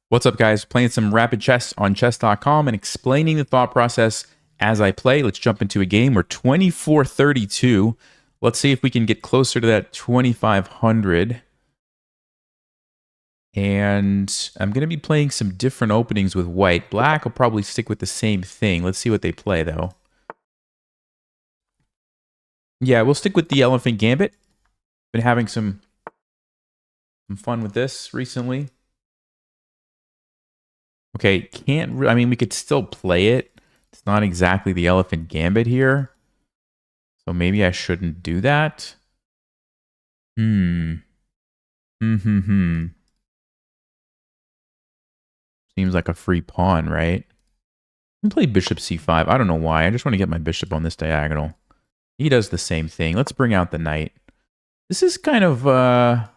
What's up, guys? Playing some rapid chess on chess.com and explaining the thought process as I play. Let's jump into a game. We're 24-32. Let's see if we can get closer to that 2500. And I'm going to be playing some different openings with white. Black will probably stick with the same thing. Let's see what they play, though. Yeah, we'll stick with the elephant gambit. Been having some fun with this recently. Okay, I mean, we could still play it. It's not exactly the elephant gambit here. So maybe I shouldn't do that. Hmm. Seems like a free pawn, right? We play bishop c5. I don't know why. I just want to get my bishop on this diagonal. He does the same thing. Let's bring out the knight. This is kind of,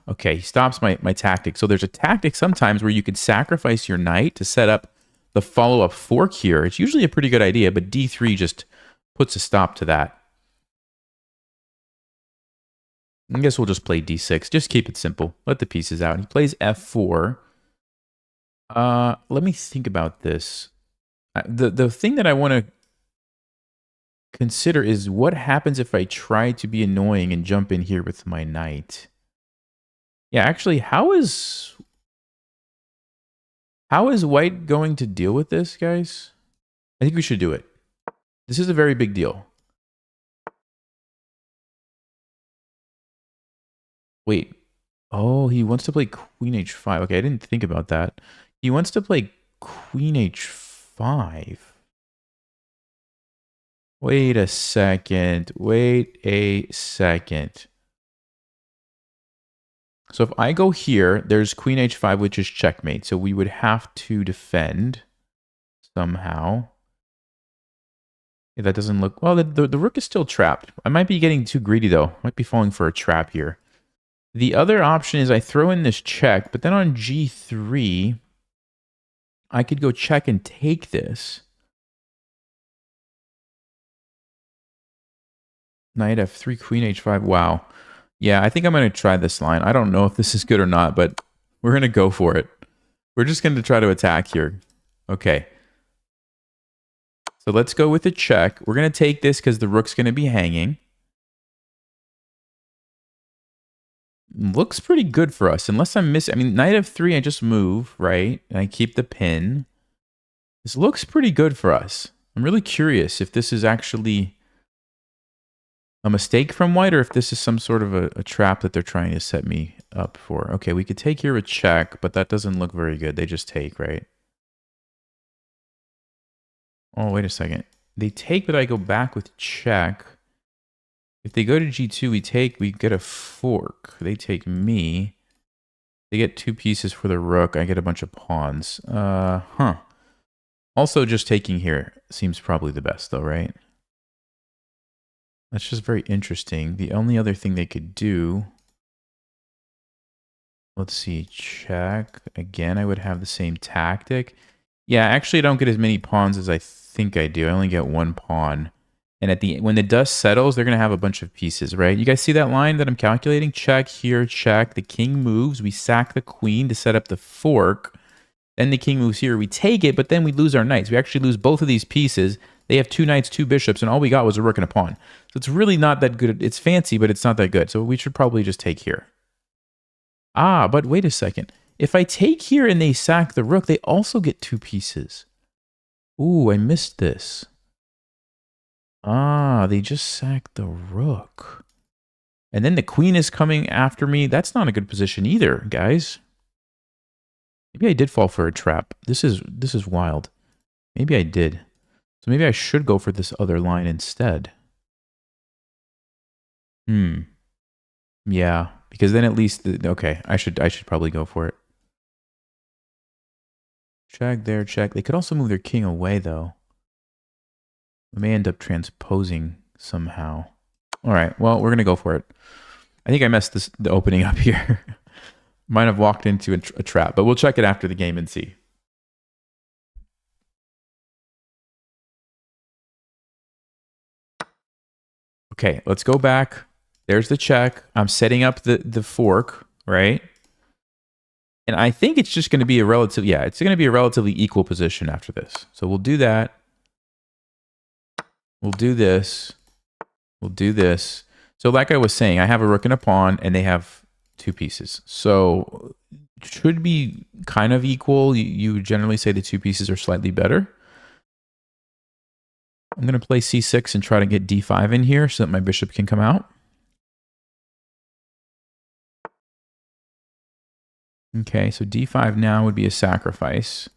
okay, he stops my tactic. So there's a tactic sometimes where you can sacrifice your knight to set up the follow-up fork here. It's usually a pretty good idea, but d3 just puts a stop to that. I guess we'll just play d6. Just keep it simple. Let the pieces out. He plays f4. Let me think about this. The thing that I want to consider is what happens if I try to be annoying and jump in here with my knight. Yeah, actually, how is white going to deal with this, guys? I think we should do it. This is a very big deal. Wait. Oh, he wants to play queen h5. Okay, I didn't think about that. He wants to play queen h5. Wait a second. Wait a second. So if I go here, there's queen h5, which is checkmate. So we would have to defend somehow. Yeah, that doesn't look... Well, the rook is still trapped. I might be getting too greedy, though. Might be falling for a trap here. The other option is I throw in this check, but then on g3, I could go check and take this. Knight f3, queen h5. Wow. Yeah, I think I'm going to try this line. I don't know if this is good or not, but we're going to go for it. We're just going to try to attack here. Okay. So let's go with the check. We're going to take this because the rook's going to be hanging. Looks pretty good for us, unless I'm missing. I mean, knight f3, I just move, right? And I keep the pin. This looks pretty good for us. I'm really curious if this is actually a mistake from white or if this is some sort of a trap that they're trying to set me up for. Okay, we could take here a check, but that doesn't look very good. They just take, right? Oh, wait a second. They take, but I go back with check. If they go to g2, we get a fork. They take me. They get two pieces for the rook. I get a bunch of pawns. Also, just taking here seems probably the best, though, right? That's just very interesting. The only other thing they could do... Let's see, check. Again, I would have the same tactic. Yeah, actually, I don't get as many pawns as I think I do. I only get one pawn. And when the dust settles, they're going to have a bunch of pieces, right? You guys see that line that I'm calculating? Check here, check. The king moves. We sack the queen to set up the fork. Then the king moves here. We take it, but then we lose our knights. We actually lose both of these pieces. They have two knights, two bishops, and all we got was a rook and a pawn. So it's really not that good. It's fancy, but it's not that good. So we should probably just take here. Ah, but wait a second. If I take here and they sack the rook, they also get two pieces. Ooh, I missed this. Ah, they just sacked the rook. And then the queen is coming after me. That's not a good position either, guys. Maybe I did fall for a trap. This is wild. Maybe I did. So maybe I should go for this other line instead. Yeah, because then at least okay, I should probably go for it. Check there, check. They could also move their king away though. We may end up transposing somehow. All right, well, we're going to go for it. I think I messed the opening up here. Might have walked into a trap, but we'll check it after the game and see. Okay, let's go back. There's the check. I'm setting up the fork, right? And I think it's just going to be a relative, yeah, it's going to be a relatively equal position after this. So we'll do that. We'll do this. We'll do this. So like I was saying, I have a rook and a pawn, and they have 2 pieces. So it should be kind of equal. You would generally say the 2 pieces are slightly better. I'm going to play c6 and try to get d5 in here so that my bishop can come out. Okay, so d5 now would be a sacrifice.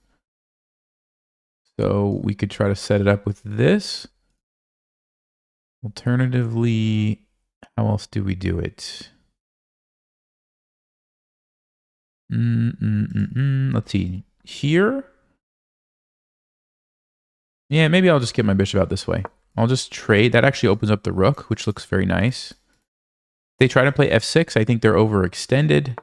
So we could try to set it up with this. Alternatively, how else do we do it? Let's see. Here? Yeah, maybe I'll just get my bishop out this way. I'll just trade. That actually opens up the rook, which looks very nice. They try to play f6. I think they're overextended.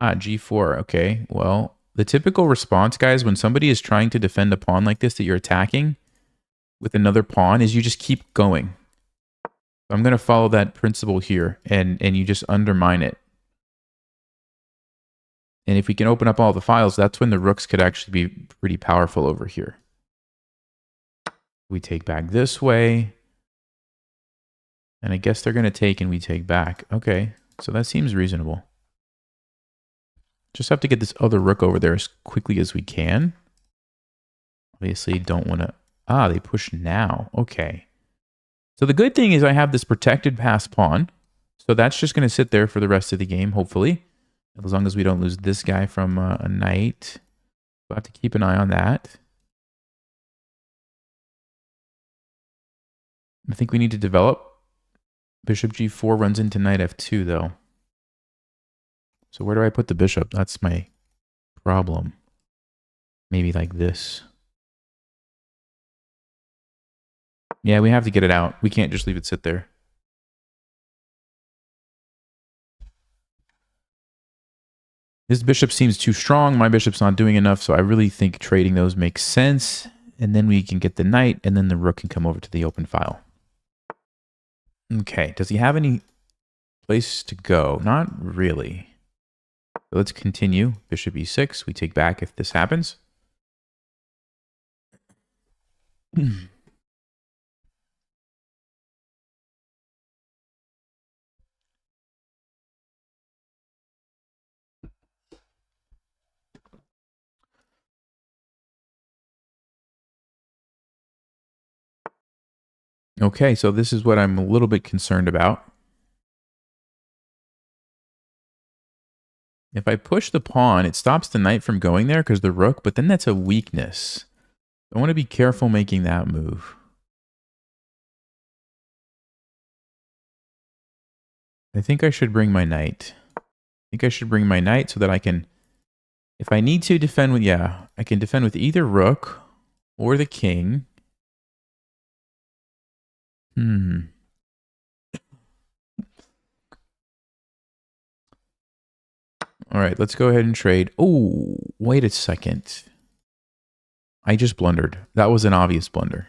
G4. Okay, well, the typical response, guys, when somebody is trying to defend a pawn like this that you're attacking with another pawn is you just keep going. I'm going to follow that principle here, and you just undermine it. And if we can open up all the files, that's when the rooks could actually be pretty powerful over here. We take back this way. And I guess they're going to take and we take back. Okay, so that seems reasonable. Just have to get this other rook over there as quickly as we can. Obviously, don't want to... they push now. Okay. So the good thing is I have this protected pass pawn. So that's just going to sit there for the rest of the game, hopefully. As long as we don't lose this guy from a knight. We'll have to keep an eye on that. I think we need to develop. Bishop g4 runs into knight f2, though. So where do I put the bishop? That's my problem. Maybe like this. Yeah, we have to get it out. We can't just leave it sit there. This bishop seems too strong. My bishop's not doing enough, so I really think trading those makes sense. And then we can get the knight, and then the rook can come over to the open file. Okay, does he have any place to go? Not really. So let's continue. Bishop e6. We take back if this happens. Okay, so this is what I'm a little bit concerned about. If I push the pawn, it stops the knight from going there because the rook, but then that's a weakness. I want to be careful making that move. I think I should bring my knight. I think I should bring my knight so that I can, if I need to defend with, yeah, I can defend with either rook or the king. All right, let's go ahead and trade. Oh, wait a second. I just blundered. That was an obvious blunder.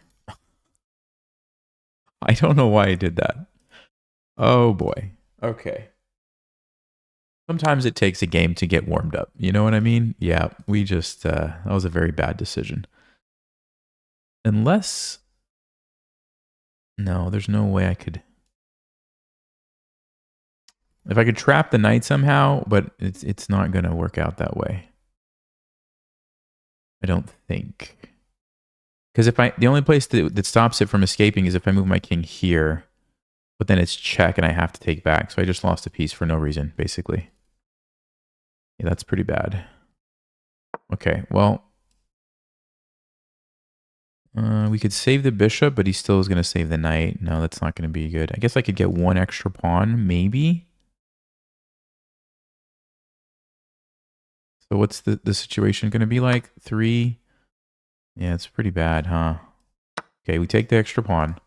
I don't know why I did that. Oh boy. Okay. Sometimes it takes a game to get warmed up. You know what I mean? Yeah, we just, that was a very bad decision. Unless, no, there's no way I could. If I could trap the knight somehow, but it's not going to work out that way. I don't think. Because if the only place that stops it from escaping is if I move my king here. But then it's check and I have to take back. So I just lost a piece for no reason, basically. Yeah, that's pretty bad. Okay, well. We could save the bishop, but he still is going to save the knight. No, that's not going to be good. I guess I could get one extra pawn, maybe. So what's the situation going to be like? 3. Yeah, it's pretty bad, huh? Okay, we take the extra pawn.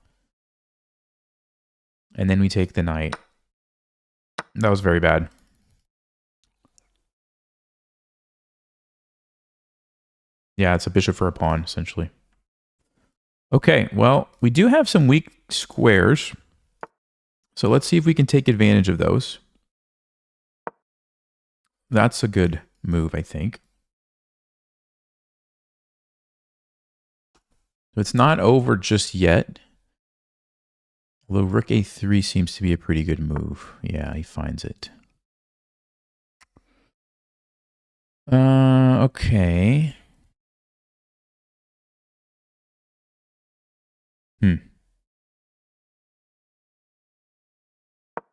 And then we take the knight. That was very bad. Yeah, it's a bishop for a pawn, essentially. Okay, well, we do have some weak squares. So let's see if we can take advantage of those. That's a good move, I think. So it's not over just yet. Although rook a3 seems to be a pretty good move. Yeah, he finds it. Okay.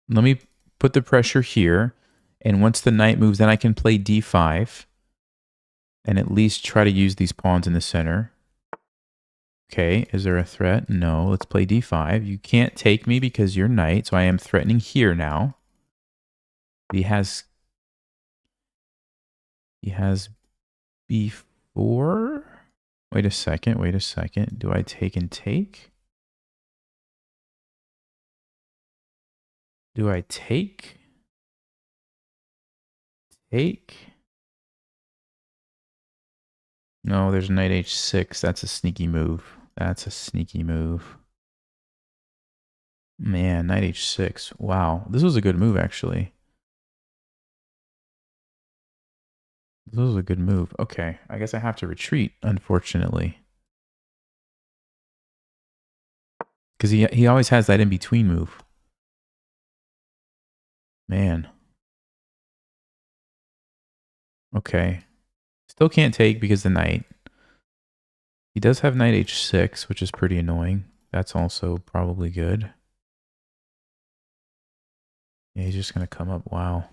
Let me put the pressure here. And once the knight moves, then I can play d5. And at least try to use these pawns in the center. Okay, is there a threat? No, let's play d5. You can't take me because you're knight, so I am threatening here now. He has b4. Wait a second. Do I take and take? Do I take? Take? No, there's knight h6. That's a sneaky move. That's a sneaky move. Man, knight h6. Wow, this was a good move, actually. This was a good move. Okay, I guess I have to retreat, unfortunately. Because he always has that in-between move. Man. Okay. Still can't take because the knight. He does have knight h6, which is pretty annoying. That's also probably good. Yeah, he's just going to come up. Wow.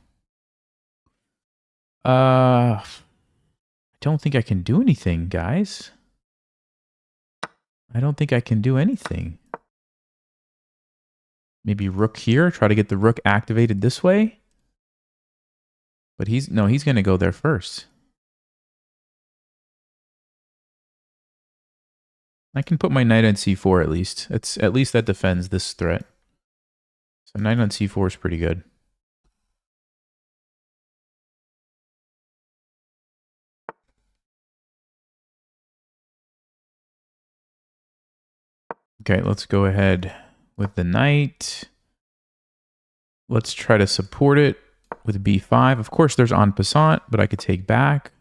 I don't think I can do anything, guys. I don't think I can do anything. Maybe rook here. Try to get the rook activated this way. But he's going to go there first. I can put my knight on c4 at least. At least that defends this threat. So knight on c4 is pretty good. Okay, let's go ahead with the knight. Let's try to support it with b5. Of course, there's en passant, but I could take back.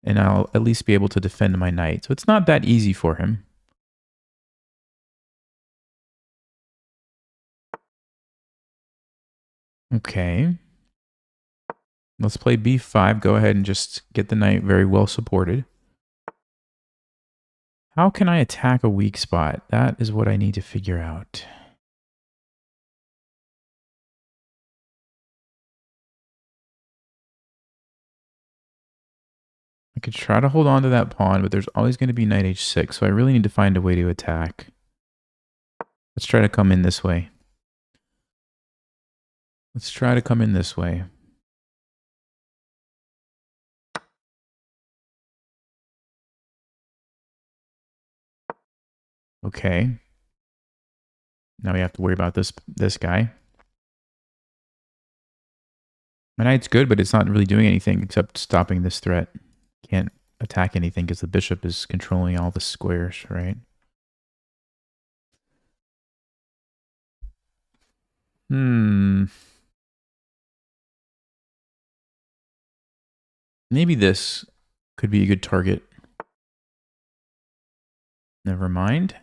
And I'll at least be able to defend my knight. So it's not that easy for him. Okay. Let's play b5. Go ahead and just get the knight very well supported. How can I attack a weak spot? That is what I need to figure out. I could try to hold on to that pawn, but there's always going to be knight h6, so I really need to find a way to attack. Let's try to come in this way. Let's try to come in this way. Okay. Now we have to worry about this guy. My knight's good, but it's not really doing anything except stopping this threat. Can't attack anything because the bishop is controlling all the squares, right? Maybe this could be a good target. Never mind.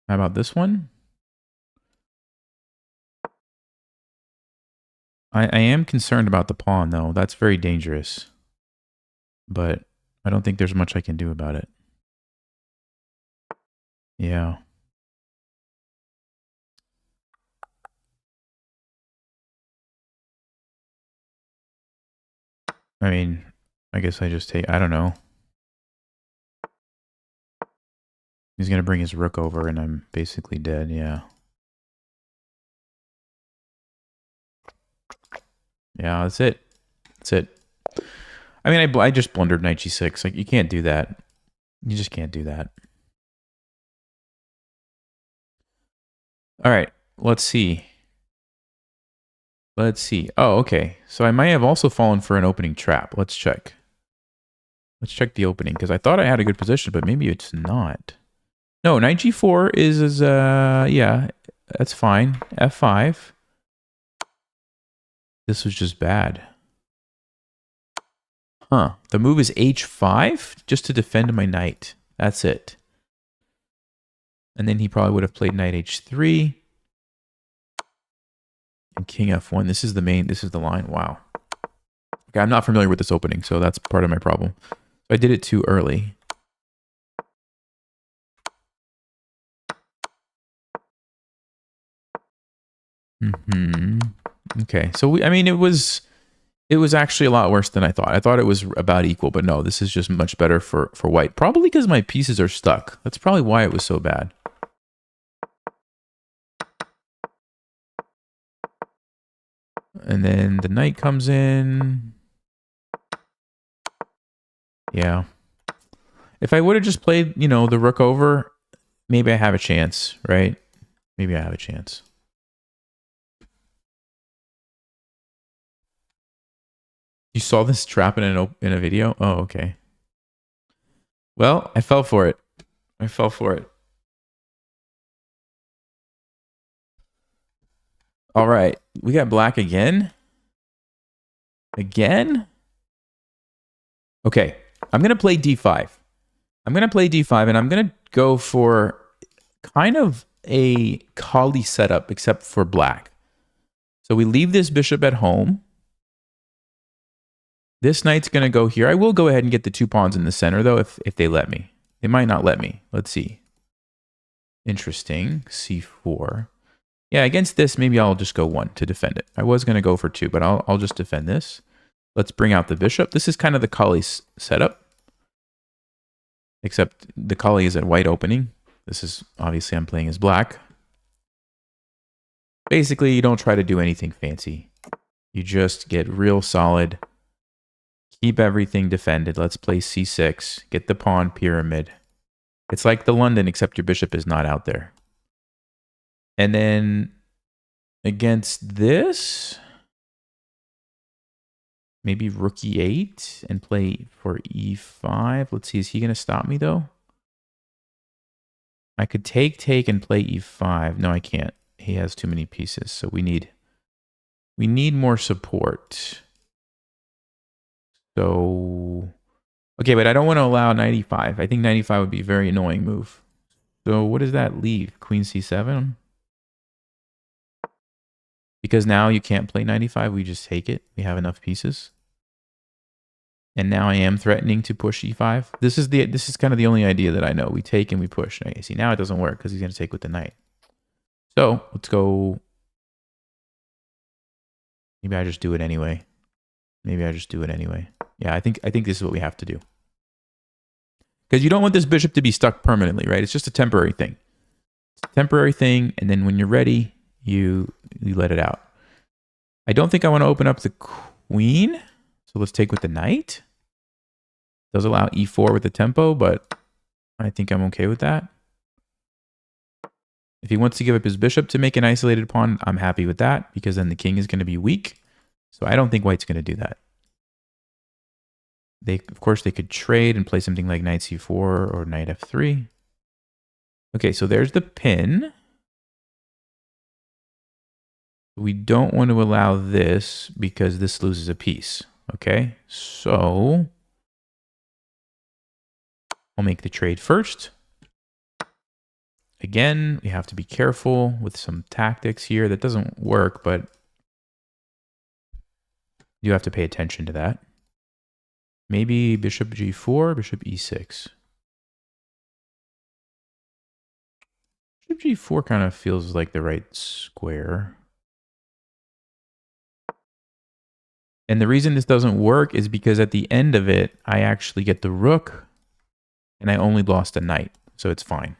How about this one? I am concerned about the pawn, though. That's very dangerous. But I don't think there's much I can do about it. Yeah. I mean, I guess I just take... I don't know. He's going to bring his rook over and I'm basically dead, yeah. Yeah, that's it. That's it. I mean, I just blundered knight g6. Like, you can't do that. You just can't do that. All right, let's see. Let's see. Oh, okay. So I might have also fallen for an opening trap. Let's check. Let's check the opening, because I thought I had a good position, but maybe it's not. No, knight g4 is yeah, that's fine. f5. this was just bad. Huh. The move is h5 just to defend my knight. That's it. And then he probably would have played knight h3. And king f1. This is the main, this is the line. Wow. Okay, I'm not familiar with this opening, so that's part of my problem. I did it too early. Okay, so I mean, it was actually a lot worse than I thought. I thought it was about equal, but no, this is just much better for white. Probably because my pieces are stuck. That's probably why it was so bad. And then the knight comes in. Yeah. If I would have just played, you know, the rook over, maybe I have a chance, right? Maybe I have a chance. You saw this trap in a video? Oh, okay. Well, I fell for it. I fell for it. All right. We got black again. Again? Okay. I'm going to play d5. I'm going to play d5, and I'm going to go for kind of a Colle setup, except for black. So we leave this bishop at home. This knight's going to go here. I will go ahead and get the 2 pawns in the center, though, if they let me. They might not let me. Let's see. Interesting. c4. Yeah, against this, maybe I'll just go 1 to defend it. I was going to go for 2, but I'll just defend this. Let's bring out the bishop. This is kind of the Colle setup. Except the Colle is at white opening. This is, obviously, I'm playing as black. Basically, you don't try to do anything fancy. You just get real solid. Keep everything defended. Let's play c6. Get the pawn pyramid. It's like the London, except your bishop is not out there. And then against this, maybe rook e8 and play for e5. Let's see, is he going to stop me though? I could take and play e5. No, I can't. He has too many pieces, so we need more support. So, okay, but I don't want to allow knight e5. I think knight e5 would be a very annoying move. So what does that leave? Queen c7? Because now you can't play knight e5, we just take it. We have enough pieces. And now I am threatening to push e5. This is kind of the only idea that I know. We take and we push. Now, see, now it doesn't work because he's going to take with the knight. So let's go. Maybe I just do it anyway. Yeah, I think this is what we have to do. Because you don't want this bishop to be stuck permanently, right? It's just a temporary thing. It's a temporary thing, and then when you're ready, you let it out. I don't think I want to open up the queen. So let's take with the knight. Does allow e4 with the tempo, but I think I'm okay with that. If he wants to give up his bishop to make an isolated pawn, I'm happy with that, because then the king is going to be weak. So I don't think white's going to do that. Of course, they could trade and play something like knight c4 or knight f3. Okay, so there's the pin. We don't want to allow this because this loses a piece. Okay, so I'll make the trade first. Again, we have to be careful with some tactics here. That doesn't work, but you have to pay attention to that. Maybe bishop g4, bishop e6. Bishop g4 kind of feels like the right square. And the reason this doesn't work is because at the end of it, I actually get the rook, and I only lost a knight, so it's fine.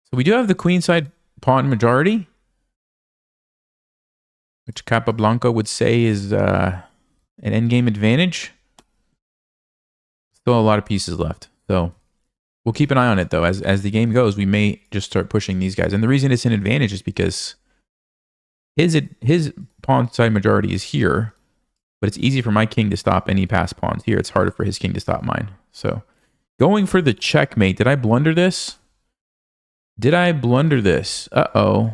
So we do have the queenside pawn majority, which Capablanca would say is an endgame advantage. Still a lot of pieces left. So we'll keep an eye on it, though. As the game goes, we may just start pushing these guys. And the reason it's an advantage is because his pawn side majority is here, but it's easy for my king to stop any passed pawns. Here, it's harder for his king to stop mine. So going for the checkmate. Did I blunder this? Did I blunder this? Uh-oh.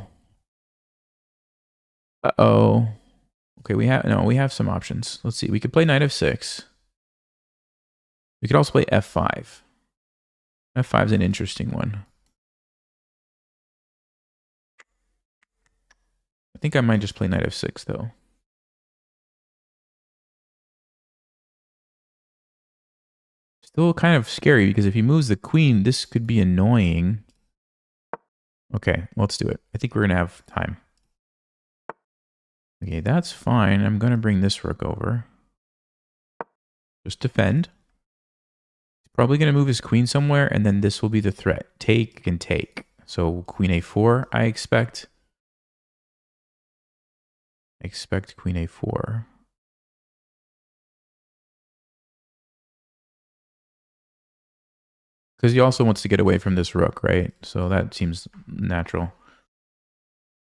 Uh-oh. Okay, we have some options. Let's see. We could play knight f6. We could also play f5. F5 is an interesting one. I think I might just play knight f6 though. Still kind of scary because if he moves the queen, this could be annoying. Okay, let's do it. I think we're going to have time. Okay, that's fine. I'm going to bring this rook over. Just defend. He's probably going to move his queen somewhere, and then this will be the threat. Take and take. So queen a4, I expect. I expect queen a4. Because he also wants to get away from this rook, right? So that seems natural.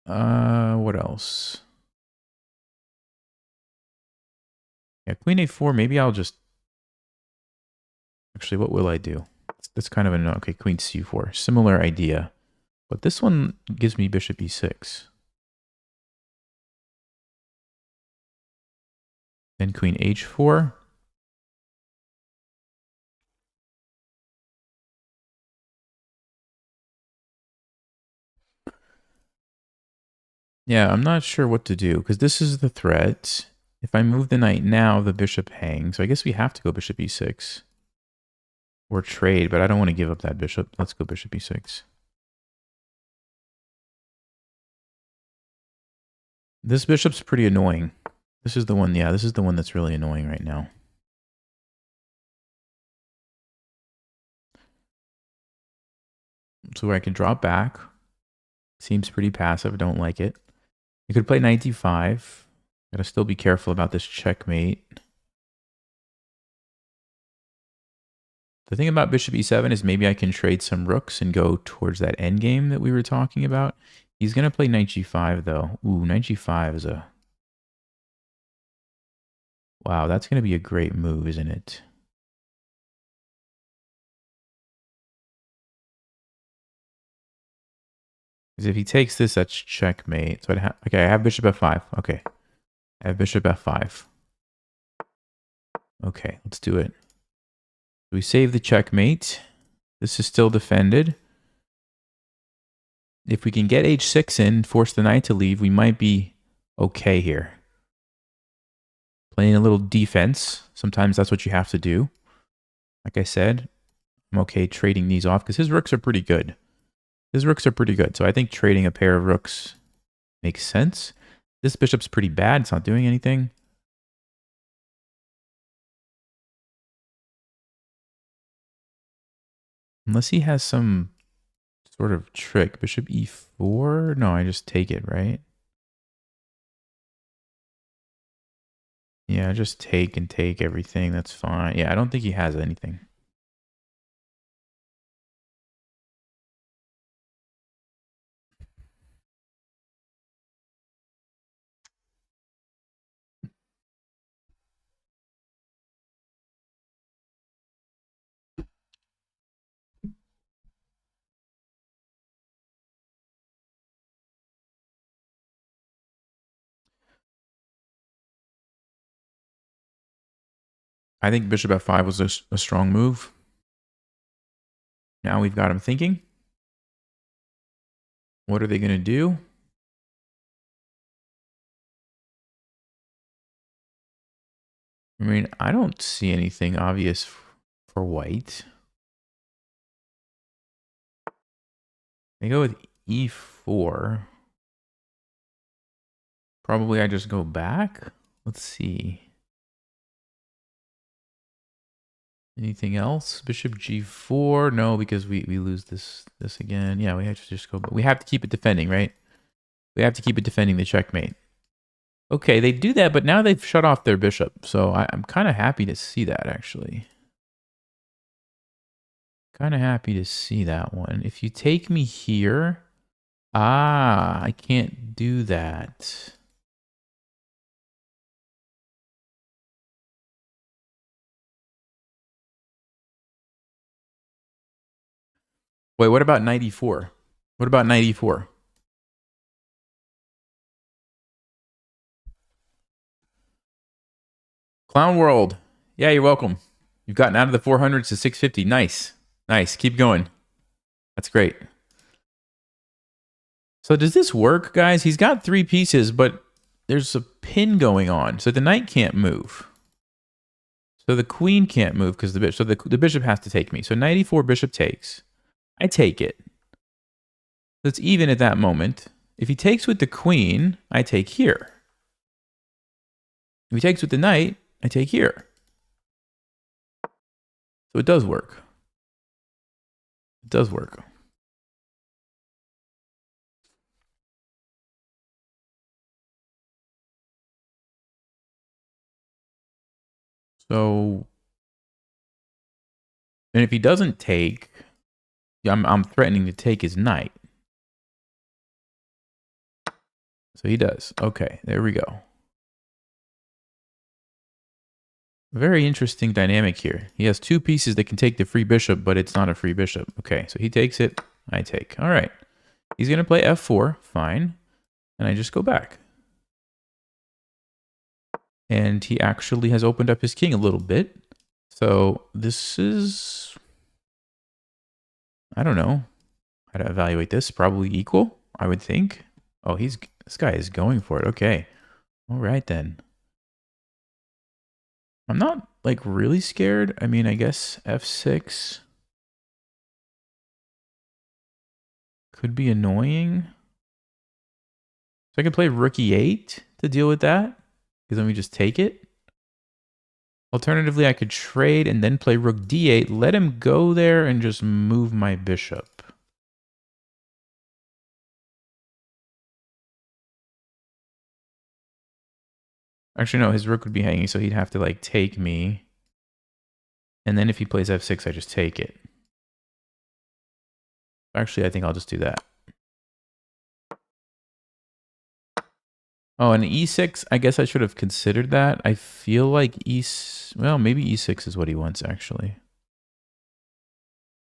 What else? Yeah, queen a4, maybe I'll just... Actually, what will I do? That's kind of an... Okay, queen c4. Similar idea. But this one gives me bishop e6. Then queen h4. Yeah, I'm not sure what to do, because this is the threat. If I move the knight now, the bishop hangs. So I guess we have to go bishop e6. Or trade, but I don't want to give up that bishop. Let's go bishop e6. This bishop's pretty annoying. This is the one, yeah, this is the one that's really annoying right now. So I can drop back. Seems pretty passive. I don't like it. You could play knight d5. Gotta still be careful about this checkmate. The thing about bishop e7 is maybe I can trade some rooks and go towards that endgame that we were talking about. He's going to play knight g5, though. Ooh, knight g5 is a... Wow, that's going to be a great move, isn't it? Because if he takes this, that's checkmate. So okay, I have bishop f5. Okay. I have bishop f5. Okay, let's do it. We save the checkmate. This is still defended. If we can get h6 in, force the knight to leave, we might be okay here. Playing a little defense. Sometimes that's what you have to do. Like I said, I'm okay trading these off because his rooks are pretty good. His rooks are pretty good. So I think trading a pair of rooks makes sense. This bishop's pretty bad. It's not doing anything. Unless he has some sort of trick. Bishop e4? No, I just take it, right? Yeah, just take and take everything. That's fine. Yeah, I don't think he has anything. I think bishop f5 was a strong move. Now we've got him thinking. What are they going to do? I mean, I don't see anything obvious for white. They go with e4. Probably I just go back. Let's see. Anything else? Bishop g4? No, because we lose this again. Yeah, we have to just go. But we have to keep it defending, right? We have to keep it defending the checkmate. Okay, they do that, but now they've shut off their bishop. So I'm kind of happy to see that, actually. Kind of happy to see that one. If you take me here... Ah, I can't do that. Wait, what about 94? What about knight e4? Clown World. Yeah, you're welcome. You've gotten out of the 400s to 650. Nice. Nice. Keep going. That's great. So does this work, guys? He's got 3 pieces, but there's a pin going on. So the knight can't move. So the queen can't move because the bishop. So the bishop has to take me. So knight e4, bishop takes. I take it. So it's even at that moment. If he takes with the queen, I take here. If he takes with the knight, I take here. So it does work. It does work. So, and if he doesn't take, I'm threatening to take his knight. So he does. Okay, there we go. Very interesting dynamic here. He has 2 pieces that can take the free bishop, but it's not a free bishop. Okay, so he takes it, I take. All right. He's going to play f4, fine. And I just go back. And he actually has opened up his king a little bit. So this is, I don't know how to evaluate this. Probably equal, I would think. Oh, this guy is going for it. Okay. All right, then. I'm not, like, really scared. I mean, I guess f6 could be annoying. So I could play rook e8 to deal with that, because then we just take it. Alternatively, I could trade and then play rook d8, let him go there, and just move my bishop. Actually, no, his rook would be hanging, so he'd have to, like, take me. And then if he plays f6, I just take it. Actually, I think I'll just do that. Oh, and e6, I guess I should have considered that. I feel like well, maybe e6 is what he wants, actually.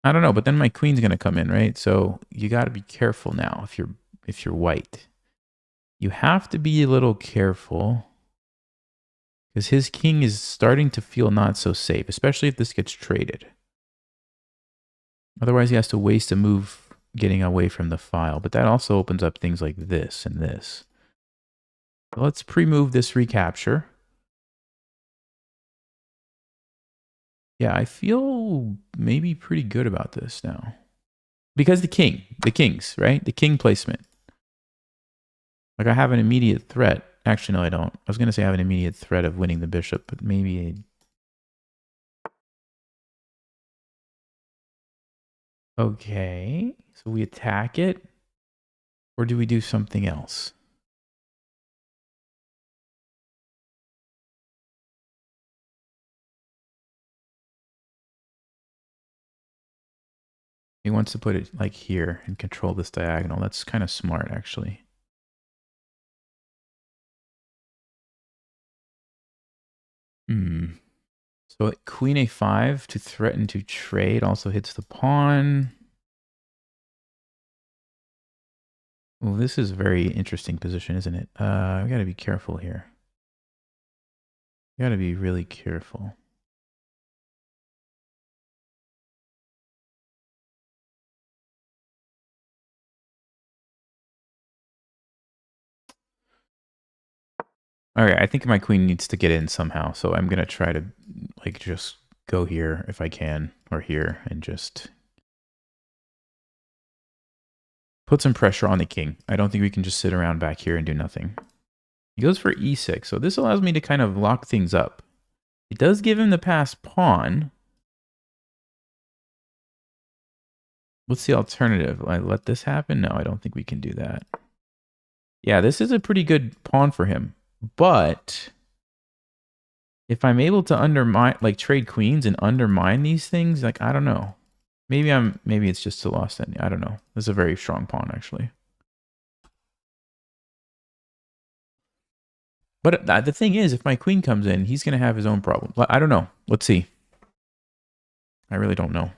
I don't know, but then my queen's going to come in, right? So you got to be careful now if you're white. You have to be a little careful because his king is starting to feel not so safe, especially if this gets traded. Otherwise, he has to waste a move getting away from the file, but that also opens up things like this and this. So let's pre-move this recapture. Yeah, I feel maybe pretty good about this now. Because the kings, right? The king placement. Like, I have an immediate threat. Actually, no, I don't. I was going to say I have an immediate threat of winning the bishop, but maybe Okay, so we attack it, or do we do something else? He wants to put it like here and control this diagonal. That's kind of smart, actually. So queen a5 to threaten to trade also hits the pawn. Well, this is a very interesting position, isn't it? We got to be careful here. We got to be really careful. All right, I think my queen needs to get in somehow, so I'm going to try to, like, just go here if I can, or here, and just put some pressure on the king. I don't think we can just sit around back here and do nothing. He goes for e6, so this allows me to kind of lock things up. It does give him the passed pawn. What's the alternative? I let this happen? No, I don't think we can do that. Yeah, this is a pretty good pawn for him. But if I'm able to undermine, like, trade queens and undermine these things, like, I don't know. Maybe it's just a lost ending. I don't know. This is a very strong pawn, actually. But the thing is, if my queen comes in, he's going to have his own problem. I don't know. Let's see. I really don't know.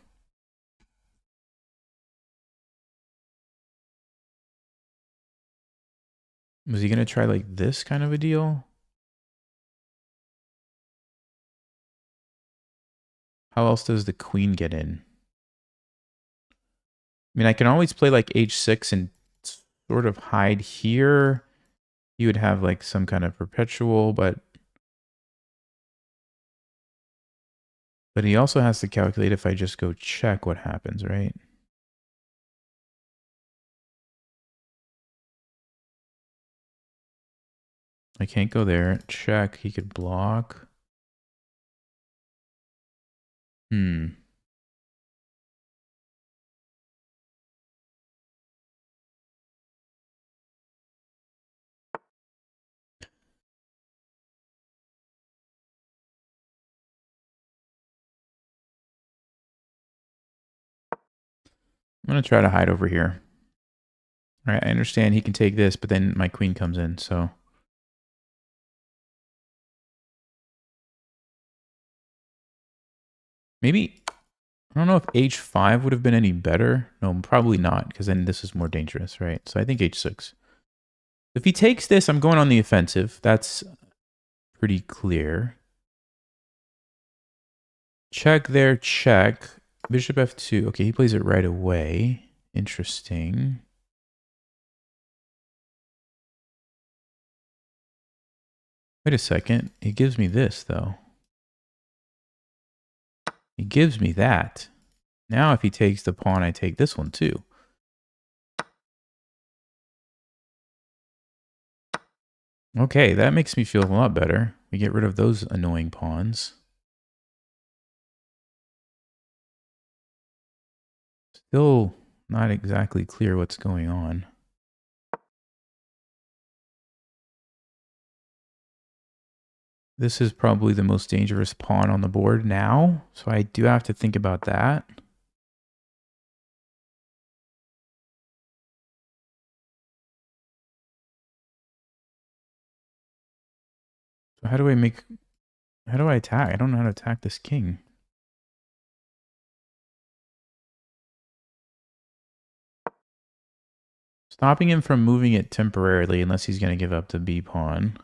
Was he going to try like this kind of a deal? How else does the queen get in? I mean, I can always play like h6 and sort of hide here. You would have like some kind of perpetual, but he also has to calculate if I just go check what happens, right? I can't go there. Check. He could block. I'm going to try to hide over here. All right, I understand he can take this, but then my queen comes in, so... Maybe... I don't know if h5 would have been any better. No, probably not, because then this is more dangerous, right? So I think h6. If he takes this, I'm going on the offensive. That's pretty clear. Check there, check. Bishop f2. Okay, he plays it right away. Interesting. Wait a second. He gives me this, though. He gives me that. Now if he takes the pawn, I take this one too. Okay, that makes me feel a lot better. We get rid of those annoying pawns. Still not exactly clear what's going on. This is probably the most dangerous pawn on the board now, so I do have to think about that. So how do I attack? I don't know how to attack this king. Stopping him from moving it temporarily unless he's going to give up the b pawn.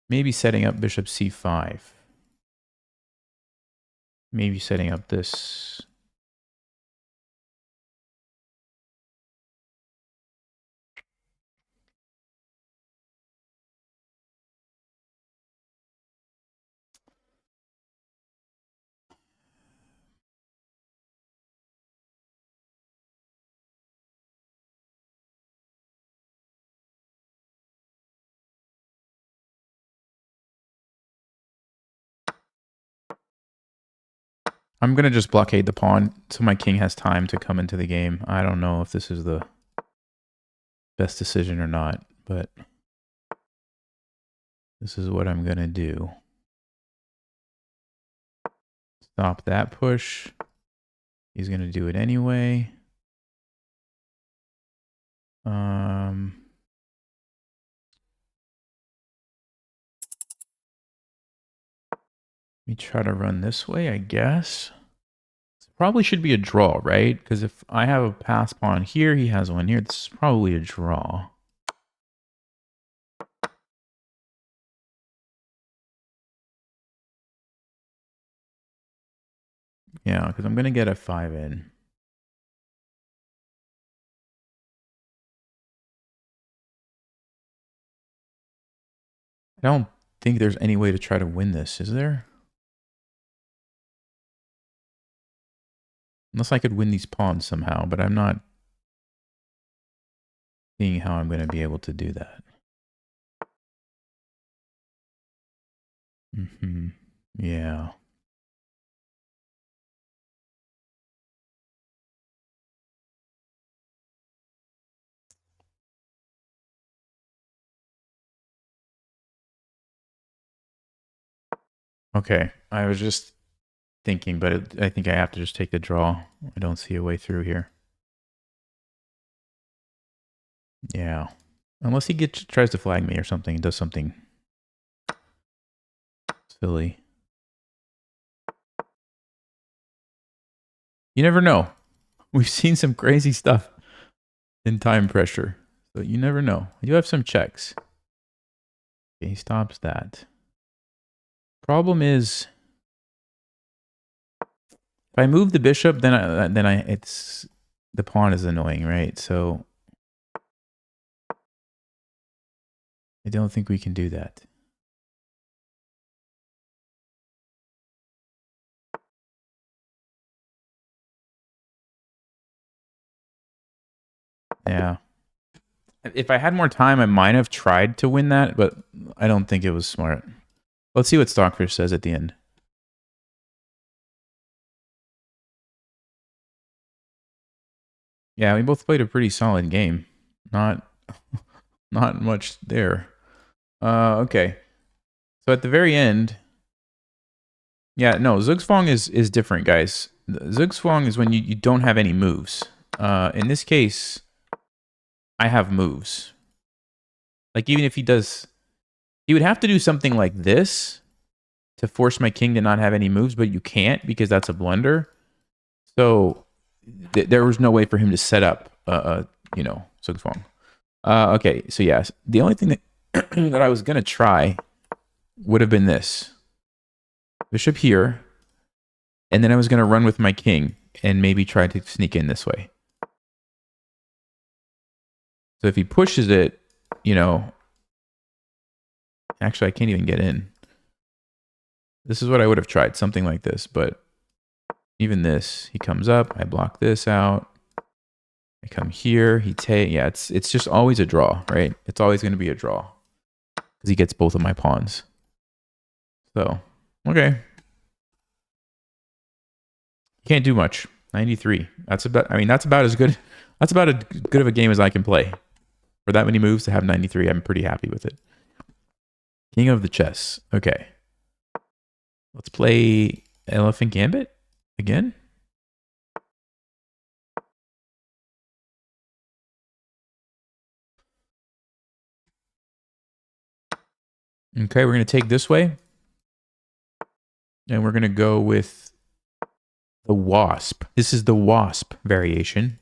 Maybe setting up bishop c5. Maybe setting up this. I'm going to just blockade the pawn so my king has time to come into the game. I don't know if this is the best decision or not, but this is what I'm going to do. Stop that push. He's going to do it anyway. Let me try to run this way, I guess. Probably should be a draw, right? Because if I have a pass pawn here, he has one here. This is probably a draw. Yeah, because I'm going to get a 5 in. I don't think there's any way to try to win this, is there? Unless I could win these pawns somehow, but I'm not seeing how I'm going to be able to do that. Yeah. Okay, I was just thinking, but I think I have to just take the draw. I don't see a way through here. Yeah. Unless he tries to flag me or something, does something silly. You never know. We've seen some crazy stuff in time pressure. So you never know. I do have some checks. Okay, he stops that. Problem is, if I move the bishop, then it's the pawn is annoying, right? So I don't think we can do that. Yeah. If I had more time, I might have tried to win that, but I don't think it was smart. Let's see what Stockfish says at the end. Yeah, we both played a pretty solid game. Not much there. Okay. So at the very end, yeah, no, Zugzwang is different, guys. Zugzwang is when you don't have any moves. In this case, I have moves. Like, even if he does... He would have to do something like this to force my king to not have any moves, but you can't because that's a blunder. So there was no way for him to set up, Zugzwang. Okay, so yes, the only thing that, that I was going to try would have been this. Bishop here, and then I was going to run with my king and maybe try to sneak in this way. So if he pushes it, actually I can't even get in. This is what I would have tried, something like this, but even this, he comes up, I block this out. I come here, yeah, it's just always a draw, right? It's always going to be a draw because he gets both of my pawns. So, okay. Can't do much. 93. That's about as good. That's about as good of a game as I can play. For that many moves to have 93, I'm pretty happy with it. King of the chess. Okay. Let's play Elephant Gambit again. Okay, we're going to take this way. And we're going to go with the Wasp. This is the Wasp variation.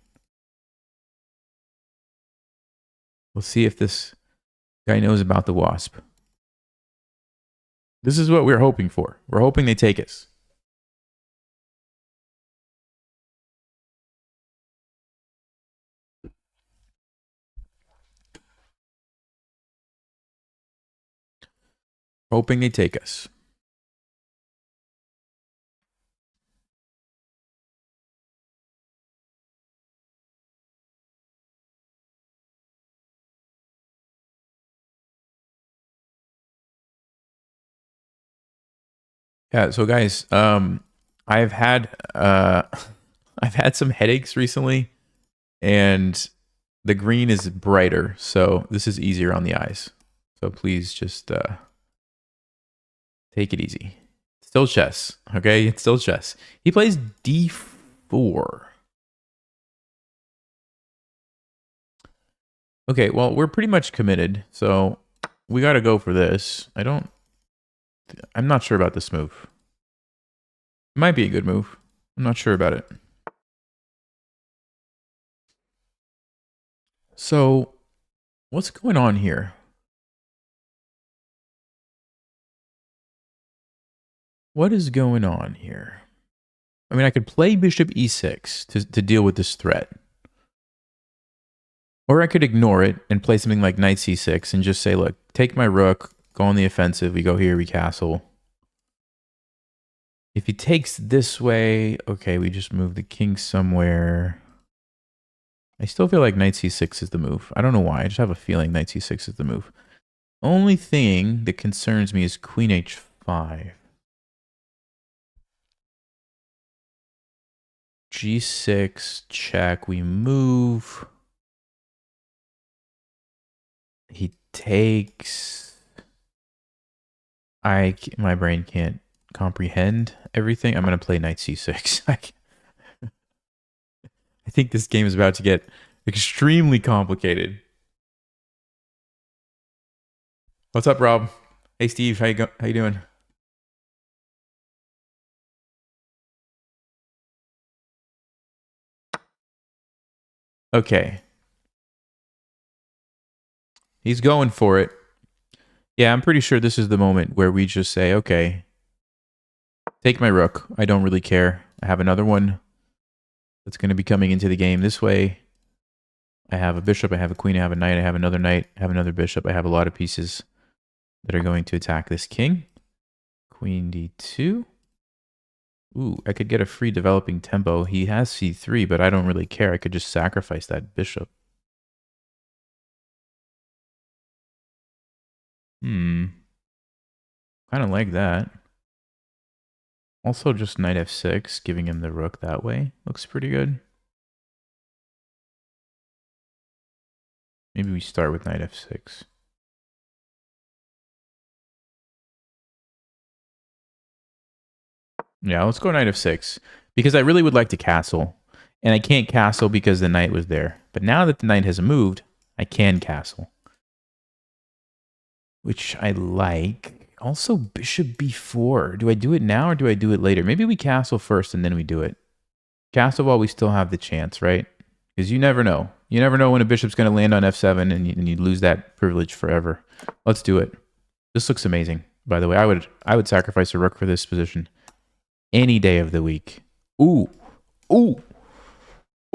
We'll see if this guy knows about the Wasp. This is what we're hoping for. We're hoping they take us. Hoping they take us. Yeah, so guys, I've had I've had some headaches recently, and the green is brighter, so this is easier on the eyes. So please just take it easy. Still chess, okay? It's still chess. He plays d4. Okay, well, we're pretty much committed, so we got to go for this. I'm not sure about this move. It might be a good move. I'm not sure about it. So, what's going on here? What is going on here? I mean, I could play bishop e6 to deal with this threat. Or I could ignore it and play something like knight c6 and just say, look, take my rook, go on the offensive, we go here, we castle. If he takes this way, okay, we just move the king somewhere. I still feel like knight c6 is the move. I don't know why, I just have a feeling knight c6 is the move. Only thing that concerns me is queen h5. g6, check, we move. He takes. My brain can't comprehend everything. I'm gonna play knight c6. I think this game is about to get extremely complicated. What's up, Rob? Hey, Steve. How you doing? Okay. He's going for it. Yeah, I'm pretty sure this is the moment where we just say, okay, take my rook. I don't really care. I have another one that's going to be coming into the game this way. I have a bishop, I have a queen, I have a knight, I have another knight, I have another bishop. I have a lot of pieces that are going to attack this king. Queen d2. Ooh, I could get a free developing tempo. He has c3, but I don't really care. I could just sacrifice that bishop. Kind of like that. Also just knight f6, giving him the rook that way. Looks pretty good. Maybe we start with knight f6. Yeah, let's go knight f6. Because I really would like to castle. And I can't castle because the knight was there. But now that the knight has moved, I can castle. Which I like. Also, bishop b4. Do I do it now or do I do it later? Maybe we castle first and then we do it. Castle while we still have the chance, right? Because you never know. You never know when a bishop's going to land on f7 and you lose that privilege forever. Let's do it. This looks amazing. By the way, I would sacrifice a rook for this position any day of the week. Ooh. Ooh.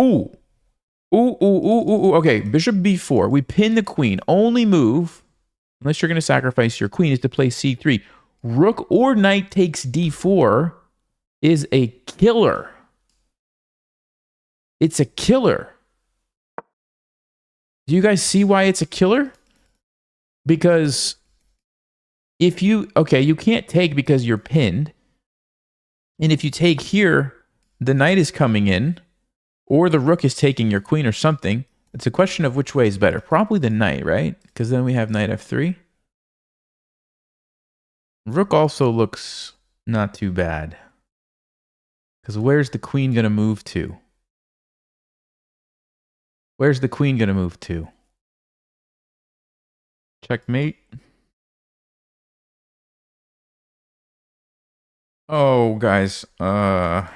Ooh. Ooh, ooh, ooh, ooh, ooh. Okay, bishop b4. We pin the queen. Only move, unless you're going to sacrifice your queen, is to play c3. Rook or knight takes d4 is a killer. It's a killer. Do you guys see why it's a killer? Because if you... Okay, you can't take because you're pinned. And if you take here, the knight is coming in, or the rook is taking your queen or something. It's a question of which way is better. Probably the knight, right? Because then we have knight f3. Rook also looks not too bad. Because where's the queen going to move to? Where's the queen going to move to? Checkmate. Oh, guys. I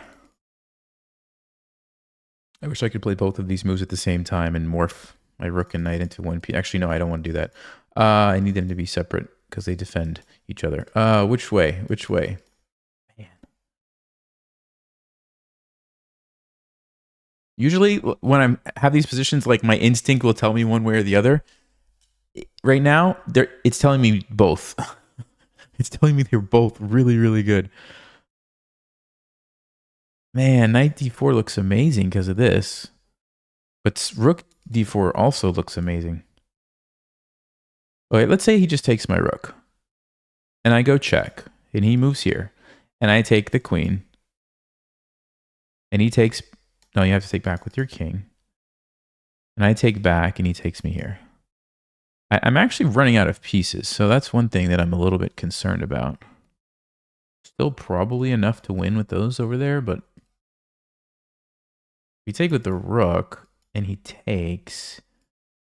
wish I could play both of these moves at the same time and morph my rook and knight into one piece. Actually, no, I don't want to do that. I need them to be separate because they defend each other. Which way? Which way? Man. Usually, when I have these positions, like my instinct will tell me one way or the other. Right now, it's telling me both. It's telling me they're both really, really good. Man, knight d4 looks amazing because of this. But rook d4 also looks amazing. Okay, let's say he just takes my rook. And I go check. And he moves here. And I take the queen. And he takes... No, you have to take back with your king. And I take back and he takes me here. I'm actually running out of pieces. So that's one thing that I'm a little bit concerned about. Still probably enough to win with those over there, but... We take with the rook, and he takes,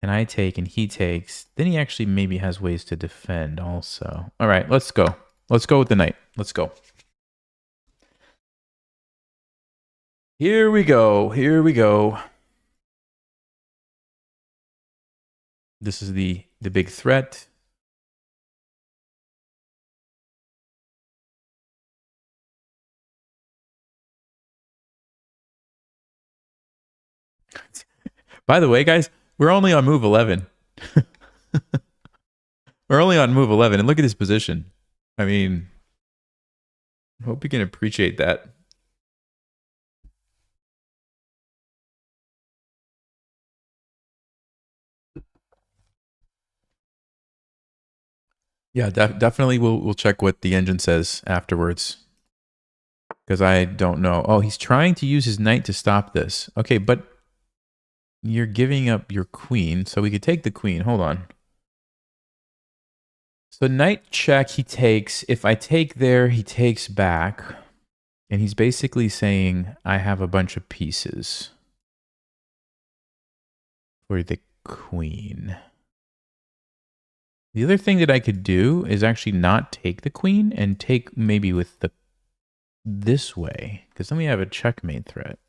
and I take, and he takes. Then he actually maybe has ways to defend also. All right, let's go. Let's go with the knight. Let's go. Here we go. Here we go. This is the big threat. By the way, guys, we're only on move 11. We're only on move 11, and look at his position. I mean, I hope you can appreciate that. Yeah, definitely we'll check what the engine says afterwards. Because I don't know. Oh, he's trying to use his knight to stop this. Okay, but you're giving up your queen, so we could take the queen. Hold on. So knight check, he takes. If I take there, he takes back. And he's basically saying, I have a bunch of pieces for the queen. The other thing that I could do is actually not take the queen and take maybe with the this way, because then we have a checkmate threat.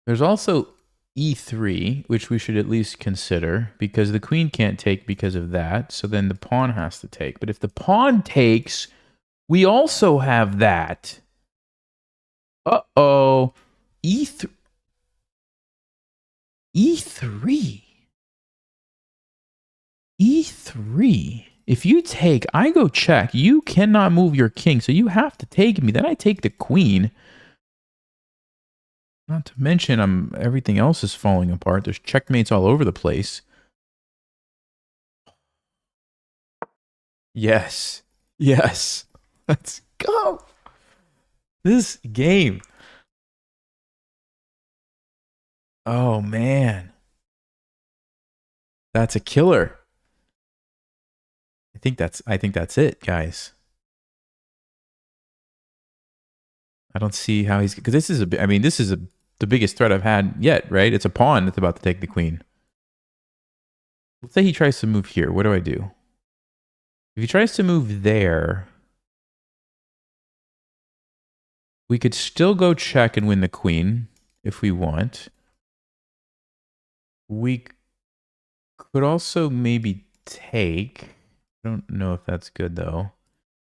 There's also e3, which we should at least consider, because the queen can't take because of that. So then the pawn has to take. But if the pawn takes, we also have that. Uh-oh. E3. E3. E3. If you take, I go check. You cannot move your king, so you have to take me. Then I take the queen. Not to mention, everything else is falling apart. There's checkmates all over the place. Yes. Yes. Let's go. This game. Oh, man. That's a killer. I think that's it, guys. I don't see how he's, because this is the biggest threat I've had yet, right? It's a pawn that's about to take the queen. Let's say he tries to move here. What do I do? If he tries to move there, we could still go check and win the queen if we want. We could also maybe take. I don't know if that's good, though.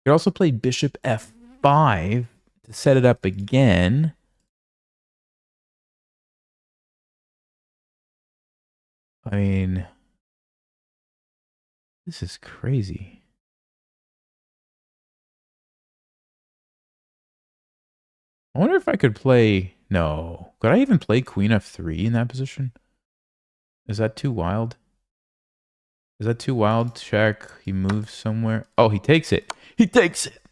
We could also play bishop f5 to set it up again. I mean, this is crazy. I wonder if I could play... No. Could I even play queen f3 in that position? Is that too wild? Is that too wild? Check. He moves somewhere. Oh, he takes it. He takes it.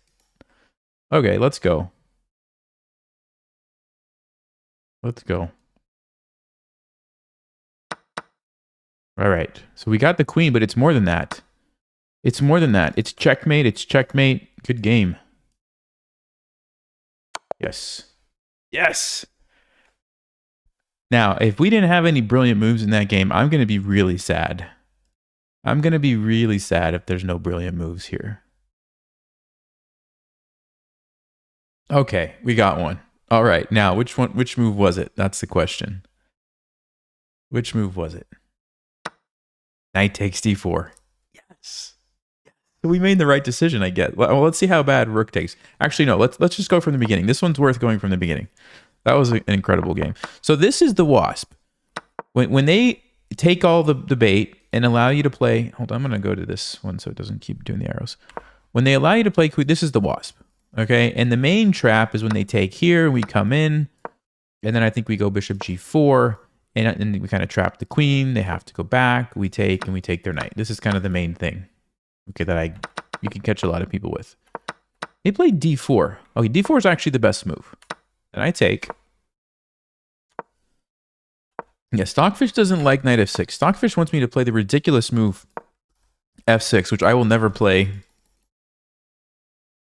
Okay, let's go. Let's go. All right. So we got the queen, but it's more than that. It's more than that. It's checkmate. It's checkmate. Good game. Yes. Yes. Now, if we didn't have any brilliant moves in that game, I'm going to be really sad. I'm going to be really sad if there's no brilliant moves here. Okay, we got one. All right, now which move was it? That's the question. Which move was it? Knight takes d4. Yes. We made the right decision, I guess. Well, let's see how bad rook takes. Actually, no, let's just go from the beginning. This one's worth going from the beginning. That was an incredible game. So this is the Wasp. When they take all the bait and allow you to play... Hold on, I'm going to go to this one so it doesn't keep doing the arrows. When they allow you to play... This is the Wasp. Okay, and the main trap is when they take here, we come in, and then I think we go bishop g4, and we kind of trap the queen. They have to go back. We take, and we take their knight. This is kind of the main thing, okay, that you can catch a lot of people with. He played d4. Okay, d4 is actually the best move. And I take. Yeah, Stockfish doesn't like knight f6. Stockfish wants me to play the ridiculous move f6, which I will never play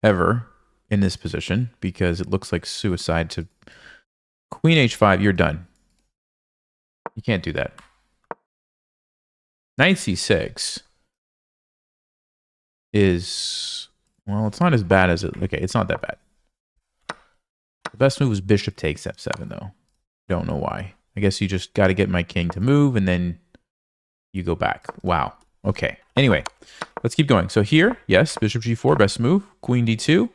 ever in this position because it looks like suicide to queen h5. You're done. You can't do that. Knight c6 is, well, it's not as bad as it. Okay, it's not that bad. The best move is bishop takes f7 though. Don't know why. I guess you just got to get my king to move and then you go back. Wow. Okay. Anyway, let's keep going. So here, yes, bishop g4, best move. Queen d2.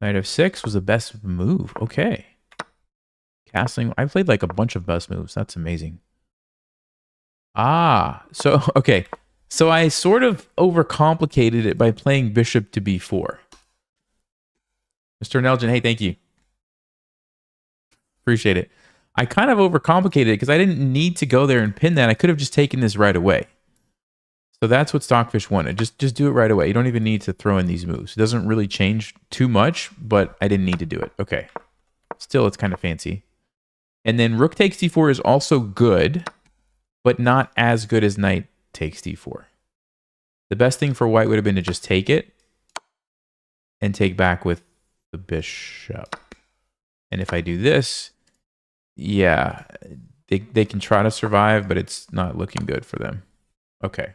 Knight f6 was the best move. Okay. Castling. I played like a bunch of best moves. That's amazing. Ah, so, okay. So I sort of overcomplicated it by playing bishop to b4. Mr. Nelgen, hey, thank you. Appreciate it. I kind of overcomplicated it because I didn't need to go there and pin that. I could have just taken this right away. So that's what Stockfish wanted. Just do it right away. You don't even need to throw in these moves. It doesn't really change too much, but I didn't need to do it. Okay. Still, it's kind of fancy. And then rook takes d4 is also good, but not as good as knight takes d4. The best thing for white would have been to just take it and take back with the bishop. And if I do this, yeah, they can try to survive, but it's not looking good for them. Okay.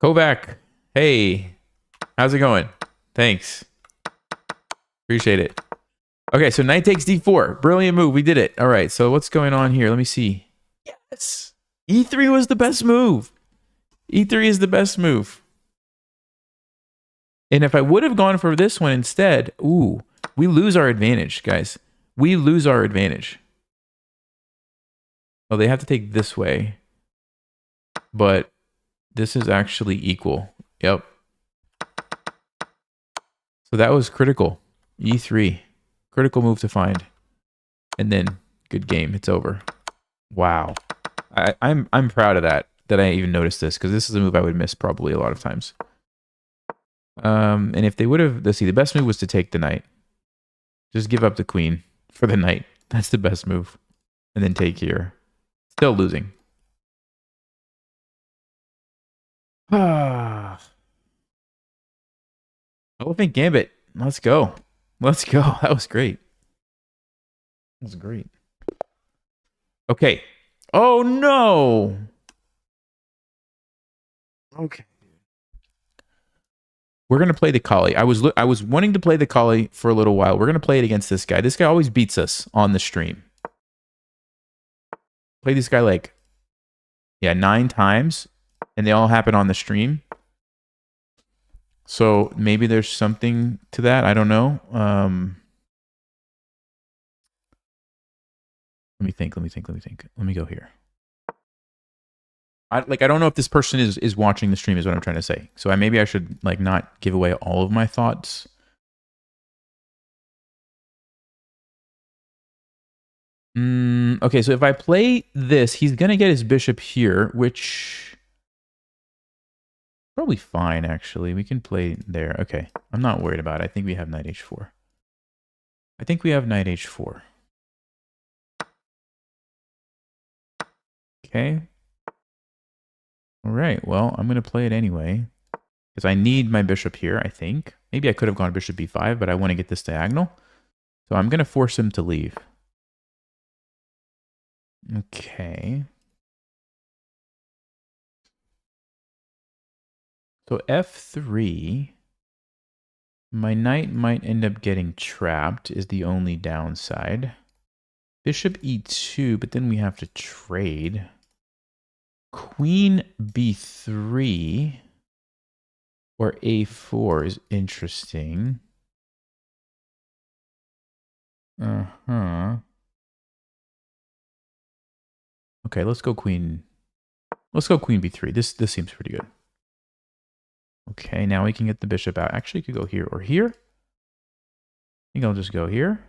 Kovac, hey, how's it going? Thanks. Appreciate it. Okay, so knight takes d4. Brilliant move. We did it. All right, so what's going on here? Let me see. Yes. E3 was the best move. E3 is the best move. And if I would have gone for this one instead, ooh, we lose our advantage, guys. We lose our advantage. Well, they have to take this way. But this is actually equal. Yep. So that was critical. E3. Critical move to find. And then good game. It's over. Wow. I'm proud of that I even noticed this, because this is a move I would miss probably a lot of times. And if they would have, let's see, the best move was to take the knight. Just give up the queen for the knight. That's the best move. And then take here. Still losing. Elephant Gambit. Let's go. Let's go. That was great. That was great. Okay. Oh no. Okay. We're gonna play the Colle. I was wanting to play the Colle for a little while. We're gonna play it against this guy. This guy always beats us on the stream. Play this guy like, yeah, 9 times, and they all happen on the stream. So maybe there's something to that. I don't know. Let me think. Let me go here. I don't know if this person is watching the stream, is what I'm trying to say. So maybe I should like not give away all of my thoughts. Okay, so if I play this, he's gonna get his bishop here, which probably fine actually. We can play there. Okay, I'm not worried about it. I think we have knight h4. I think we have knight h4. Okay. All right, well, I'm going to play it anyway, because I need my bishop here, I think. Maybe I could have gone bishop b5, but I want to get this diagonal. So I'm going to force him to leave. Okay. So f3, my knight might end up getting trapped, is the only downside. Bishop e2, but then we have to trade. Queen b3 or a4 is interesting. Okay, let's go queen. Let's go queen b3. This seems pretty good. Okay, now we can get the bishop out. Actually, you could go here or here. I think I'll just go here.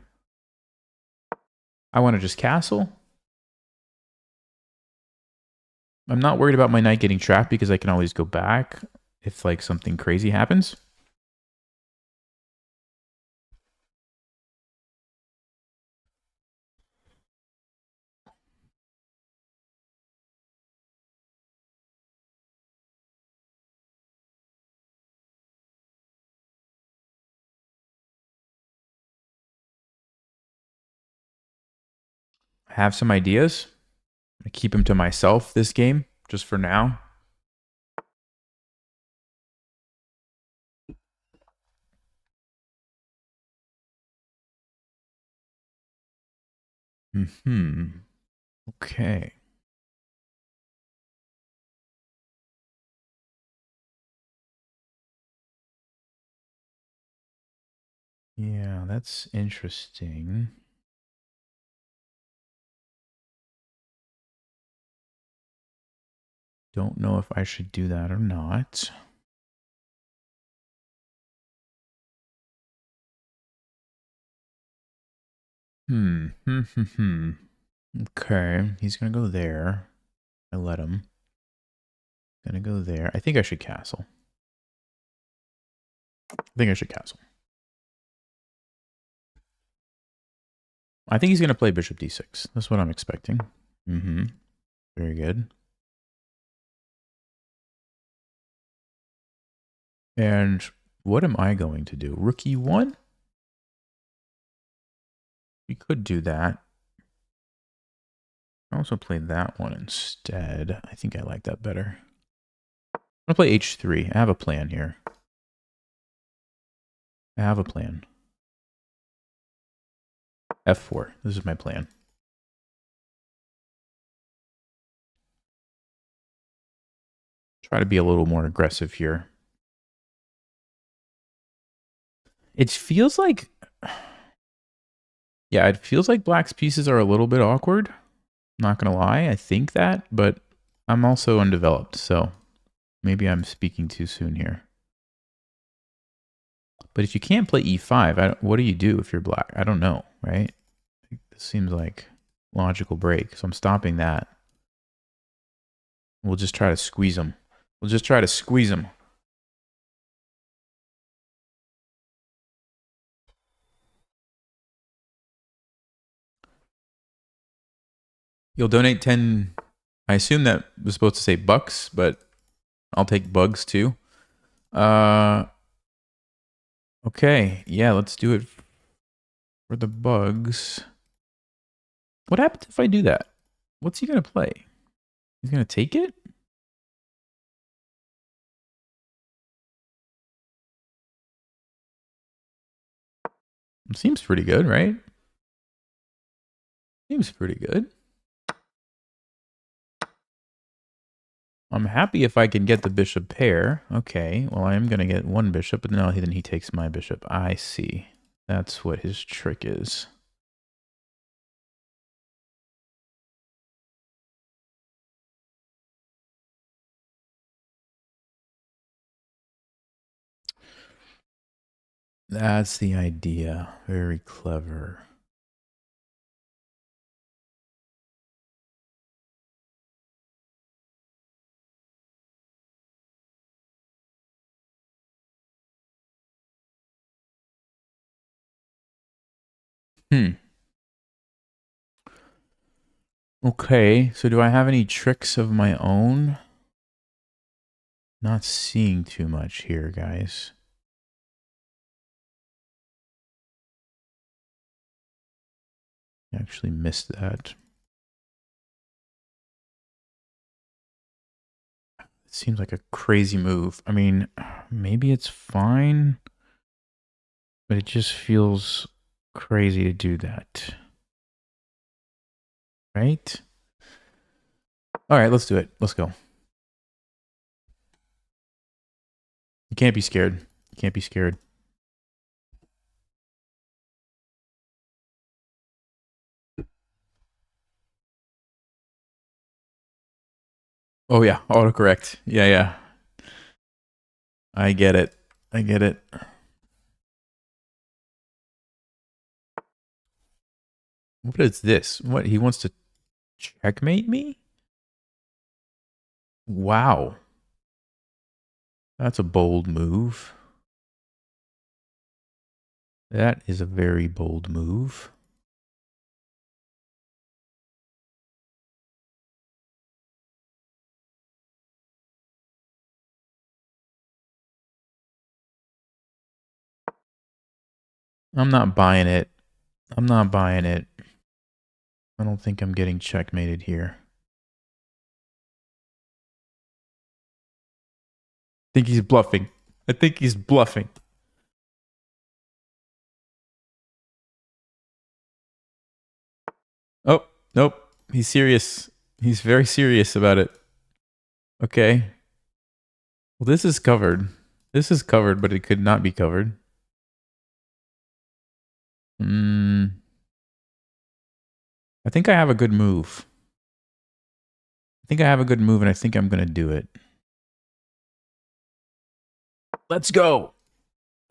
I want to just castle. I'm not worried about my knight getting trapped because I can always go back if like something crazy happens. I have some ideas. I keep them to myself this game, just for now. Okay. Yeah, that's interesting. Don't know if I should do that or not. Okay, he's gonna go there. I let him. Gonna go there. I think I should castle. I think he's gonna play bishop d6. That's what I'm expecting. Very good. And what am I going to do? Rook e1? We could do that. I also played that one instead. I think I like that better. I'm going to play h3. I have a plan here. I have a plan. F4. This is my plan. Try to be a little more aggressive here. It feels like... Yeah, it feels like black's pieces are a little bit awkward. Not gonna lie, I think that, but I'm also undeveloped, so maybe I'm speaking too soon here. But if you can't play e5, what do you do if you're black? I don't know, right? This seems like logical break, so I'm stopping that. We'll just try to squeeze them. We'll just try to squeeze them. You'll donate 10... I assume that was supposed to say bucks, but I'll take bugs too. Okay, yeah, let's do it for the bugs. What happens if I do that? What's he gonna play? He's gonna take it? It seems pretty good, right? Seems pretty good. I'm happy if I can get the bishop pair. Okay, well, I am going to get one bishop, but no, then he takes my bishop. I see. That's what his trick is. That's the idea. Very clever. Okay, so do I have any tricks of my own? Not seeing too much here, guys. I actually missed that. It seems like a crazy move. I mean, maybe it's fine, but it just feels crazy to do that. Right? All right, let's do it. Let's go. You can't be scared. You can't be scared. Oh, yeah. Autocorrect. Yeah, yeah. I get it. I get it. What is this? What? He wants to checkmate me? Wow. That's a bold move. That is a very bold move. I'm not buying it. I'm not buying it. I don't think I'm getting checkmated here. I think he's bluffing. I think he's bluffing. Oh, nope. He's serious. He's very serious about it. Okay. Well, this is covered. This is covered, but it could not be covered. I think I have a good move. I think I have a good move, and I think I'm going to do it. Let's go.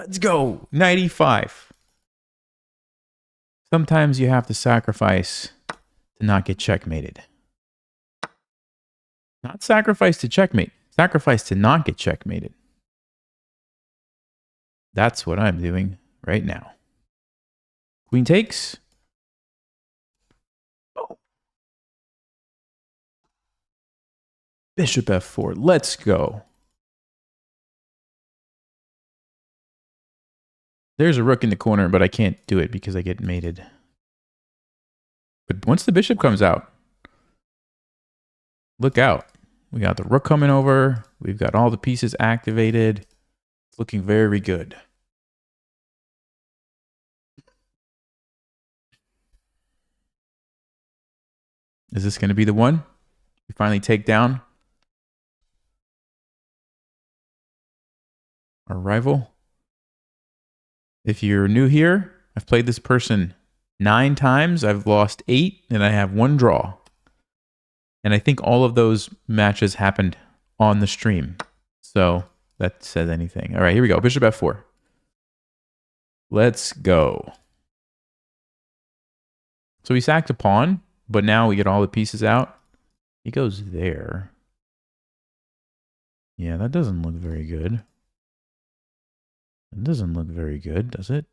Let's go. 95. Sometimes you have to sacrifice to not get checkmated. Not sacrifice to checkmate. Sacrifice to not get checkmated. That's what I'm doing right now. Queen takes. Oh. Bishop f4. Let's go. There's a rook in the corner, but I can't do it because I get mated. But once the bishop comes out, look out. We got the rook coming over. We've got all the pieces activated. It's looking very good. Is this going to be the one we finally take down our rival? If you're new here, I've played this person 9 times. I've lost 8, and I have 1 draw. And I think all of those matches happened on the stream. So that says anything. All right, here we go. Bishop f4. Let's go. So he sacked a pawn, but now we get all the pieces out. He goes there. Yeah, that doesn't look very good. It doesn't look very good, does it?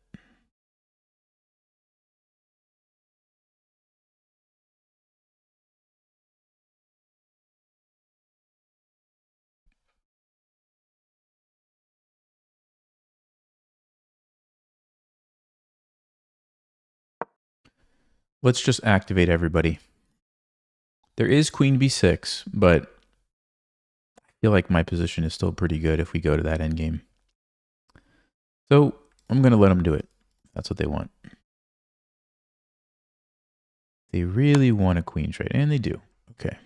Let's just activate everybody. There is queen b6, but I feel like my position is still pretty good if we go to that endgame. So I'm going to let them do it. That's what they want. They really want a queen trade, and they do. Okay.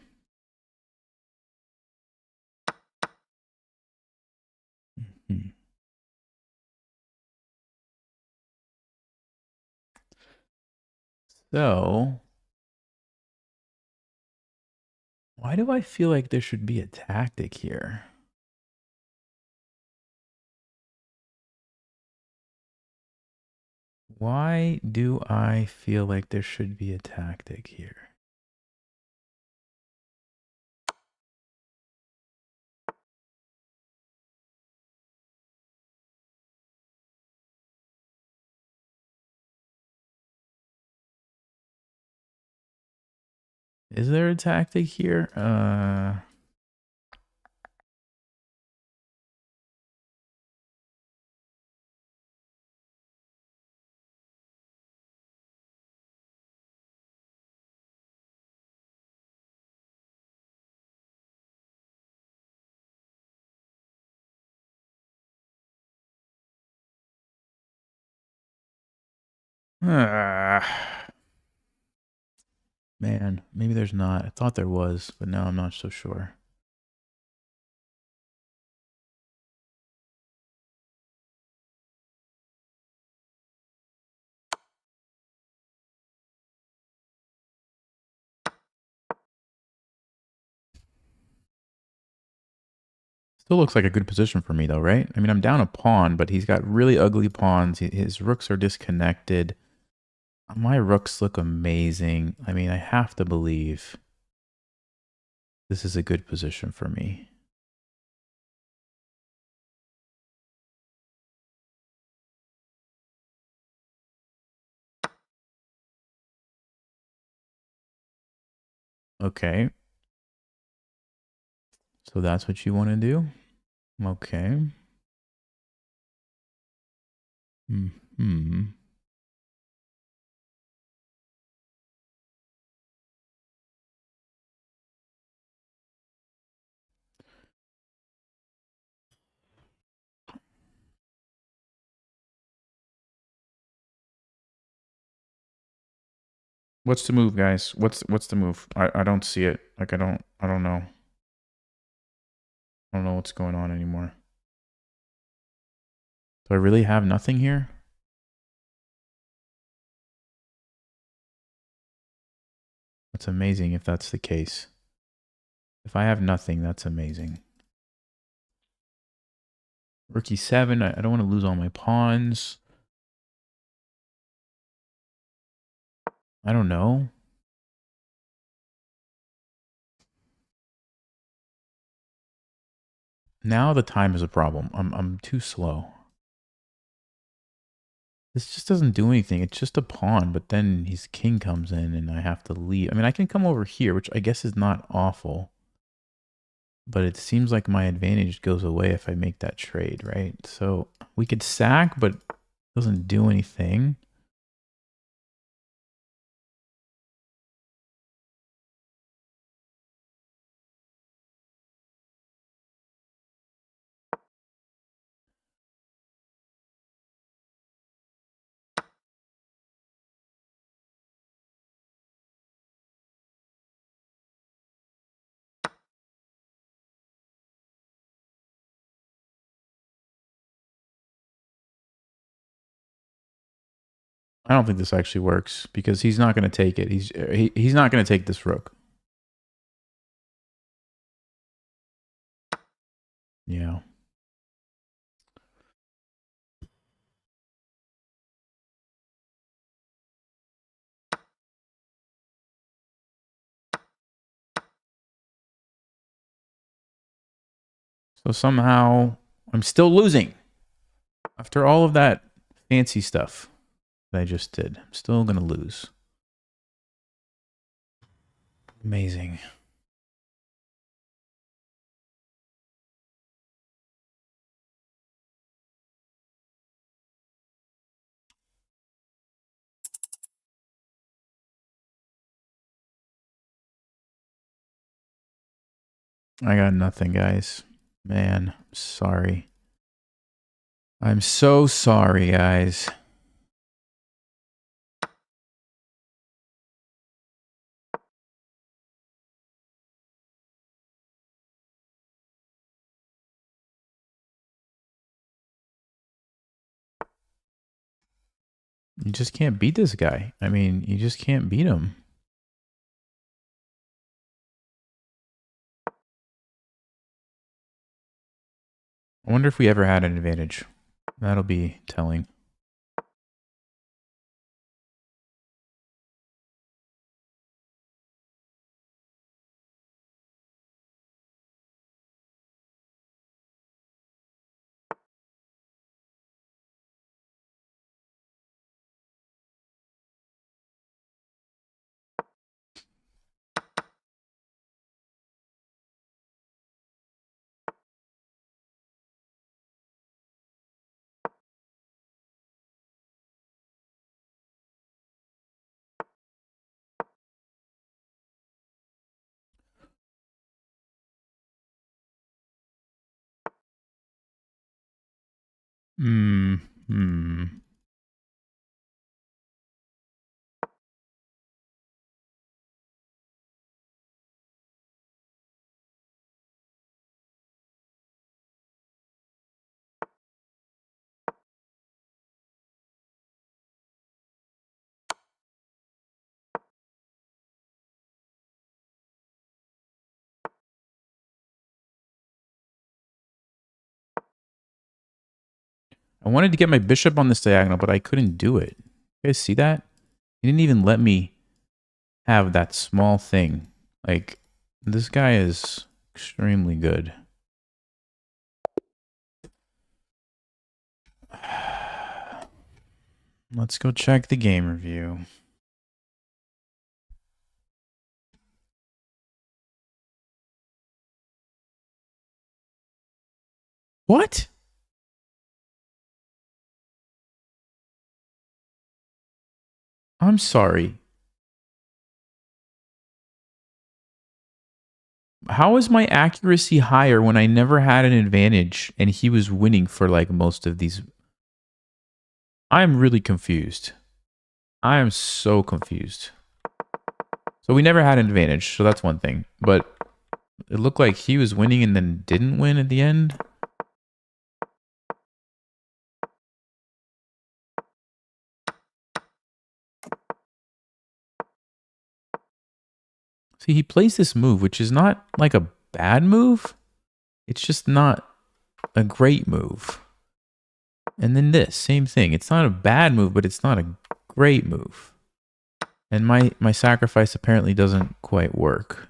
So, why do I feel like there should be a tactic here? Why do I feel like there should be a tactic here? Is there a tactic here? Man, maybe there's not. I thought there was, but now I'm not so sure. Still looks like a good position for me, though, right? I mean, I'm down a pawn, but he's got really ugly pawns. His rooks are disconnected. My rooks look amazing. I mean, I have to believe this is a good position for me. Okay. So that's what you want to do? Okay. Hmm. What's the move, guys? What's the move? I don't see it. Like I don't know. I don't know what's going on anymore. Do I really have nothing here? That's amazing if that's the case. If I have nothing, that's amazing. Rook e7. I don't want to lose all my pawns. I don't know. Now the time is a problem. I'm too slow. This just doesn't do anything. It's just a pawn, but then his king comes in and I have to leave. I mean, I can come over here, which I guess is not awful. But it seems like my advantage goes away if I make that trade, right? So we could sack, but it doesn't do anything. I don't think this actually works because he's not going to take it. He's not going to take this rook. Yeah. So somehow I'm still losing. After all of that fancy stuff that I just did, I'm still going to lose. Amazing. I got nothing, guys. Man, I'm sorry. I'm so sorry, guys. You just can't beat this guy. I mean, you just can't beat him. I wonder if we ever had an advantage. That'll be telling. Hmm. I wanted to get my bishop on this diagonal, but I couldn't do it. You guys see that? He didn't even let me have that small thing. Like, this guy is extremely good. Let's go check the game review. What? I'm sorry. How is my accuracy higher when I never had an advantage and he was winning for like most of these? I'm really confused. I am so confused. So we never had an advantage, so that's one thing. But it looked like he was winning and then didn't win at the end. See, he plays this move, which is not like a bad move. It's just not a great move. And then this, same thing. It's not a bad move, but it's not a great move. And my sacrifice apparently doesn't quite work.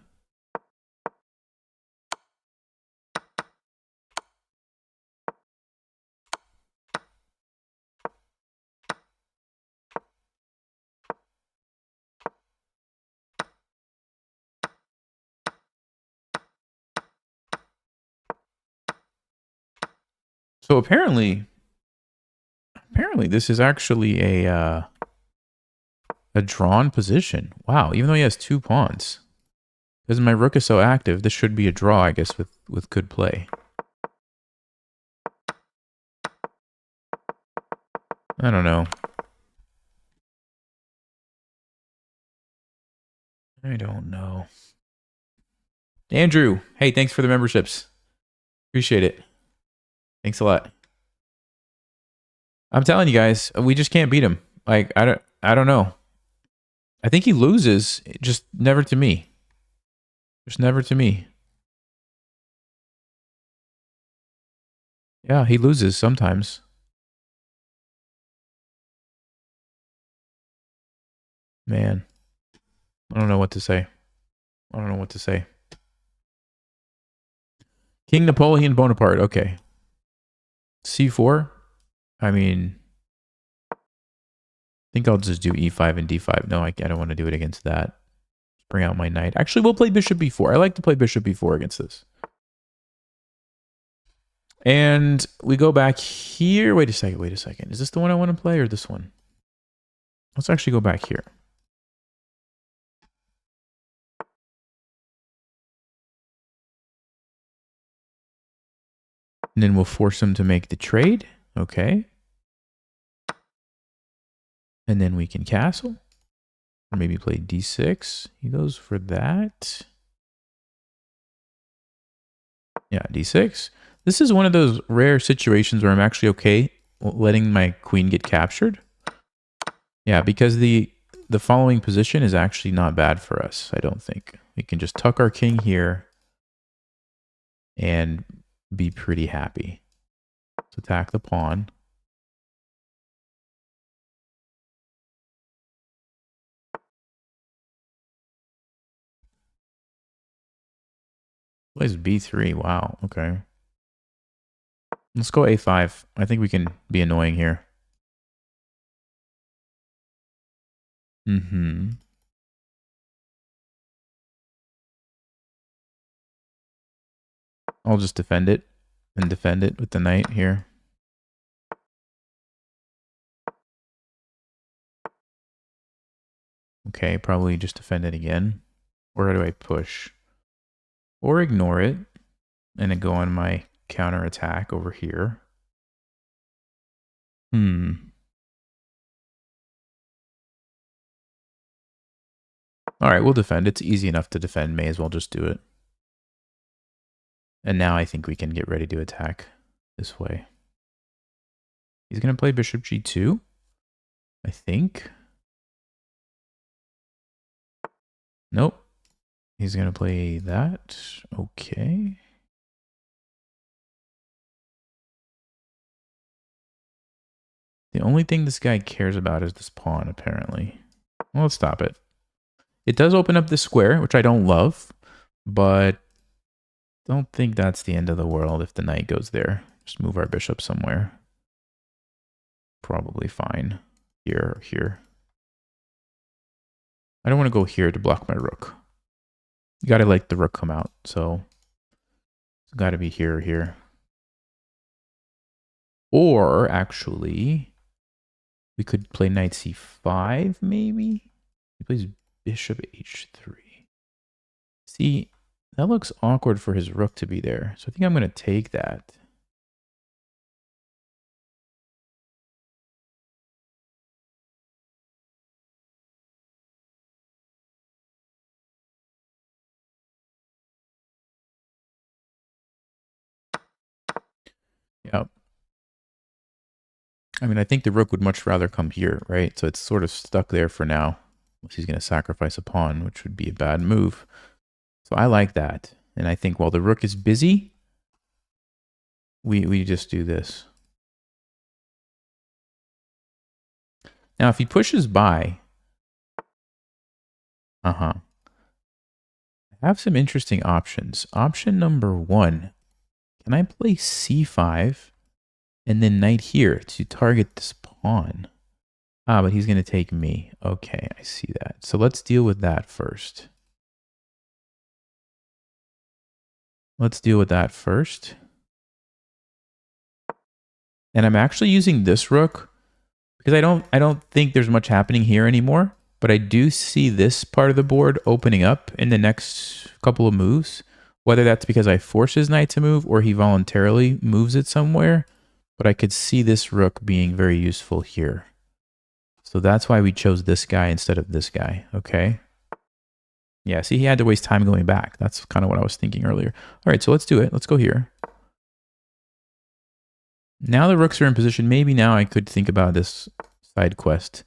So apparently this is actually a drawn position. Wow, even though he has 2 pawns. Because my rook is so active, this should be a draw, I guess, with good play. I don't know. I don't know. Andrew, hey, thanks for the memberships. Appreciate it. Thanks a lot. I'm telling you guys, we just can't beat him. Like, I don't know. I think he loses, just never to me. Just never to me. Yeah, he loses sometimes. Man, I don't know what to say. I don't know what to say. King Napoleon Bonaparte. Okay. C4. I mean, I think I'll just do E5 and D5. No, I don't want to do it against that. Bring out my knight. Actually, we'll play bishop B4. I like to play bishop B4 against this. And we go back here. Wait a second. Wait a second. Is this the one I want to play or this one? Let's actually go back here. And then we'll force him to make the trade. Okay. And then we can castle. Or maybe play D6. He goes for that. Yeah, D6. This is one of those rare situations where I'm actually okay letting my queen get captured. Yeah, because the following position is actually not bad for us, I don't think. We can just tuck our king here and be pretty happy. Let's attack the pawn. Plays B3. Wow, okay. Let's go A5. I think we can be annoying here. Mm-hmm. I'll just defend it and defend it with the knight here. Okay, probably just defend it again. Or do I push? Or ignore it and then go on my counter attack over here. All right, we'll defend. It's easy enough to defend. May as well just do it. And now I think we can get ready to attack this way. He's going to play bishop g2, I think. Nope. He's going to play that. Okay. The only thing this guy cares about is this pawn, apparently. Well, let's stop it. It does open up this square, which I don't love, but don't think that's the end of the world if the knight goes there. Just move our bishop somewhere. Probably fine. Here or here. I don't want to go here to block my rook. You gotta let the rook come out, so it's gotta be here or here. Or, actually, we could play knight c5, maybe? He plays bishop h3. See, that looks awkward for his rook to be there, so I think I'm going to take that. Yep. I mean, I think the rook would much rather come here, right? So it's sort of stuck there for now. Unless he's going to sacrifice a pawn, which would be a bad move. So I like that. And I think while the rook is busy, we just do this. Now, if he pushes by... I have some interesting options. Option number 1. Can I play c5 and then knight here to target this pawn? Ah, but he's going to take me. Okay, I see that. So let's deal with that first. Let's deal with that first. And I'm actually using this rook because I don't think there's much happening here anymore, but I do see this part of the board opening up in the next couple of moves, whether that's because I force his knight to move or he voluntarily moves it somewhere, but I could see this rook being very useful here. So that's why we chose this guy instead of this guy, okay? Yeah, see, he had to waste time going back. That's kind of what I was thinking earlier. All right, so let's do it. Let's go here. Now the rooks are in position. Maybe now I could think about this side quest.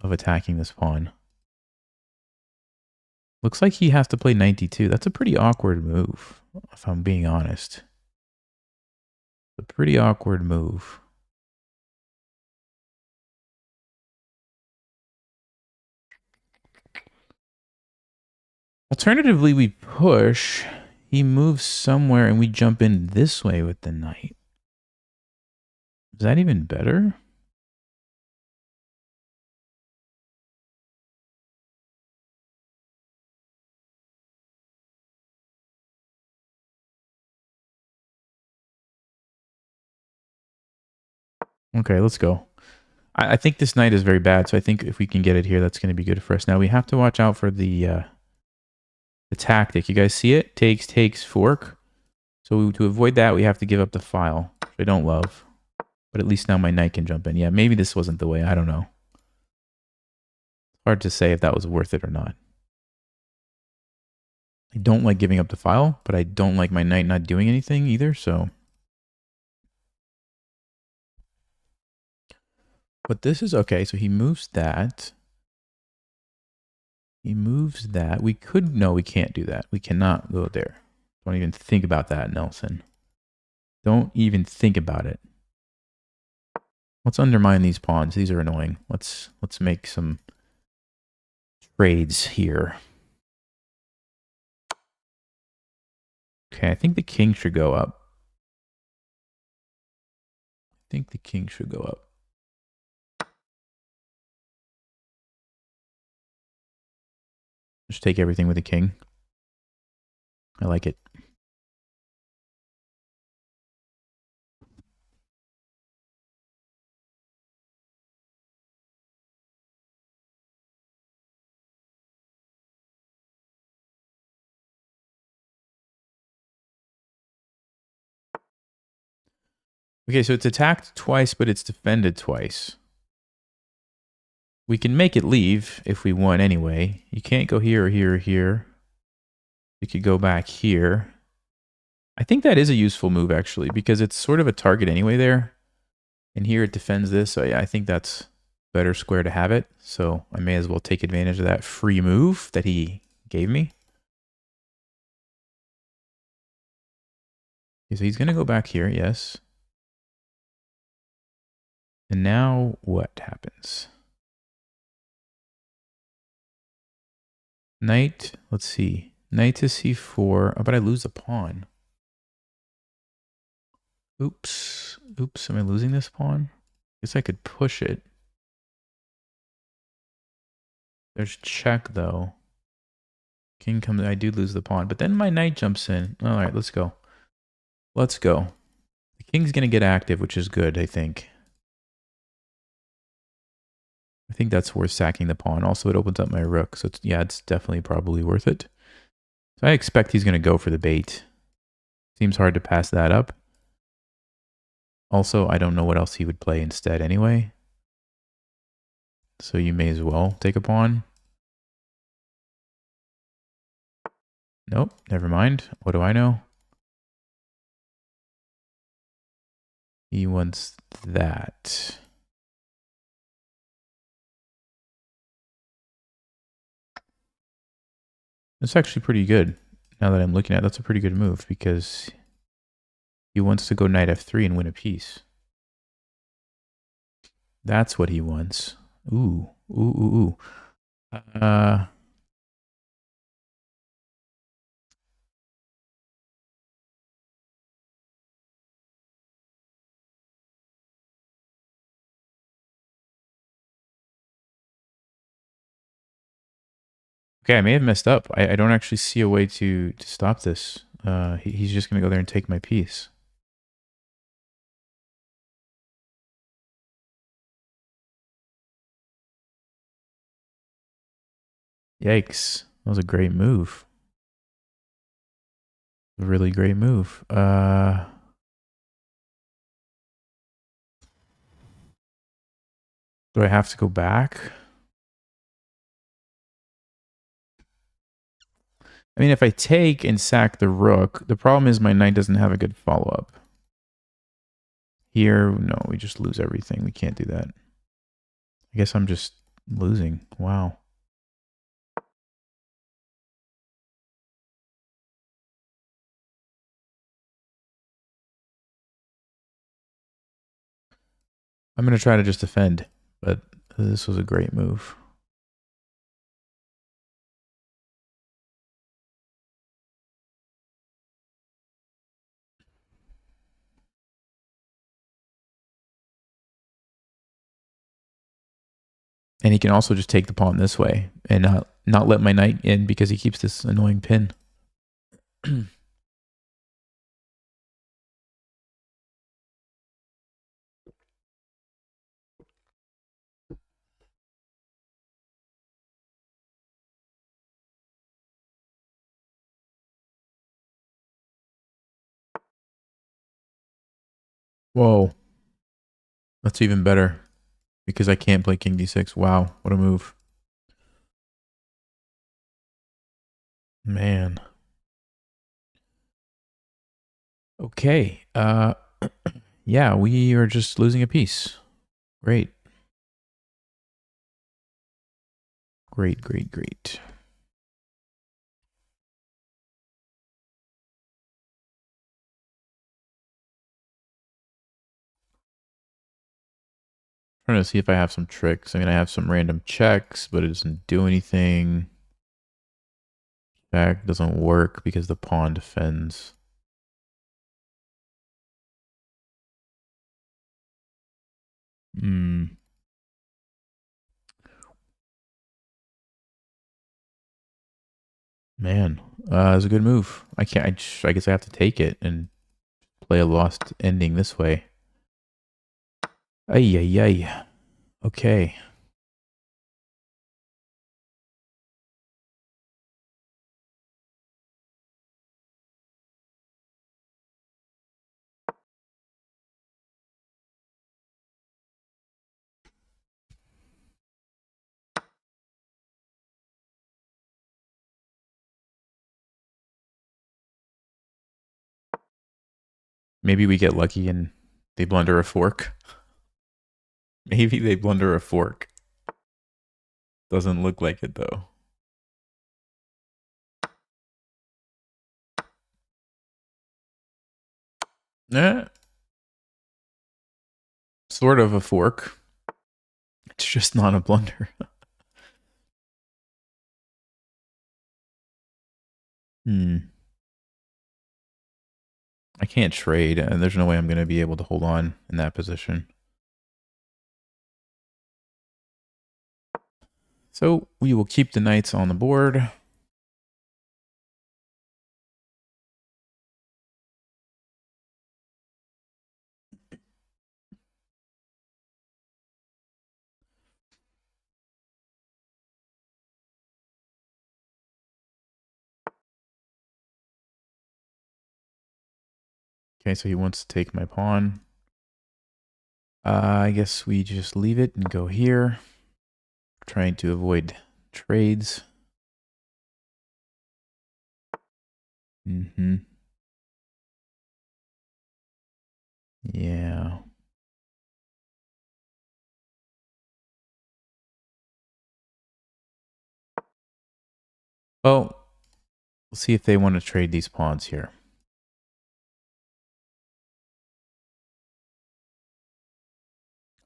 of attacking this pawn. Looks like he has to play knight d2. That's a pretty awkward move, if I'm being honest. A pretty awkward move. Alternatively, we push. He moves somewhere and we jump in this way with the knight. Is that even better? Okay, let's go. I think this knight is very bad, so I think if we can get it here, that's going to be good for us. Now, we have to watch out for the tactic. You guys see it? Takes, fork. So to avoid that, we have to give up the file, which I don't love. But at least now my knight can jump in. Yeah, maybe this wasn't the way. I don't know. Hard to say if that was worth it or not. I don't like giving up the file, but I don't like my knight not doing anything either, so... But this is okay, so he moves that. He moves that. We could... No, we can't do that. We cannot go there. Don't even think about that, Nelson. Don't even think about it. Let's undermine these pawns. These are annoying. Let's make some trades here. Okay, I think the king should go up. I think the king should go up. Just take everything with the king. I like it. Okay, so it's attacked twice, but it's defended twice. We can make it leave if we want anyway. You can't go here or here or here. You could go back here. I think that is a useful move, actually, because it's sort of a target anyway there. And here it defends this, so yeah, I think that's better square to have it. So I may as well take advantage of that free move that he gave me. Okay, so he's going to go back here, yes. And now what happens? Knight, let's see. Knight to c4. Oh, but I lose a pawn. Oops. Oops, am I losing this pawn? Guess I could push it. There's check, though. King comes, I do lose the pawn. But then my knight jumps in. All right, let's go. Let's go. The king's going to get active, which is good, I think. I think that's worth sacking the pawn. Also, it opens up my rook. So, it's definitely probably worth it. So I expect he's going to go for the bait. Seems hard to pass that up. Also, I don't know what else he would play instead anyway. So you may as well take a pawn. Nope, never mind. What do I know? He wants that. That's actually pretty good. Now that I'm looking at it, that's a pretty good move because he wants to go knight f3 and win a piece. That's what he wants. Ooh, ooh, ooh, ooh. Okay, I may have messed up. I don't actually see a way to stop this. He's just going to go there and take my piece. Yikes. That was a great move. A really great move. Do I have to go back? I mean, if I take and sack the rook, the problem is my knight doesn't have a good follow-up. Here, no, we just lose everything. We can't do that. I guess I'm just Losing. Wow. I'm going to try to just defend, but this was a great move. And he can also just take the pawn this way and not let my knight in because he keeps this annoying pin. Whoa. That's even better because I can't play king d6. Wow, what a move. Man. Okay. Yeah, we are just losing a piece. Great. Great, great, great. Trying to see if I have some tricks. I mean, I have some random checks, but it doesn't do anything. Check doesn't work because the pawn defends. Hmm. Man, it's a good move. I can't. I guess I have to take it and play a lost ending this way. Ay ay ay. Okay. Maybe we get lucky and they blunder a fork. Maybe they blunder a fork. Doesn't look like it though. Eh, sort of a fork. It's just not a blunder. I can't trade, and there's no way I'm going to be able to hold on in that position. So we will keep the knights on the board. Okay, so he wants to take my pawn. I guess we just leave it and go here. Trying to avoid trades. Mm-hmm. Yeah. Well, we'll see if they want to trade these pawns here.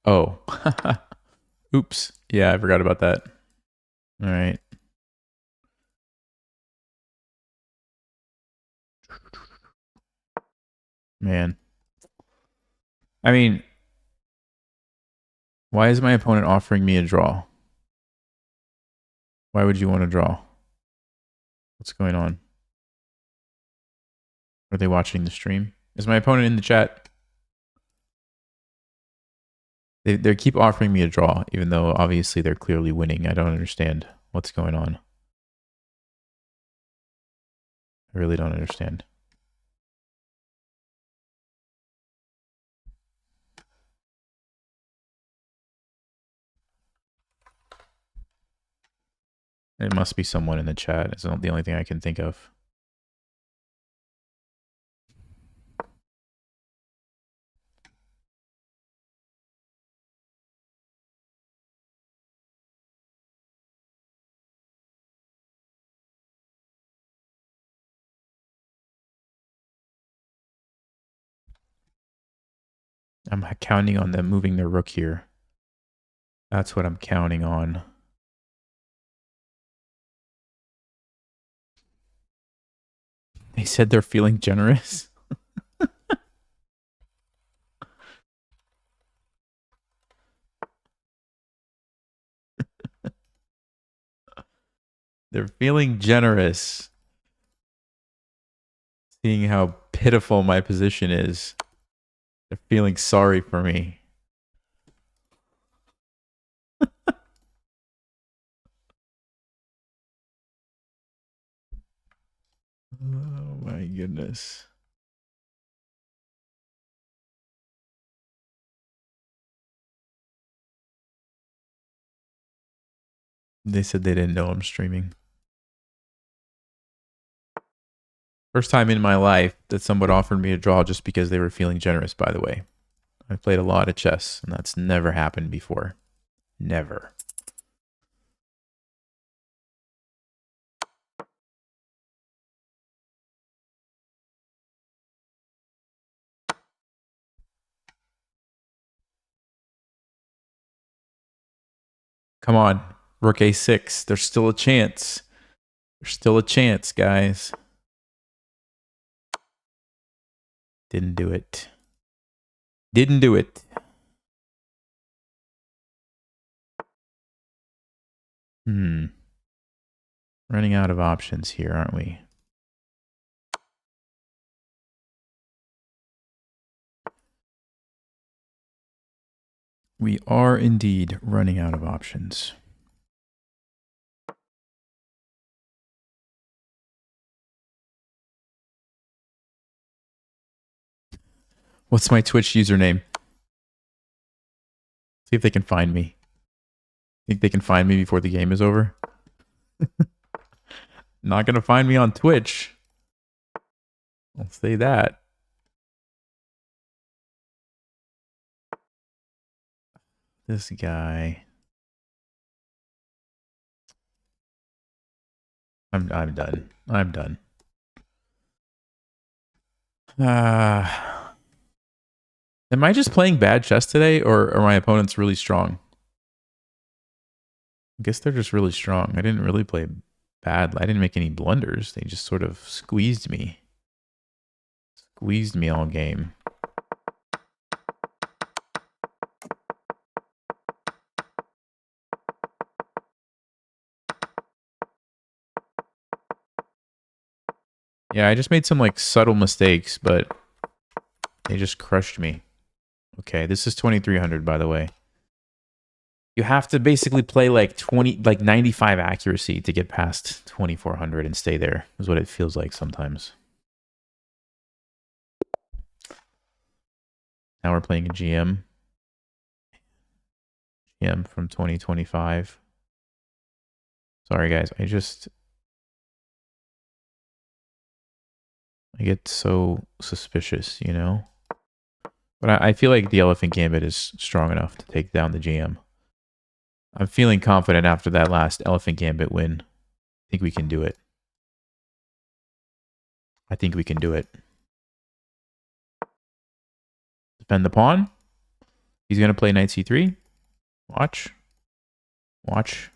Oh. Oops. Yeah, I forgot about that. All right. Man. I mean, why is my opponent offering me a draw? Why would you want to draw? What's going on? Are they watching the stream? Is my opponent in the chat? They keep offering me a draw, even though obviously they're clearly winning. I don't understand what's going on. I really don't understand. It must be someone in the chat. It's not the only thing I can think of. I'm counting on them moving their rook here. That's what I'm counting on. They said they're feeling generous. They're feeling generous. Seeing how pitiful my position is. They're feeling sorry for me. Oh my goodness. They said they didn't know I'm streaming. First time in my life that someone offered me a draw just because they were feeling generous, by the way. I played a lot of chess, and that's never happened before. Never. Come on. Rook a6. There's still a chance. There's still a chance, guys. Didn't do it. Didn't do it. Running out of options here, aren't we? We are indeed running out of options. What's my Twitch username? See if they can find me. Think they can find me before the game is over? Not gonna find me on Twitch. I'll say that. This guy. I'm done. I'm done. Am I just playing bad chess today, or are my opponents really strong? I guess they're just really strong. I didn't really play bad. I didn't make any blunders. They just sort of squeezed me. Squeezed me all game. Yeah, I just made some like subtle mistakes, but they just crushed me. Okay, this is 2300, by the way. You have to basically play like 95 accuracy to get past 2400 and stay there, is what it feels like sometimes. Now we're playing a GM. GM from 2025. Sorry, guys. I get so suspicious, you know? But I feel like the Elephant Gambit is strong enough to take down the GM. I'm feeling confident after that last Elephant Gambit win. I think we can do it. I think we can do it. Defend the pawn. He's going to play knight c3. Watch. Watch.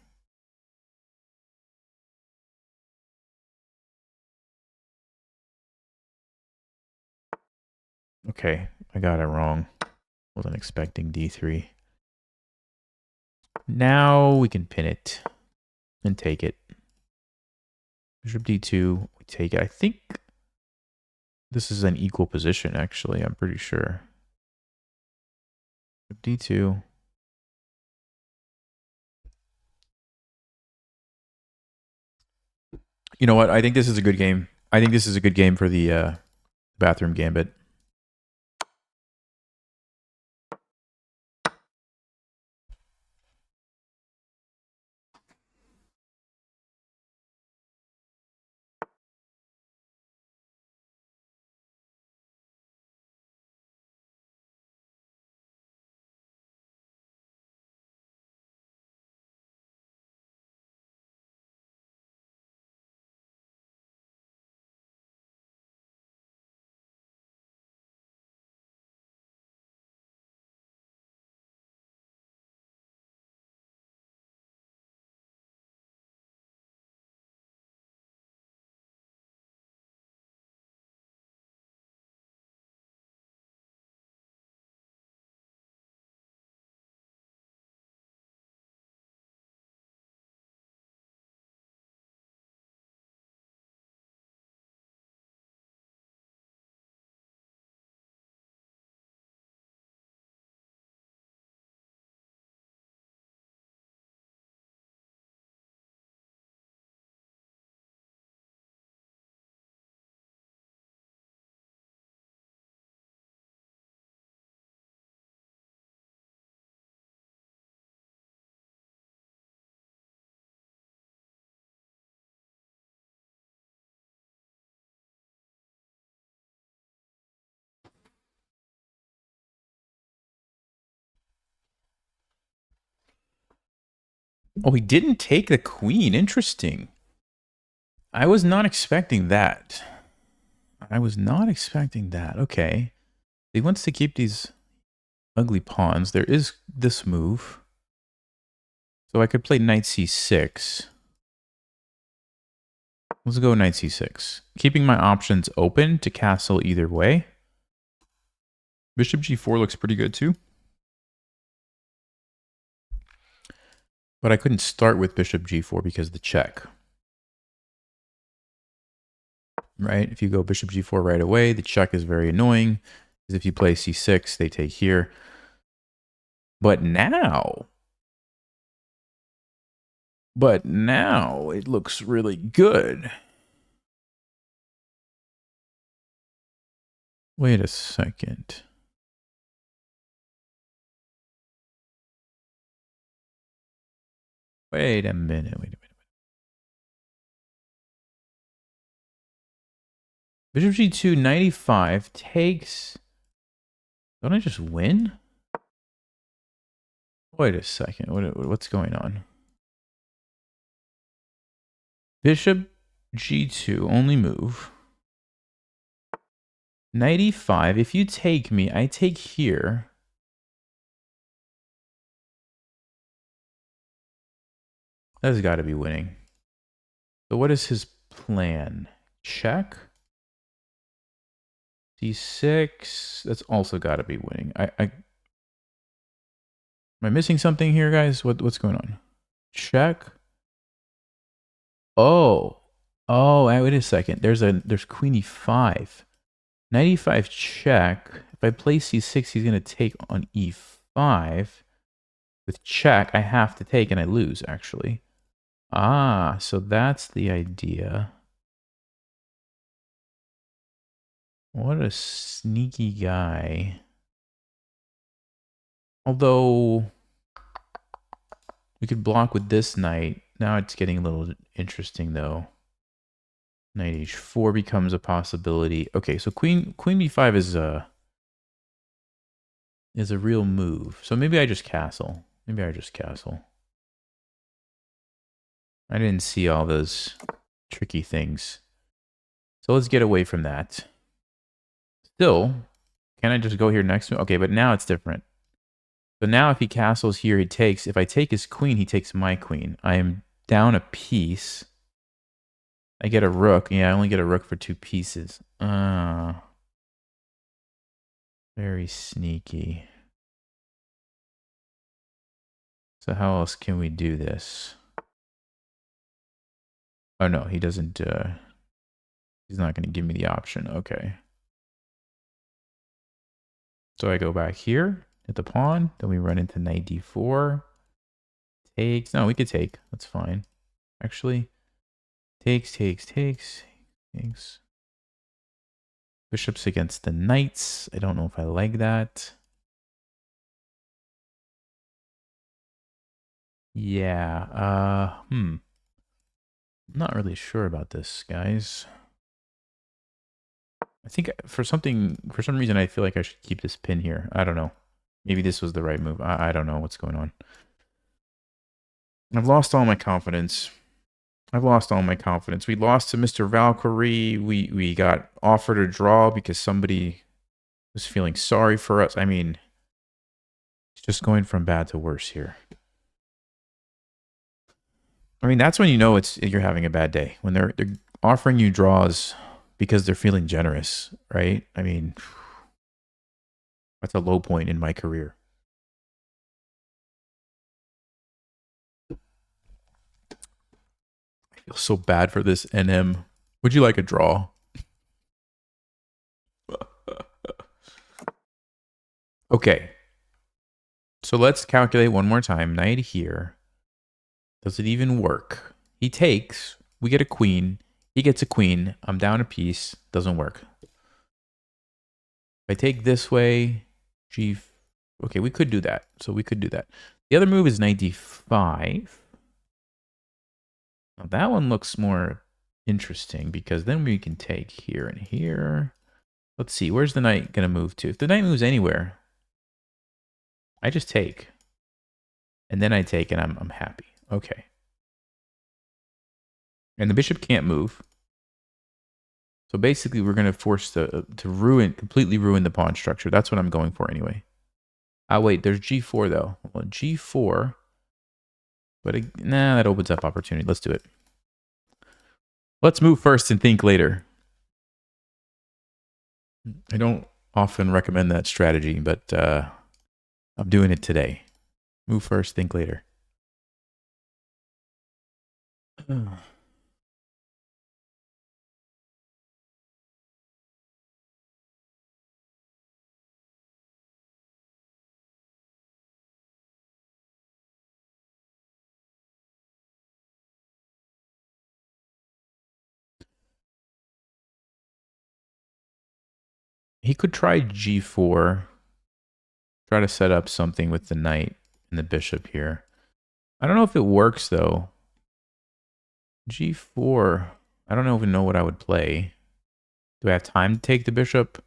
Okay, I got it wrong. Wasn't expecting d3. Now we can pin it and take it. Bishop d2, we take it. I think this is an equal position, actually. I'm pretty sure. Bishop d2. You know what? I think this is a good game. I think this is a good game for the bathroom gambit. Oh, he didn't take the queen. Interesting. I was not expecting that. I was not expecting that. Okay. He wants to keep these ugly pawns. There is this move. So I could play knight c6. Let's go knight c6. Keeping my options open to castle either way. Bishop g4 looks pretty good too. But I couldn't start with bishop g4 because of the check. Right? If you go bishop g4 right away, the check is very annoying. Because if you play c6, they take here. But now it looks really good. Wait a second. Wait a minute. Bishop g2, 95 takes... Don't I just win? Wait a second. What's going on? Bishop g2, only move. 95. If you take me, I take here. That's got to be winning. So what is his plan? Check. d6. That's also got to be winning. Am I missing something here, guys? What's going on? Check. Oh, wait a second. There's queen e5. 95 check. If I play c6, he's gonna take on e5. With check, I have to take and I lose, actually. Ah, so that's the idea. What a sneaky guy. Although we could block with this knight. Now it's getting a little interesting though. Knight h4 becomes a possibility. Okay, so queen b5 is a real move. So maybe I just castle. I didn't see all those tricky things. So let's get away from that. Still, can I just go here next to him? Okay, but now it's different. So now if he castles here, he takes. If I take his queen, he takes my queen. I am down a piece. I get a rook. Yeah, I only get a rook for 2 pieces. Very sneaky. So how else can we do this? Oh no, he doesn't, he's not going to give me the option. Okay. So I go back here at the pawn. Then we run into knight d4. Takes. No, we could take. That's fine. Actually. Takes. Bishops against the knights. I don't know if I like that. Yeah. I'm not really sure about this, guys. I think for some reason, I feel like I should keep this pin here. I don't know. Maybe this was the right move. I don't know what's going on. I've lost all my confidence. We lost to Mr. Valkyrie. We got offered a draw because somebody was feeling sorry for us. I mean, it's just going from bad to worse here. I mean, that's when you know you're having a bad day. When they're offering you draws because they're feeling generous, right? I mean, that's a low point in my career. I feel so bad for this NM. Would you like a draw? Okay. So let's calculate one more time. Knight here. Does it even work? He takes. We get a queen. He gets a queen. I'm down a piece. Doesn't work. If I take this way, g... Okay, we could do that. So we could do that. The other move is knight d5. Now that one looks more interesting because then we can take here and here. Let's see. Where's the knight going to move to? If the knight moves anywhere, I just take. And then I take and I'm happy. Okay. And the bishop can't move. So basically, we're going to force to completely ruin the pawn structure. That's what I'm going for anyway. Ah, wait, there's g4 though. Well, g4, but nah, that opens up opportunity. Let's do it. Let's move first and think later. I don't often recommend that strategy, but I'm doing it today. Move first, think later. He could try g4, try to set up something with the knight and the bishop here. I don't know if it works though. g4, I don't even know what I would play. Do I have time to take the bishop?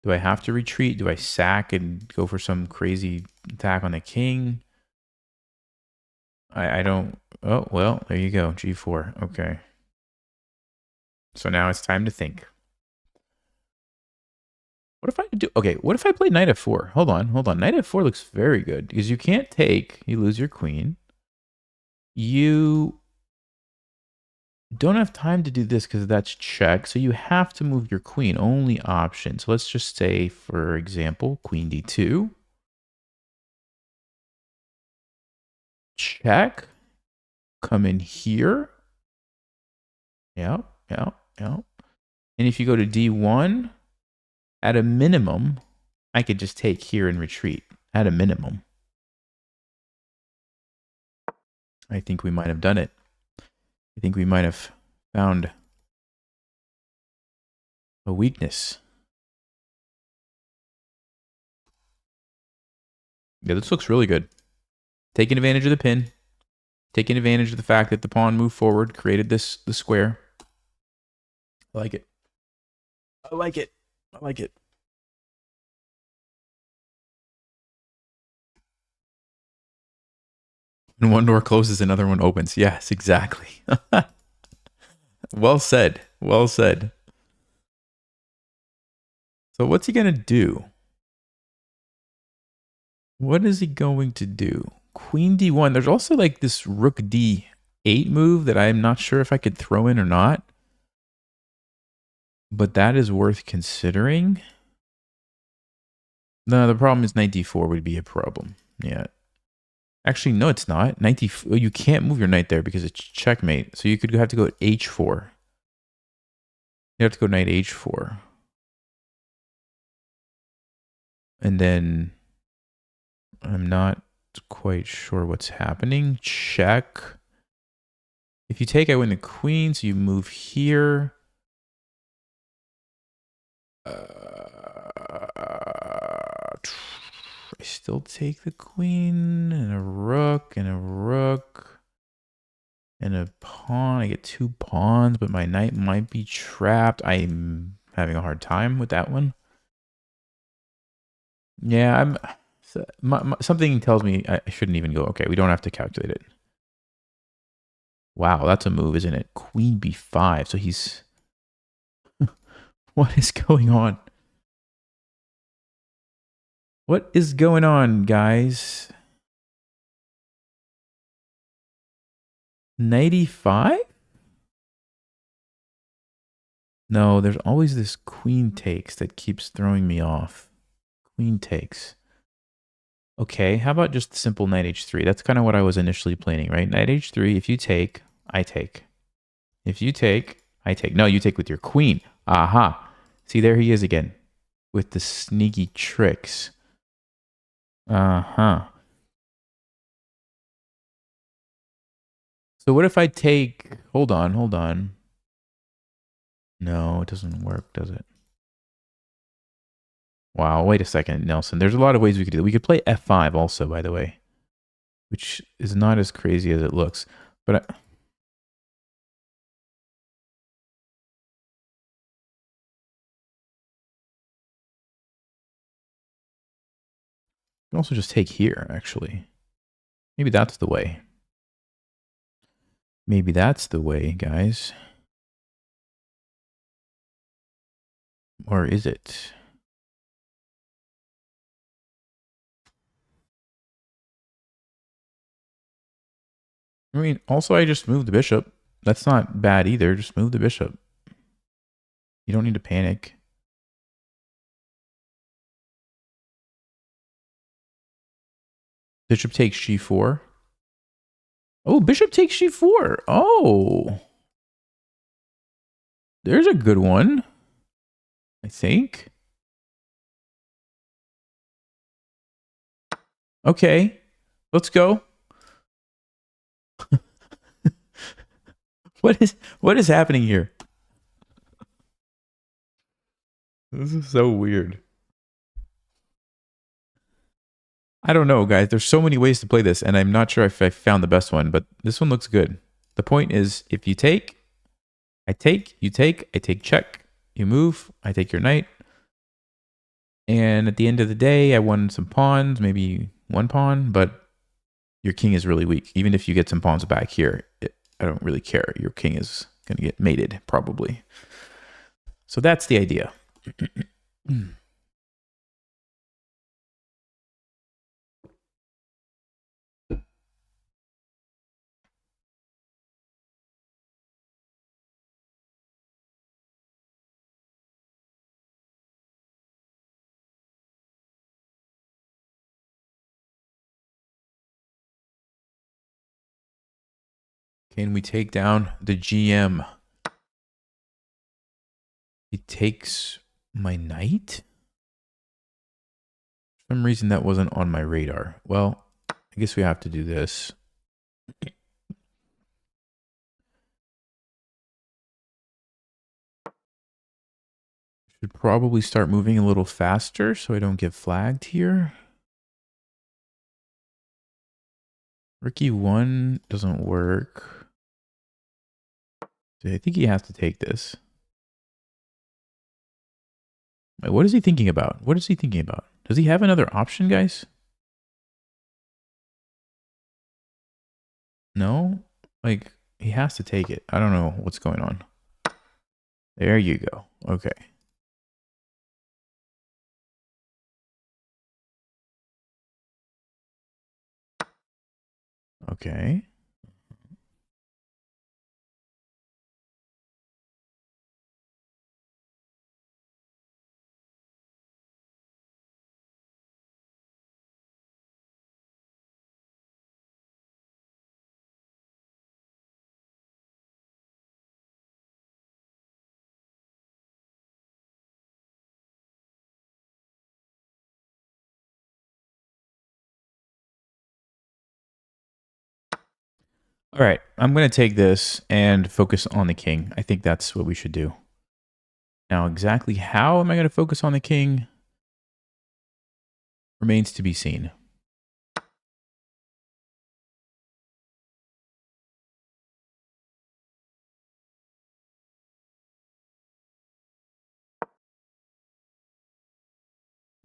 Do I have to retreat? Do I sack and go for some crazy attack on the king? I don't... Oh, well, there you go. g4. Okay. So now it's time to think. What if I do... Okay, what if I play knight f4? Hold on. Knight f4 looks very good because you can't take. You lose your queen. You don't have time to do this because that's check. So you have to move your queen. Only option. So let's just say, for example, queen d2. Check. Come in here. Yep. And if you go to d1, at a minimum, I could just take here and retreat. At a minimum. I think we might have done it. I think we might have found a weakness. Yeah, this looks really good. Taking advantage of the pin. Taking advantage of the fact that the pawn moved forward, created the square. I like it. I like it. When one door closes, another one opens. Yes, exactly. Well said. So what's he going to do? What is he going to do? Queen d1. There's also like this rook d8 move that I'm not sure if I could throw in or not. But that is worth considering. No, the problem is knight d4 would be a problem. Yeah. Actually, no, it's not. Knight d4. You can't move your knight there because it's checkmate. So you could have to go h4. You have to go knight h4. And then I'm not quite sure what's happening. Check. If you take, I win the queen. So you move here. I still take the queen and a rook and a rook and a pawn. I get 2 pawns, but my knight might be trapped. I'm having a hard time with that one. Yeah, something tells me I shouldn't even go. Okay, we don't have to calculate it. Wow, that's a move, isn't it? Queen b5. So he's... What is going on? What is going on, guys? 95? No, there's always this queen takes that keeps throwing me off. Queen takes. Okay, how about just simple knight h3? That's kind of what I was initially planning, right? Knight h3, if you take, I take. If you take, I take. No, you take with your queen. Aha. See, there he is again with the sneaky tricks. Uh-huh. So what if I take... Hold on. No, it doesn't work, does it? Wow, wait a second, Nelson. There's a lot of ways we could do it. We could play f5 also, by the way, which is not as crazy as it looks. But I can also just take here, actually. Maybe that's the way. Maybe that's the way, guys. Or is it? I mean, also I just moved the bishop. That's not bad either. Just move the bishop. You don't need to panic. Bishop takes g4. Oh, bishop takes g4. Oh. There's a good one, I think. Okay. Let's go. What is happening here? This is so weird. I don't know, guys. There's so many ways to play this, and I'm not sure if I found the best one, but this one looks good. The point is, if you take, I take, you take, I take check, you move, I take your knight. And at the end of the day, I won some pawns, maybe one pawn, but your king is really weak. Even if you get some pawns back here, I don't really care. Your king is going to get mated, probably. So that's the idea. Can we take down the GM? He takes my knight? For some reason that wasn't on my radar. Well, I guess we have to do this. Should probably start moving a little faster so I don't get flagged here. Rook e1 doesn't work. So I think he has to take this. Wait, what is he thinking about? What is he thinking about? Does he have another option, guys? No? Like, he has to take it. I don't know what's going on. There you go. Okay. Okay. All right. I'm going to take this and focus on the king. I think that's what we should do. Now, exactly how am I going to focus on the king remains to be seen. I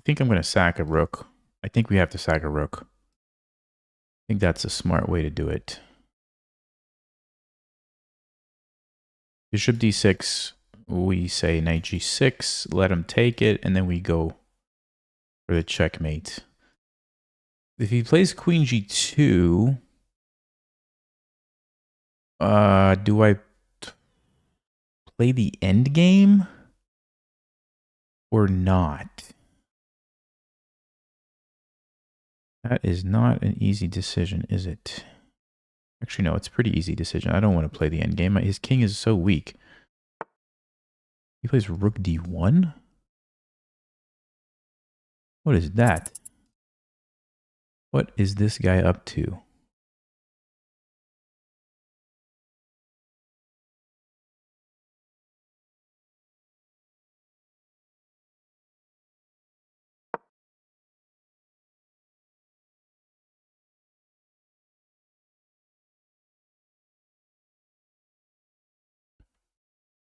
think I'm going to sack a rook. I think we have to sack a rook. I think that's a smart way to do it. Bishop d6, we say knight g6, let him take it, and then we go for the checkmate. If he plays queen g2, do I play the endgame or not? That is not an easy decision, is it? Actually, no, it's a pretty easy decision. I don't want to play the endgame. His king is so weak. He plays rook d1? What is that? What is this guy up to?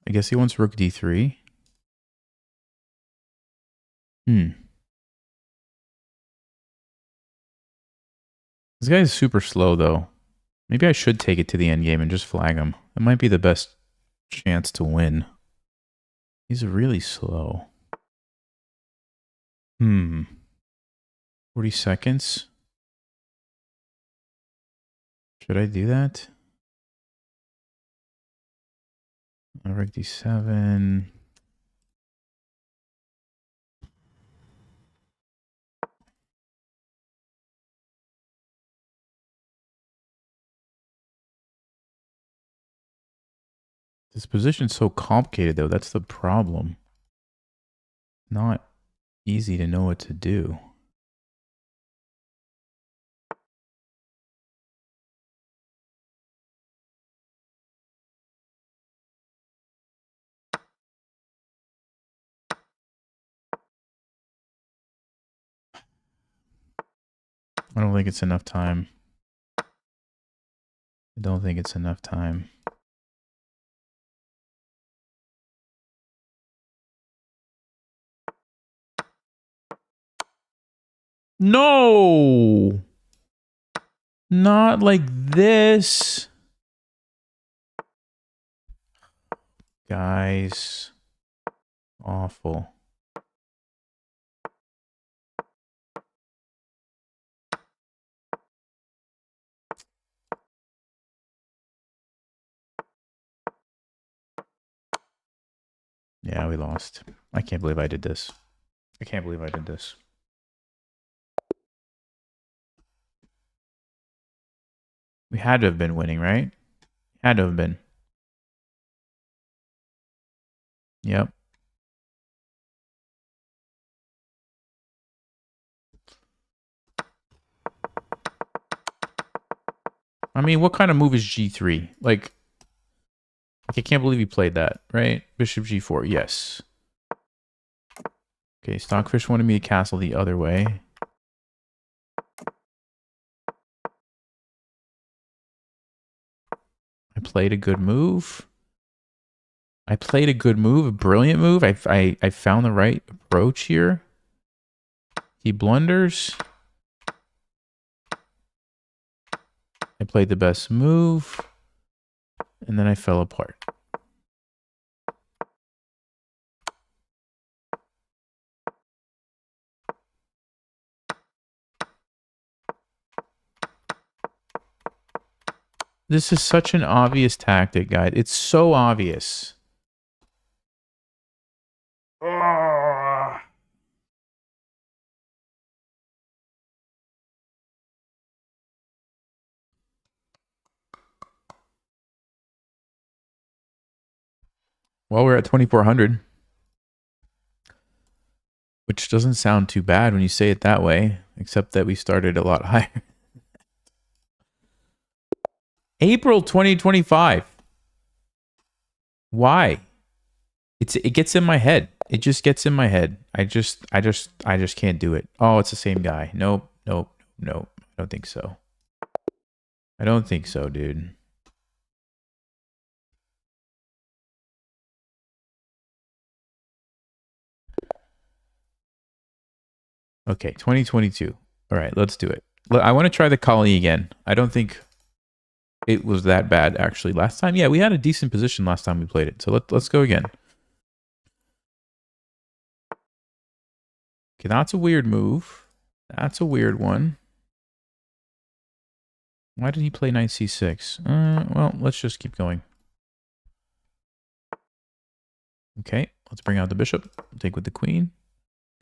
I guess he wants rook d3. This guy is super slow, though. Maybe I should take it to the end game and just flag him. That might be the best chance to win. He's really slow. 40 seconds. Should I do that? Rook d7. This position's so complicated, though. That's the problem. Not easy to know what to do. I don't think it's enough time. I don't think it's enough time. No! Not like this. Guys. Awful. Yeah, we lost. I can't believe I did this. I can't believe I did this. We had to have been winning, right? Had to have been. Yep. I mean, what kind of move is G3? Like, I can't believe he played that, right? Bishop G4, yes. Okay, Stockfish wanted me to castle the other way. I played a good move. I played a good move, a brilliant move. I found the right approach here. He blunders. I played the best move. And then I fell apart. This is such an obvious tactic, guys. It's so obvious. Well, we're at 2,400. Which doesn't sound too bad when you say it that way, except that we started a lot higher. April 2025. Why? It gets in my head. It just gets in my head. I just can't do it. Oh, it's the same guy. Nope. I don't think so. I don't think so, dude. Okay, 2022. All right, let's do it. I want to try the Colle again. I don't think it was that bad, actually, last time. Yeah, we had a decent position last time we played it. So let's go again. Okay, that's a weird move. That's a weird one. Why did he play knight c6? Well, let's just keep going. Okay, let's bring out the bishop. We'll take with the queen.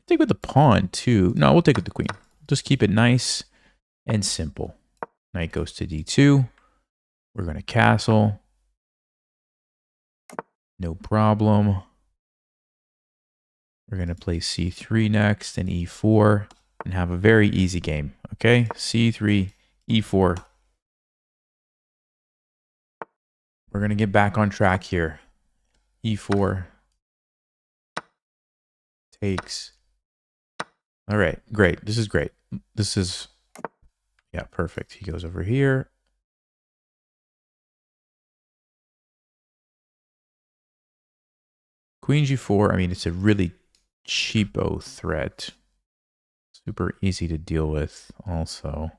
Take with the pawn, too. No, we'll take with the queen. Just keep it nice and simple. Knight goes to d2. We're going to castle. No problem. We're going to play c3 next and e4 and have a very easy game. Okay, c3, e4. We're going to get back on track here. e4 takes. All right, great. This is great. This is, yeah, perfect. He goes over here. Queen g4, I mean, it's a really cheapo threat. Super easy to deal with also.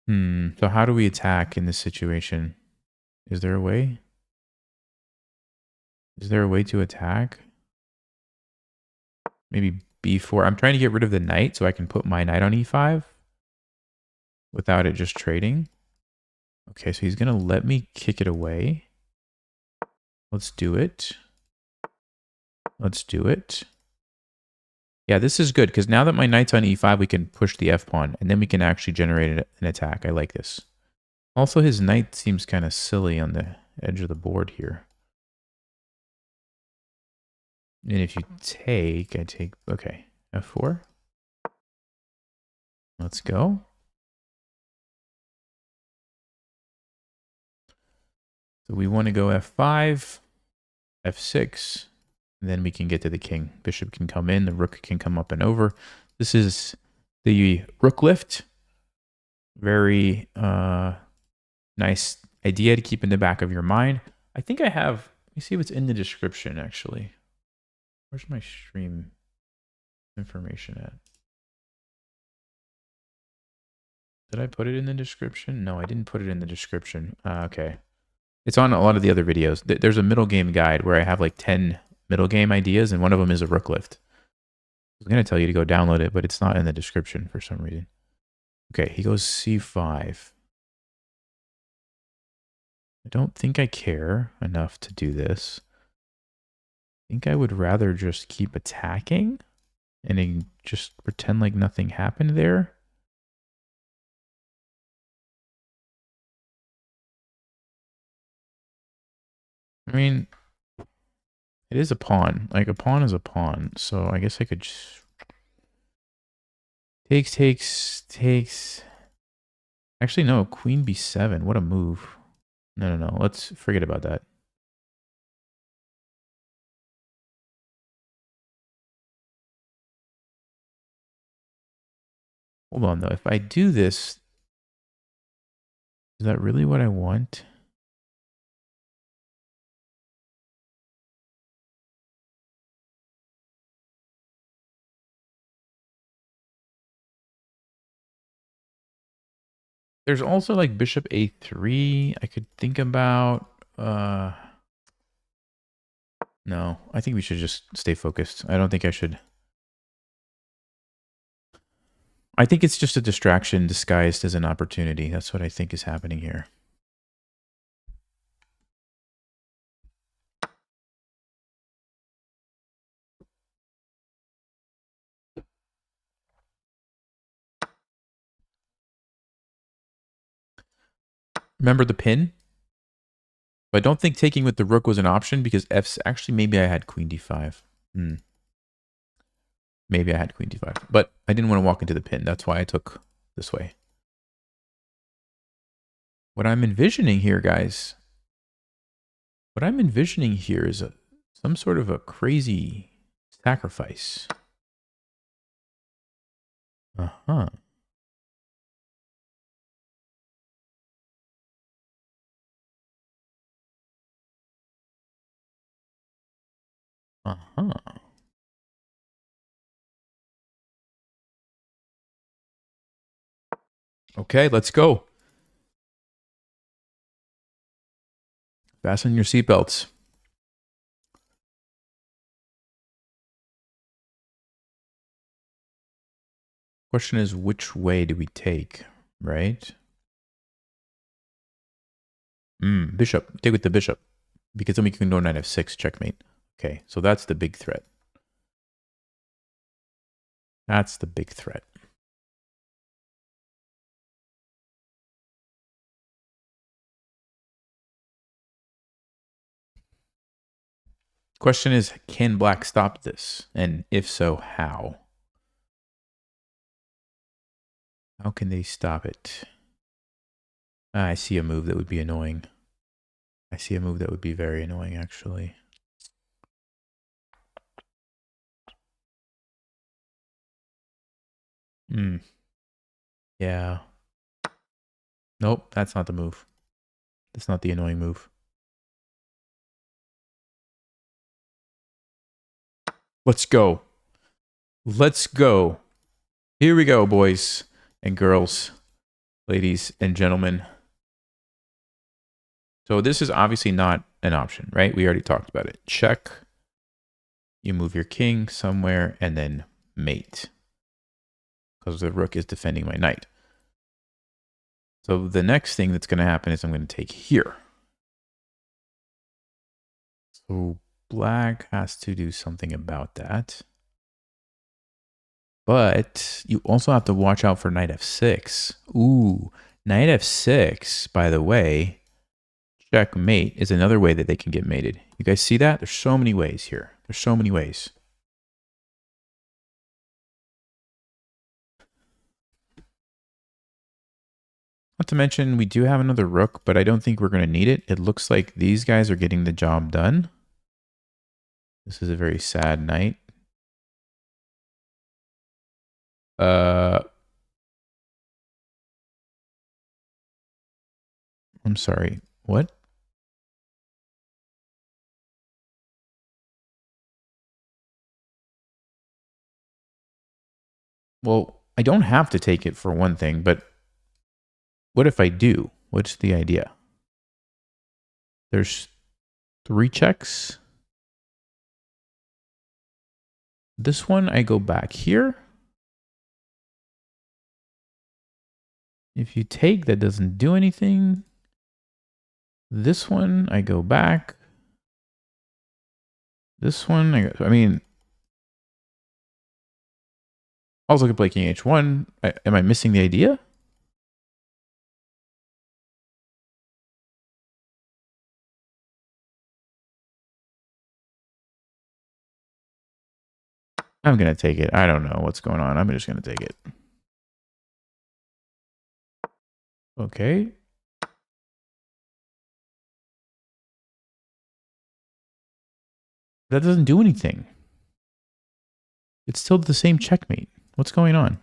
So how do we attack in this situation? Is there a way? Is there a way to attack? Maybe b4. I'm trying to get rid of the knight so I can put my knight on e5 without it just trading. Okay, so he's going to let me kick it away. Let's do it. Let's do it. Yeah, this is good because now that my knight's on e5, we can push the f-pawn and then we can actually generate an attack. I like this. Also, his knight seems kind of silly on the edge of the board here. And if you take, I take, okay, f4. Let's go. So we want to go f5, f6, and then we can get to the king. Bishop can come in, the rook can come up and over. This is the rook lift. Very nice idea to keep in the back of your mind. I think I have, let me see what's in the description actually. Where's my stream information at? Did I put it in the description? No, I didn't put it in the description. Okay. It's on a lot of the other videos. There's a middle game guide where I have like 10 middle game ideas, and one of them is a rook lift. I was going to tell you to go download it, but it's not in the description for some reason. Okay, he goes c5. I don't think I care enough to do this. I think I would rather just keep attacking and then just pretend like nothing happened there. I mean, it is a pawn. Like, a pawn is a pawn. So I guess I could just... Takes. Actually, no. Queen b7. What a move. No. Let's forget about that. Hold on, though. If I do this, is that really what I want? There's also like bishop a3 I could think about. No, I think we should just stay focused. I don't think I should. I think it's just a distraction disguised as an opportunity. That's what I think is happening here. Remember the pin? But I don't think taking with the rook was an option because F's actually maybe I had queen d5. Maybe I had queen d5. But I didn't want to walk into the pin. That's why I took this way. What I'm envisioning here, guys, what I'm envisioning here is some sort of a crazy sacrifice. Uh-huh. Uh-huh. Okay, let's go. Fasten your seatbelts. Question is, which way do we take, right? Bishop. Take with the bishop. Because then we can go knight f6, checkmate. Okay, so that's the big threat. That's the big threat. Question is, can black stop this? And if so, how? How can they stop it? I see a move that would be annoying. I see a move that would be very annoying, actually. Yeah. Nope, that's not the move. That's not the annoying move. Let's go. Let's go. Here we go, boys and girls. ladies and gentlemen. So this is obviously not an option, right? We already talked about it. Check. You move your king somewhere and then mate. Because the rook is defending my knight. So the next thing that's going to happen is I'm going to take here. So black has to do something about that. But you also have to watch out for knight f6. Ooh, knight f6, by the way, checkmate is another way that they can get mated. You guys see that? There's so many ways here. There's so many ways. Not to mention, we do have another rook, but I don't think we're going to need it. It looks like these guys are getting the job done. This is a very sad knight. I'm sorry. What? Well, I don't have to take it for one thing, but what if I do? What's the idea? There's 3 checks. This one, I go back here. If you take, that doesn't do anything. This one, I go back. This one, I mean, also could play king h1. Am I missing the idea? I'm going to take it. I don't know what's going on. I'm just going to take it. Okay. That doesn't do anything. It's still the same checkmate. What's going on?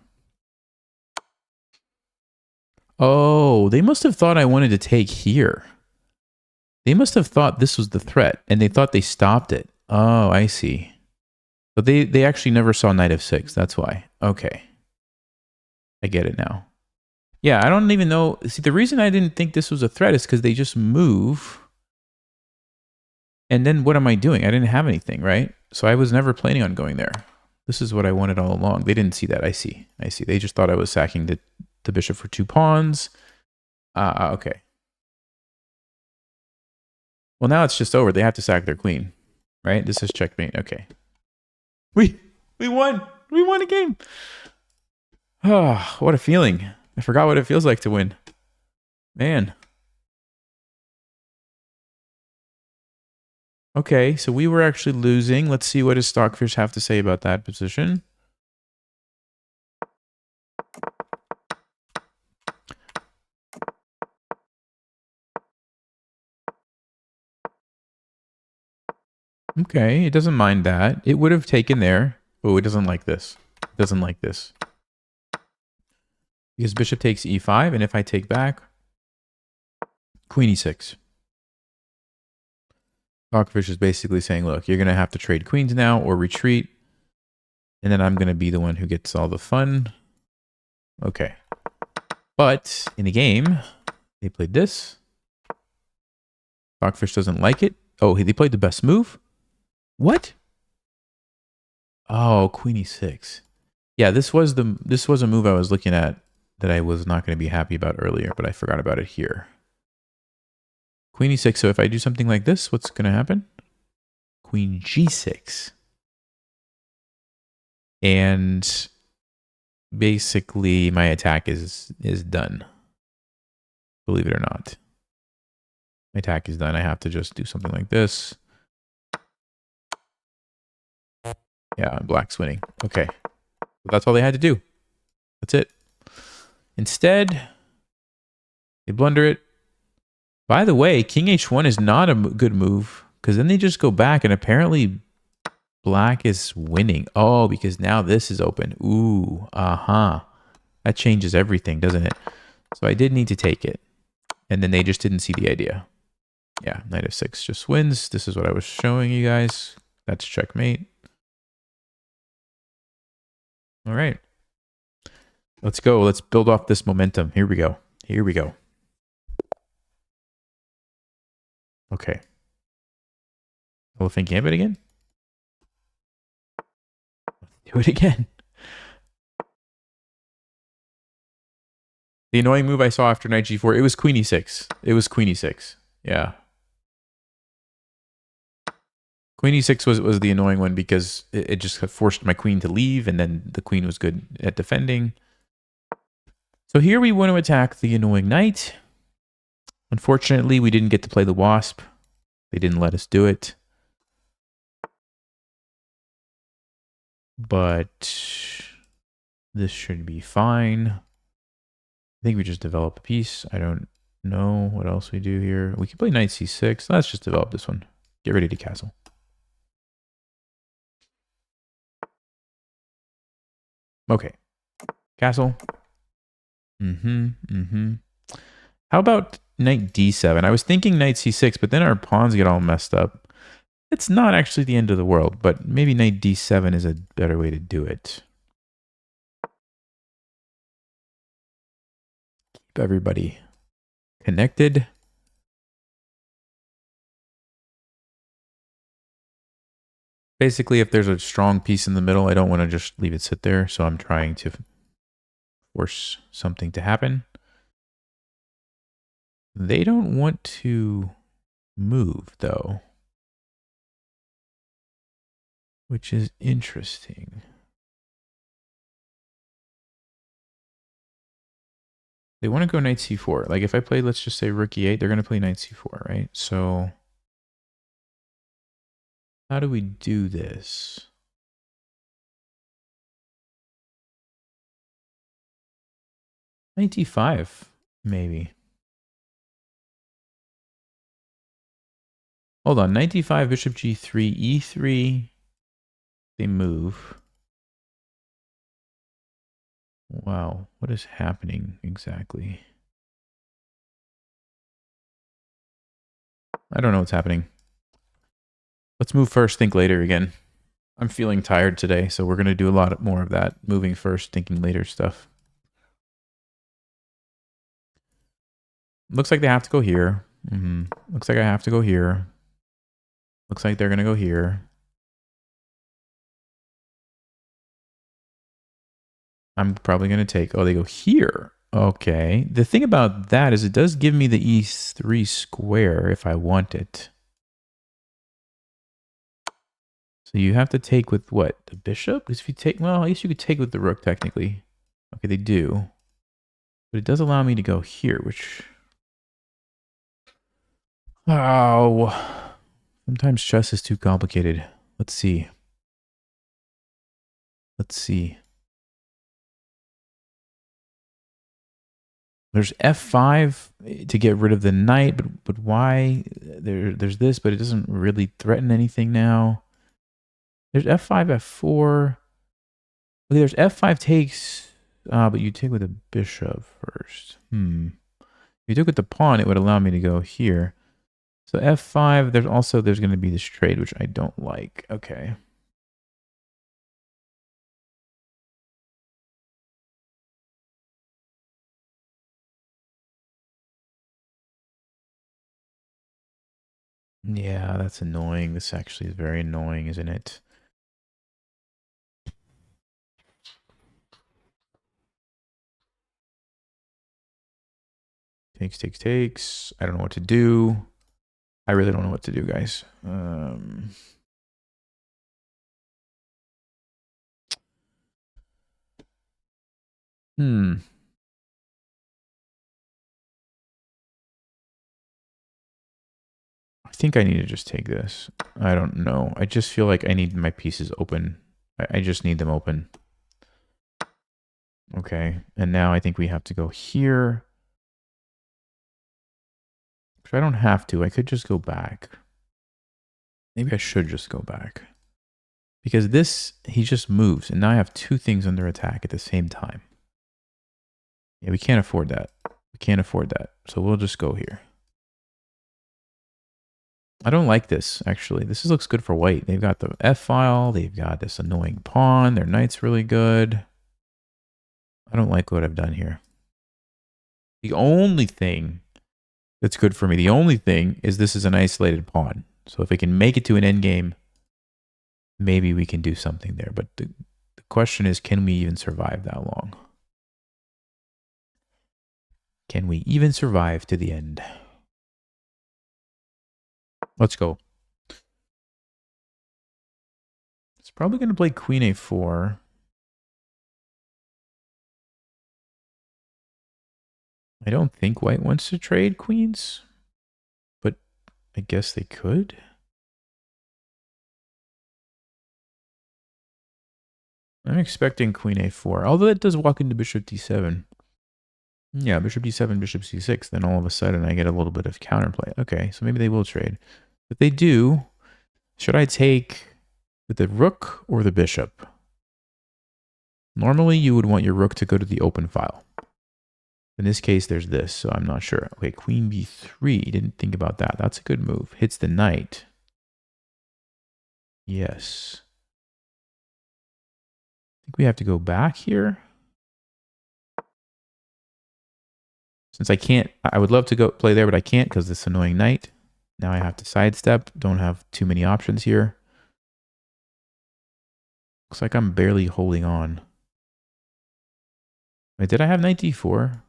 Oh, they must have thought I wanted to take here. They must have thought this was the threat, and they thought they stopped it. Oh, I see. But they actually never saw knight f6. That's why. Okay. I get it now. Yeah, I don't even know. See, the reason I didn't think this was a threat is because they just move. And then what am I doing? I didn't have anything, right? So I was never planning on going there. This is what I wanted all along. They didn't see that. I see. I see. They just thought I was sacking the bishop for 2 pawns. Okay. Well, now it's just over. They have to sack their queen, right? This is checkmate. Okay. We won. We won a game. Oh, what a feeling. I forgot what it feels like to win. Man. Okay, so we were actually losing. Let's see what does Stockfish have to say about that position. Okay, it doesn't mind that. It would have taken there. Oh, it doesn't like this. It doesn't like this. Because bishop takes e5, and if I take back, queen e6. Stockfish is basically saying, look, you're going to have to trade queens now or retreat. And then I'm going to be the one who gets all the fun. Okay. But in the game, they played this. Stockfish doesn't like it. Oh, they played the best move? What? Oh, queen e6. Yeah, this was a move I was looking at that I was not going to be happy about earlier, but I forgot about it here. Queen e6. So if I do something like this, what's going to happen? Queen g6. And basically my attack is done. Believe it or not. My attack is done. I have to just do something like this. Yeah, black's winning. Okay. That's all they had to do. That's it. Instead, they blunder it. By the way, king h1 is not a good move because then they just go back and apparently black is winning. Oh, because now this is open. Ooh, That changes everything, doesn't it? So I did need to take it. And then they just didn't see the idea. Yeah, knight f6 just wins. This is what I was showing you guys. That's checkmate. All right. Let's go. Let's build off this momentum. Here we go. here we go. Okay. Elephant gambit again? Do it again. The annoying move I saw after knight g4, it was queen e6. It was queen e6. Yeah. Queen e6 was the annoying one because it just forced my queen to leave, and then the queen was good at defending. So here we want to attack the annoying knight. Unfortunately, we didn't get to play the Wasp. They didn't let us do it. But this should be fine. I think we just develop a piece. I don't know what else we do here. We can play knight c6. Let's just develop this one. Get ready to castle. Okay. Castle. How about knight d7? I was thinking knight c6, but then our pawns get all messed up. It's not actually the end of the world, but maybe knight d7 is a better way to do it. Keep everybody connected. Basically, if there's a strong piece in the middle, I don't want to just leave it sit there, so I'm trying to force something to happen. They don't want to move, though, which is interesting. They want to go knight c4. Like if I play, let's just say rook e8, they're going to play knight c4, right? So how do we do this? Knight d5, maybe. Hold on, knight d5, bishop g3, e3. They move. Wow, what is happening exactly? I don't know what's happening. Let's move first, think later again. I'm feeling tired today, so we're going to do a lot more of that. Moving first, thinking later stuff. Looks like they have to go here. Looks like I have to go here. Looks like they're going to go here. I'm probably going to take... Oh, they go here. Okay. The thing about that is it does give me the e3 square if I want it. So you have to take with what? The bishop? Because if you take... Well, I guess you could take with the rook technically. Okay, they do. But it does allow me to go here, which... Oh... Sometimes chess is too complicated. Let's see. Let's see. There's f5 to get rid of the knight, but why? There's this, but it doesn't really threaten anything now. There's f5, f4. Okay, there's f5 takes, but you take with a bishop first. If you took with the pawn, it would allow me to go here. So f5, there's going to be this trade, which I don't like. Okay. Yeah, that's annoying. This actually is very annoying, isn't it? Takes. I don't know what to do. I really don't know what to do, guys. I think I need to just take this. I don't know. I just feel like I need my pieces open. I just need them open. Okay. And now I think we have to go here. But I don't have to. I could just go back. Maybe I should just go back. Because this, he just moves. And now I have two things under attack at the same time. Yeah, we can't afford that. We can't afford that. So we'll just go here. I don't like this, actually. This looks good for white. They've got the F-file. They've got this annoying pawn. Their knight's really good. I don't like what I've done here. The only thing that's good for me, the only thing is this is an isolated pawn. So if it can make it to an endgame, maybe we can do something there. But the question is, can we even survive that long? Can we even survive to the end? Let's go. It's probably going to play queen a4. I don't think white wants to trade queens, but I guess they could. I'm expecting queen a4, although it does walk into bishop d7. Yeah, bishop d7, bishop c6, then all of a sudden I get a little bit of counterplay. Okay, so maybe they will trade. If they do, should I take with the rook or the bishop? Normally you would want your rook to go to the open file. In this case, there's this, so I'm not sure. Okay, queen b3, didn't think about that. That's a good move. Hits the knight. Yes. I think we have to go back here. Since I can't, I would love to go play there, but I can't because this annoying knight. Now I have to sidestep. Don't have too many options here. Looks like I'm barely holding on. Wait, did I have knight d4?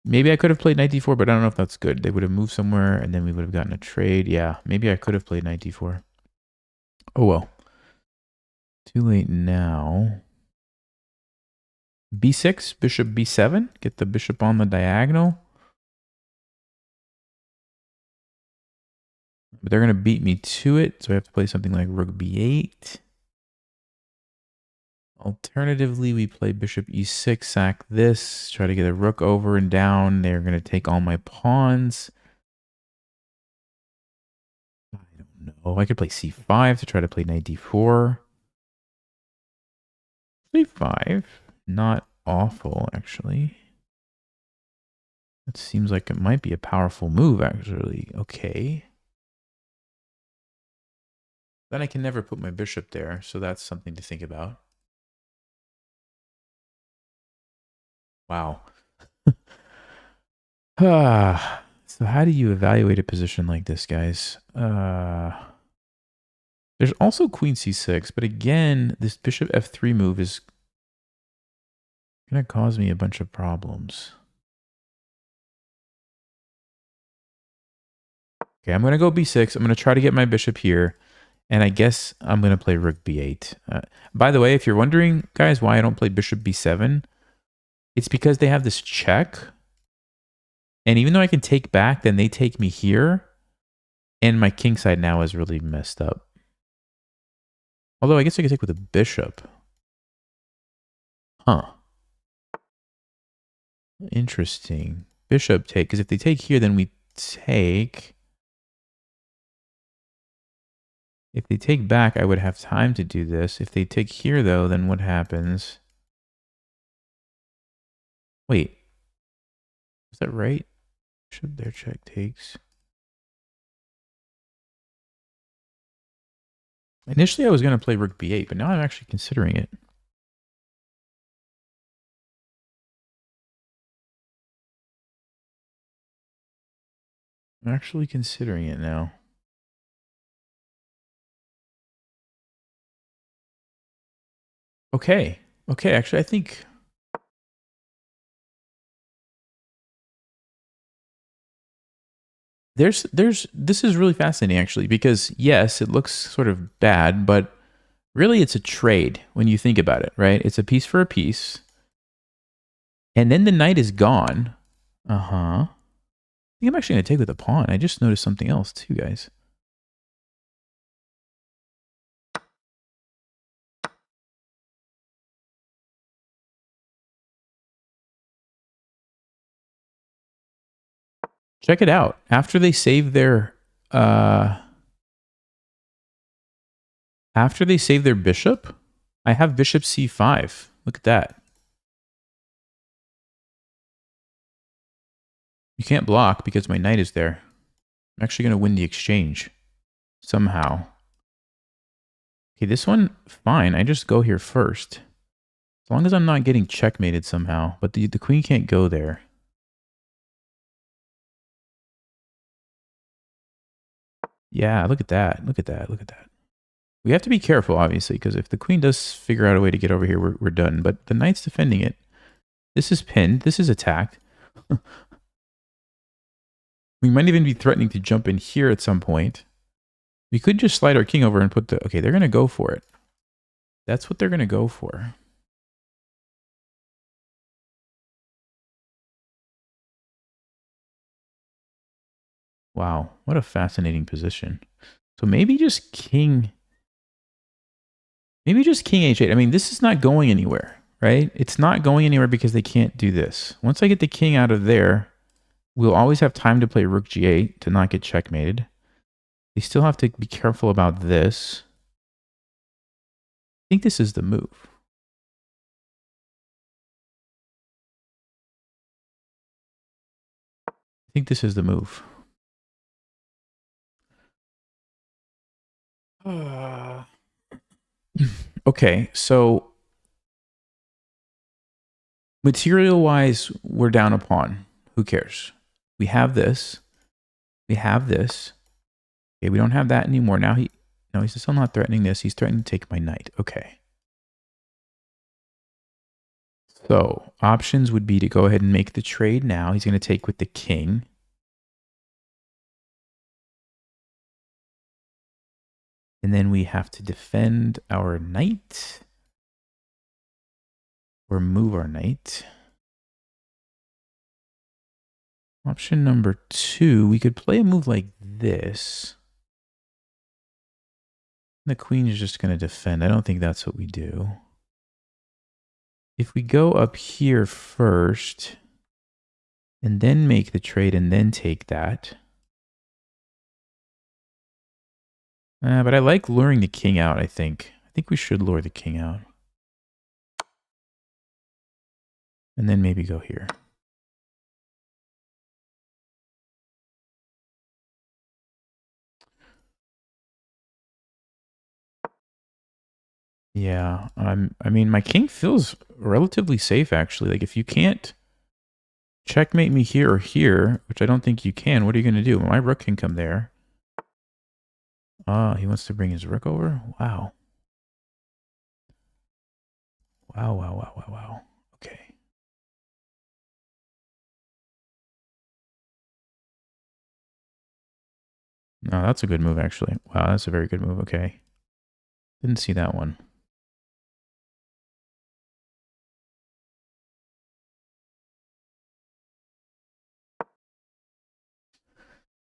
Maybe I could have played knight d4, but I don't know if that's good. They would have moved somewhere, and then we would have gotten a trade. Yeah, maybe I could have played knight d4. Oh, well. Too late now. b6, bishop b7. Get the bishop on the diagonal. But they're going to beat me to it, so I have to play something like rook b8. Alternatively, we play bishop e6, sack this, try to get a rook over and down. They're going to take all my pawns. I don't know. I could play c5 to try to play knight d4. c5, not awful, actually. That seems like it might be a powerful move, actually. Okay. Then I can never put my bishop there, so that's something to think about. Wow. So how do you evaluate a position like this, guys? There's also queen c6, but again, this bishop f3 move is going to cause me a bunch of problems. Okay, I'm going to go b6. I'm going to try to get my bishop here. And I guess I'm going to play rook b8. By the way, if you're wondering, guys, why I don't play bishop b7, it's because they have this check. And even though I can take back, then they take me here. And my king side now is really messed up. Although I guess I could take with a bishop. Huh. Interesting. Bishop take, because if they take here, then we take. If they take back, I would have time to do this. If they take here, though, then what happens? Wait. Is that right? Bishop there, check takes. Initially, I was going to play rook b8, but now I'm actually considering it. I'm actually considering it now. Okay. Okay, actually, I think... This is really fascinating, actually, because, yes, it looks sort of bad, but really it's a trade when you think about it, right? It's a piece for a piece. And then the knight is gone. Uh-huh. I think I'm actually going to take with a pawn. I just noticed something else, too, guys. Check it out. After they save their bishop, I have bishop c5. Look at that. You can't block because my knight is there. I'm actually going to win the exchange somehow. Okay, this one, fine. I just go here first. As long as I'm not getting checkmated somehow. But the queen can't go there. Yeah, look at that. Look at that. Look at that. We have to be careful, obviously, because if the queen does figure out a way to get over here, we're done. But the knight's defending it. This is pinned. This is attacked. We might even be threatening to jump in here at some point. We could just slide our king over and put the... Okay, they're going to go for it. That's what they're going to go for. Wow, what a fascinating position. So maybe just king... Maybe just king h8. I mean, this is not going anywhere, right? It's not going anywhere because they can't do this. Once I get the king out of there, we'll always have time to play rook g8 to not get checkmated. They still have to be careful about this. I think this is the move. I think this is the move. Okay, so material-wise, we're down a pawn. Who cares? We have this. We have this. Okay, we don't have that anymore. Now he's still not threatening this. He's threatening to take my knight. Okay. So options would be to go ahead and make the trade now. He's going to take with the king. And then we have to defend our knight. Or move our knight. Option number 2, we could play a move like this. The queen is just going to defend. I don't think that's what we do. If we go up here first, and then make the trade, and then take that. But I like luring the king out, I think. I think we should lure the king out. And then maybe go here. Yeah, I mean, my king feels relatively safe, actually. Like, if you can't checkmate me here or here, which I don't think you can, what are you going to do? My rook can come there. He wants to bring his rook over? Wow. Wow, wow, wow, wow, wow. Okay. No, that's a good move, actually. Wow, that's a very good move. Okay. Didn't see that one.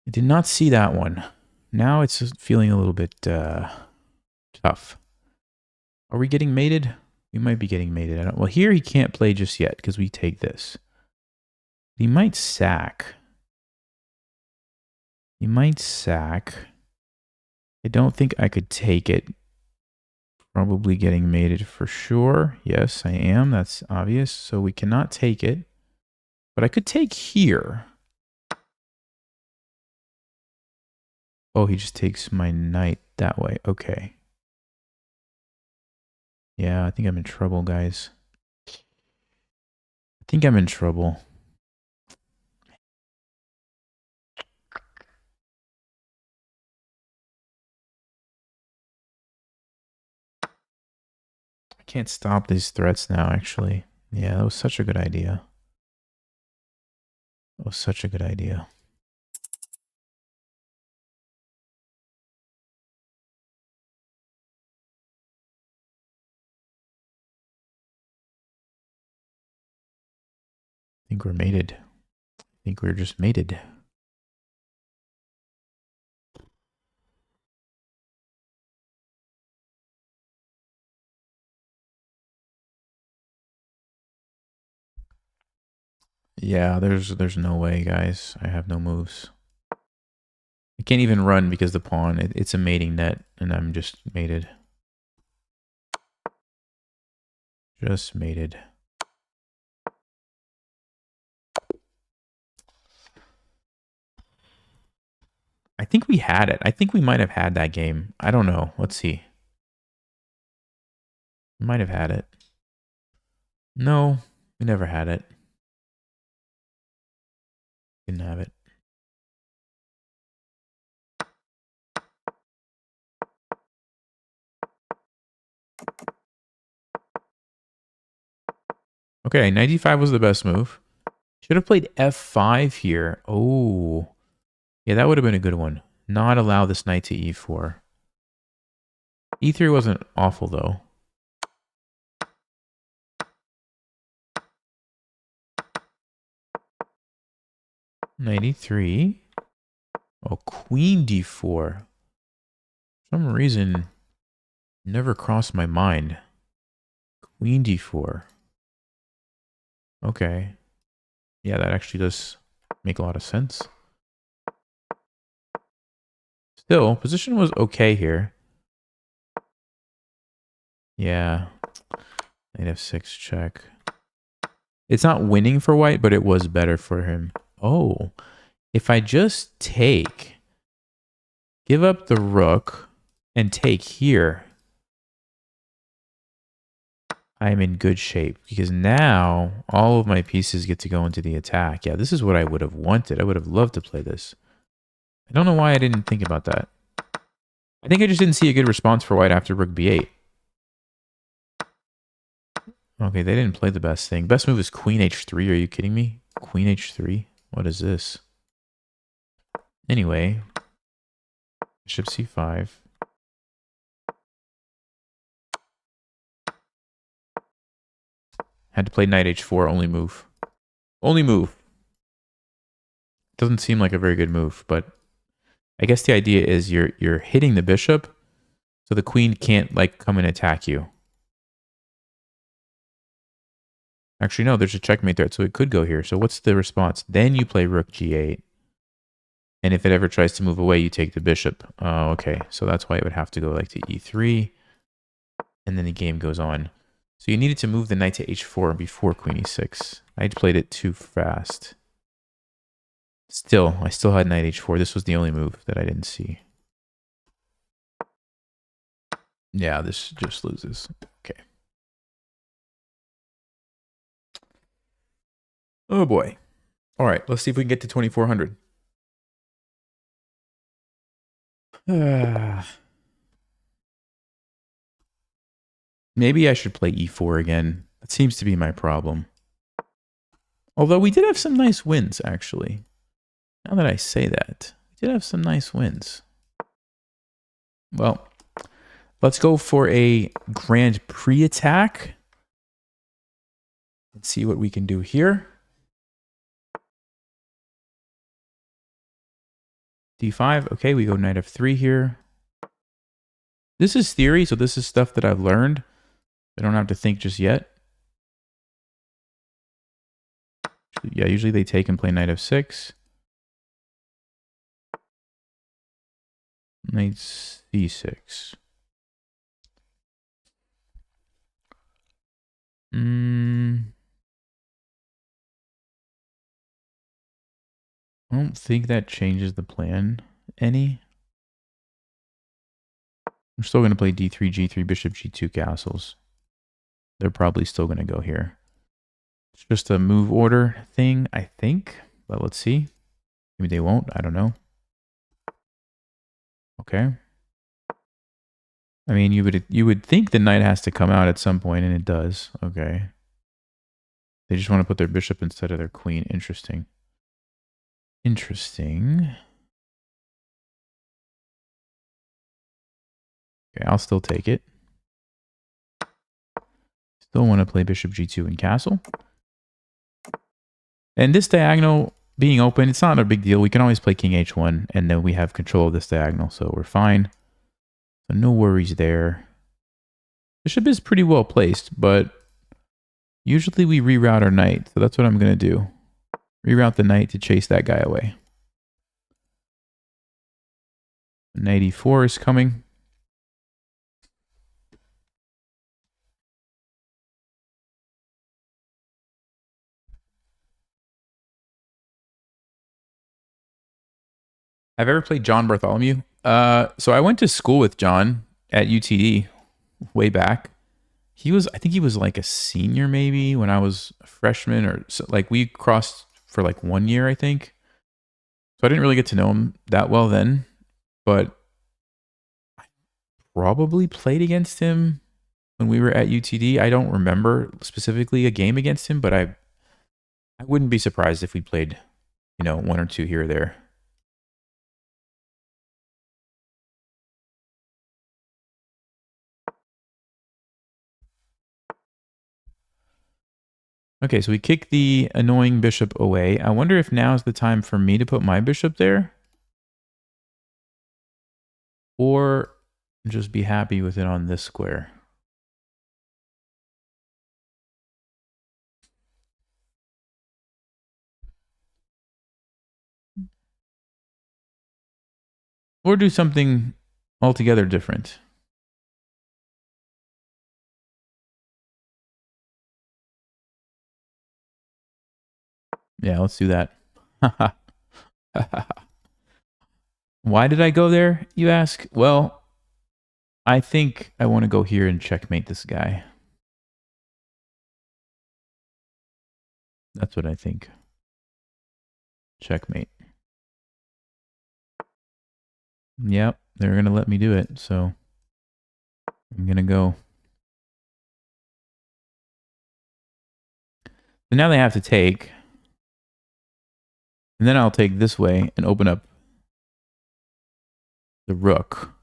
I did not see that one. Now it's just feeling a little bit tough. Are we getting mated? We might be getting mated. Well, here he can't play just yet because we take this. He might sack. He might sack. I don't think I could take it. Probably getting mated for sure. Yes, I am. That's obvious. So we cannot take it. But I could take here. Oh, he just takes my knight that way. Okay. Yeah, I think I'm in trouble, guys. I think I'm in trouble. I can't stop these threats now, actually. Yeah, that was such a good idea. That was such a good idea. I think we're mated. I think we're just mated. Yeah, there's no way, guys. I have no moves. I can't even run because the pawn, it's a mating net, and I'm just mated. Just mated. I think we had it. I think we might have had that game. I don't know. Let's see. We might have had it. No, we never had it. Didn't have it. Okay, 95 was the best move. Should have played f5 here. Oh. Yeah, that would have been a good one. Not allow this knight to e4. e3 wasn't awful, though. Knight e3. Oh, queen d4. For some reason, never crossed my mind. Queen d4. Okay. Yeah, that actually does make a lot of sense. Still, position was okay here. Yeah. Knight f6 check. It's not winning for white, but it was better for him. Oh. If I just take, give up the rook, and take here, I'm in good shape. Because now, all of my pieces get to go into the attack. Yeah, this is what I would have wanted. I would have loved to play this. I don't know why I didn't think about that. I think I just didn't see a good response for white after rook b8. Okay, they didn't play the best thing. Best move is queen h3. Are you kidding me? Queen h3? What is this? Anyway, bishop c5. Had to play knight h4, only move. Only move. Doesn't seem like a very good move, but I guess the idea is you're hitting the bishop, so the queen can't like come and attack you. Actually, no, there's a checkmate there, so it could go here. So what's the response? Then you play rook g8. And if it ever tries to move away, you take the bishop. Oh, okay. So that's why it would have to go like to e3. And then the game goes on. So you needed to move the knight to h4 before queen e6. I played it too fast. Still, I still had knight h4. This was the only move that I didn't see. Yeah, this just loses. Okay. Oh boy. All right, let's see if we can get to 2400. Maybe I should play e4 again. That seems to be my problem. Although we did have some nice wins, actually. Now that I say that, we did have some nice wins. Well, let's go for a Grand Prix attack. Let's see what we can do here. d5. Okay, we go knight f3 here. This is theory, so this is stuff that I've learned. I don't have to think just yet. Yeah, usually they take and play knight f6. Knight c6. I don't think that changes the plan any. I'm still going to play d3, g3, bishop, g2 castles. They're probably still going to go here. It's just a move order thing, I think. But let's see. Maybe they won't. I don't know. Okay. I mean, you would think the knight has to come out at some point, and it does. Okay. They just want to put their bishop instead of their queen. Interesting. Interesting. Okay, I'll still take it. Still want to play bishop g2 and castle. And this diagonal being open, it's not a big deal. We can always play king h1, and then we have control of this diagonal, so we're fine. So no worries there. Bishop is pretty well placed, but usually we reroute our knight, so that's what I'm going to do. Reroute the knight to chase that guy away. Knight e4 is coming. I've ever played John Bartholomew. So I went to school with John at UTD way back. I think he was like a senior maybe when I was a freshman, or so, like we crossed for like 1 year, I think. So I didn't really get to know him that well then, but I probably played against him when we were at UTD. I don't remember specifically a game against him, but I wouldn't be surprised if we played, one or two here or there. Okay, so we kick the annoying bishop away. I wonder if now is the time for me to put my bishop there, or just be happy with it on this square. Or do something altogether different. Yeah, let's do that. Why did I go there, you ask? Well, I think I want to go here and checkmate this guy. That's what I think. Checkmate. Yep, they're going to let me do it, so I'm going to go. So now they have to take. And then I'll take this way and open up the rook.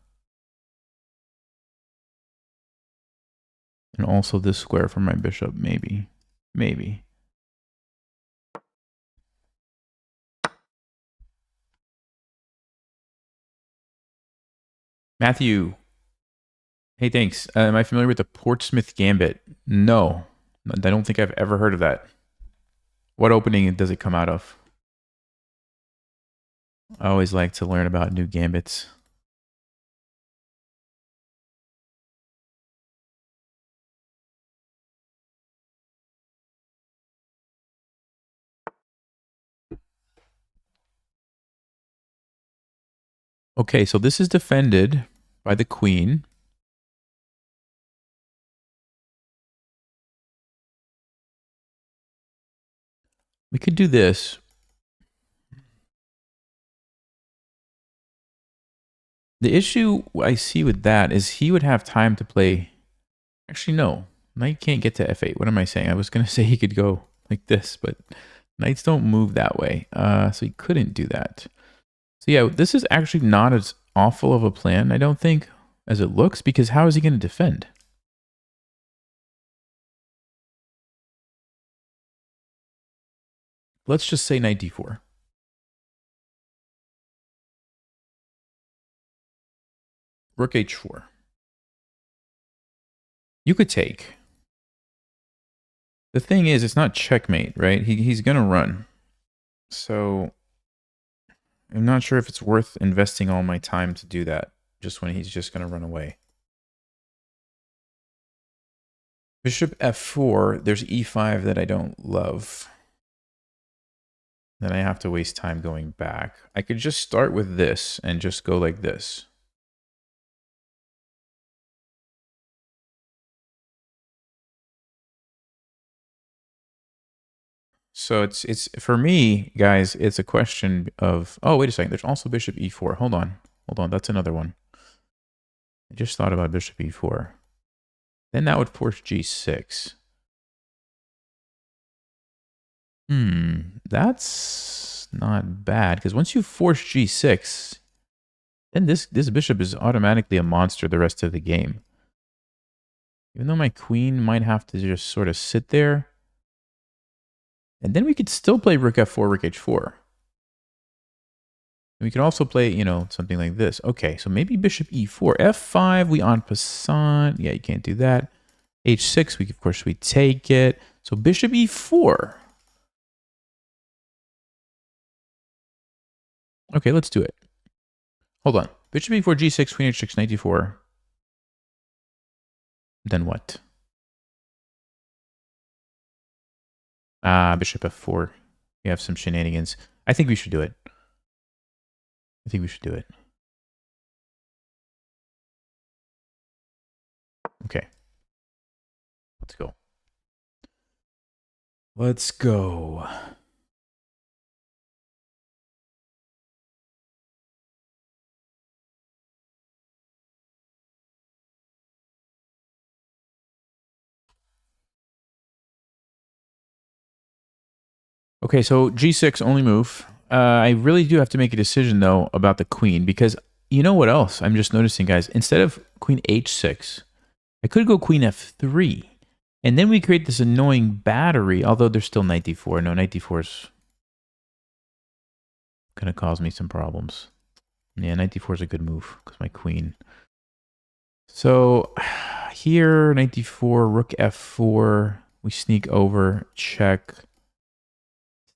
And also this square for my bishop, maybe. Maybe. Matthew. Hey, thanks. Am I familiar with the Portsmouth gambit? No. I don't think I've ever heard of that. What opening does it come out of? I always like to learn about new gambits. Okay, so this is defended by the queen. We could do this. The issue I see with that is he would have time to play. Actually, no. Knight can't get to f8. What am I saying? I was going to say he could go like this, but knights don't move that way. So he couldn't do that. So yeah, this is actually not as awful of a plan, I don't think, as it looks, because how is he going to defend? Let's just say knight d4. Rook h4. You could take. The thing is, it's not checkmate, right? He's going to run. So I'm not sure if it's worth investing all my time to do that just when he's just going to run away. Bishop f4, there's e5 that I don't love. Then I have to waste time going back. I could just start with this and just go like this. So it's for me, guys, it's a question of, oh, wait a second. There's also bishop e4. Hold on. That's another one. I just thought about bishop e4. Then that would force g6. That's not bad, because once you force g6, then this bishop is automatically a monster the rest of the game. Even though my queen might have to just sort of sit there. And then we could still play rook f4, rook h4. We could also play, something like this. Okay, so maybe bishop e4. f5, we en passant. Yeah, you can't do that. h6, of course, we take it. So bishop e4. Okay, let's do it. Hold on. Bishop e4, g6, queen h6, knight d4. Then what? Bishop f4. We have some shenanigans. I think we should do it. Okay. Let's go. Let's go. Okay, so G6 only move. I really do have to make a decision, though, about the queen, because you know what else I'm just noticing, guys? Instead of queen H6, I could go queen F3, and then we create this annoying battery, although there's still knight D4. No, knight D4 is going to cause me some problems. Yeah, knight D4 is a good move, because my queen. So here, knight D4, rook F4, we sneak over, check.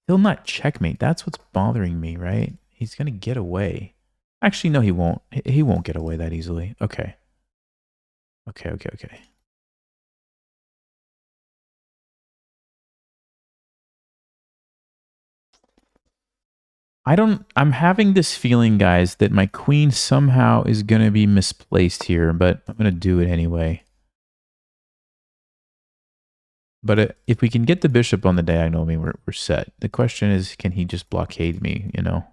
Still not checkmate. That's what's bothering me, right? He's going to get away. Actually, no, he won't. He won't get away that easily. Okay. Okay. I'm having this feeling, guys, that my queen somehow is going to be misplaced here, but I'm going to do it anyway. But if we can get the bishop on the diagonal, I mean, we're set. The question is, can he just blockade me, you know?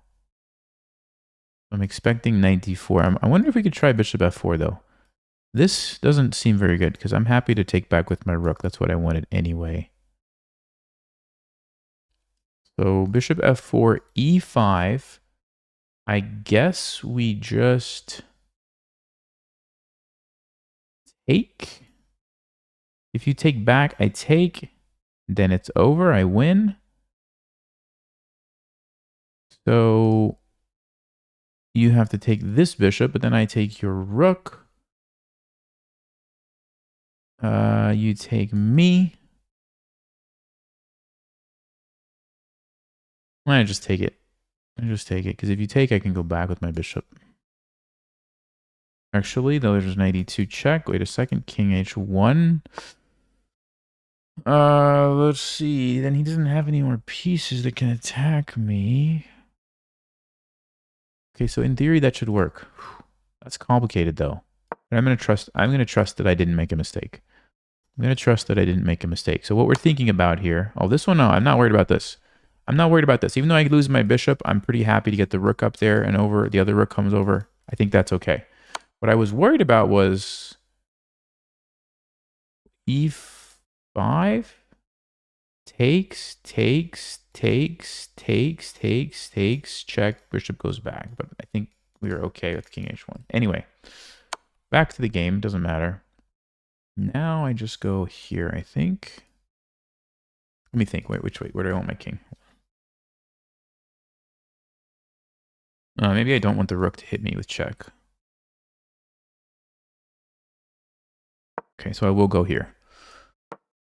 I'm expecting knight d4. I wonder if we could try bishop f4, though. This doesn't seem very good, because I'm happy to take back with my rook. That's what I wanted anyway. So bishop f4, e5. I guess we just take. If you take back, I take. Then it's over. I win. So you have to take this bishop, but then I take your rook. You take me. I just take it. Because if you take, I can go back with my bishop. Actually, though, there's knight e2 check. Wait a second. King h1. Let's see. Then he doesn't have any more pieces that can attack me. Okay, so in theory, that should work. That's complicated, though. But I'm gonna trust that I didn't make a mistake. I'm gonna trust that I didn't make a mistake. So what we're thinking about here. Oh, this one, no, I'm not worried about this. I'm not worried about this. Even though I lose my bishop, I'm pretty happy to get the rook up there and over. The other rook comes over. I think that's okay. What I was worried about was e5 takes, check, bishop goes back. But I think we are okay with king h1. Anyway, back to the game. Doesn't matter. Now I just go here, I think. Let me think. Wait, which way? Where do I want my king? Maybe I don't want the rook to hit me with check. Okay, so I will go here.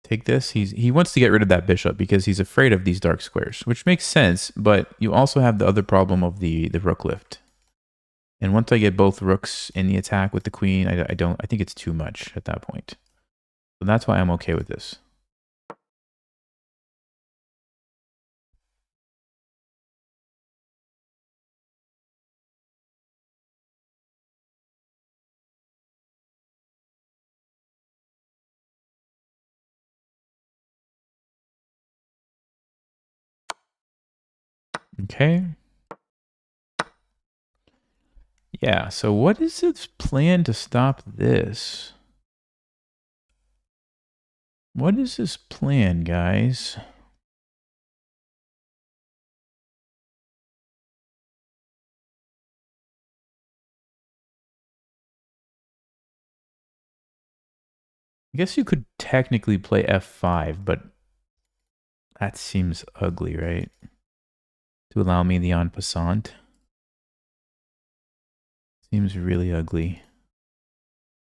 Take this. He wants to get rid of that bishop because he's afraid of these dark squares, which makes sense, but you also have the other problem of the rook lift. And once I get both rooks in the attack with the queen, I think it's too much at that point. So that's why I'm okay with this. Okay. Yeah, so what is its plan to stop this? What is his plan, guys? I guess you could technically play f5, but that seems ugly, right? To allow me the en passant. Seems really ugly.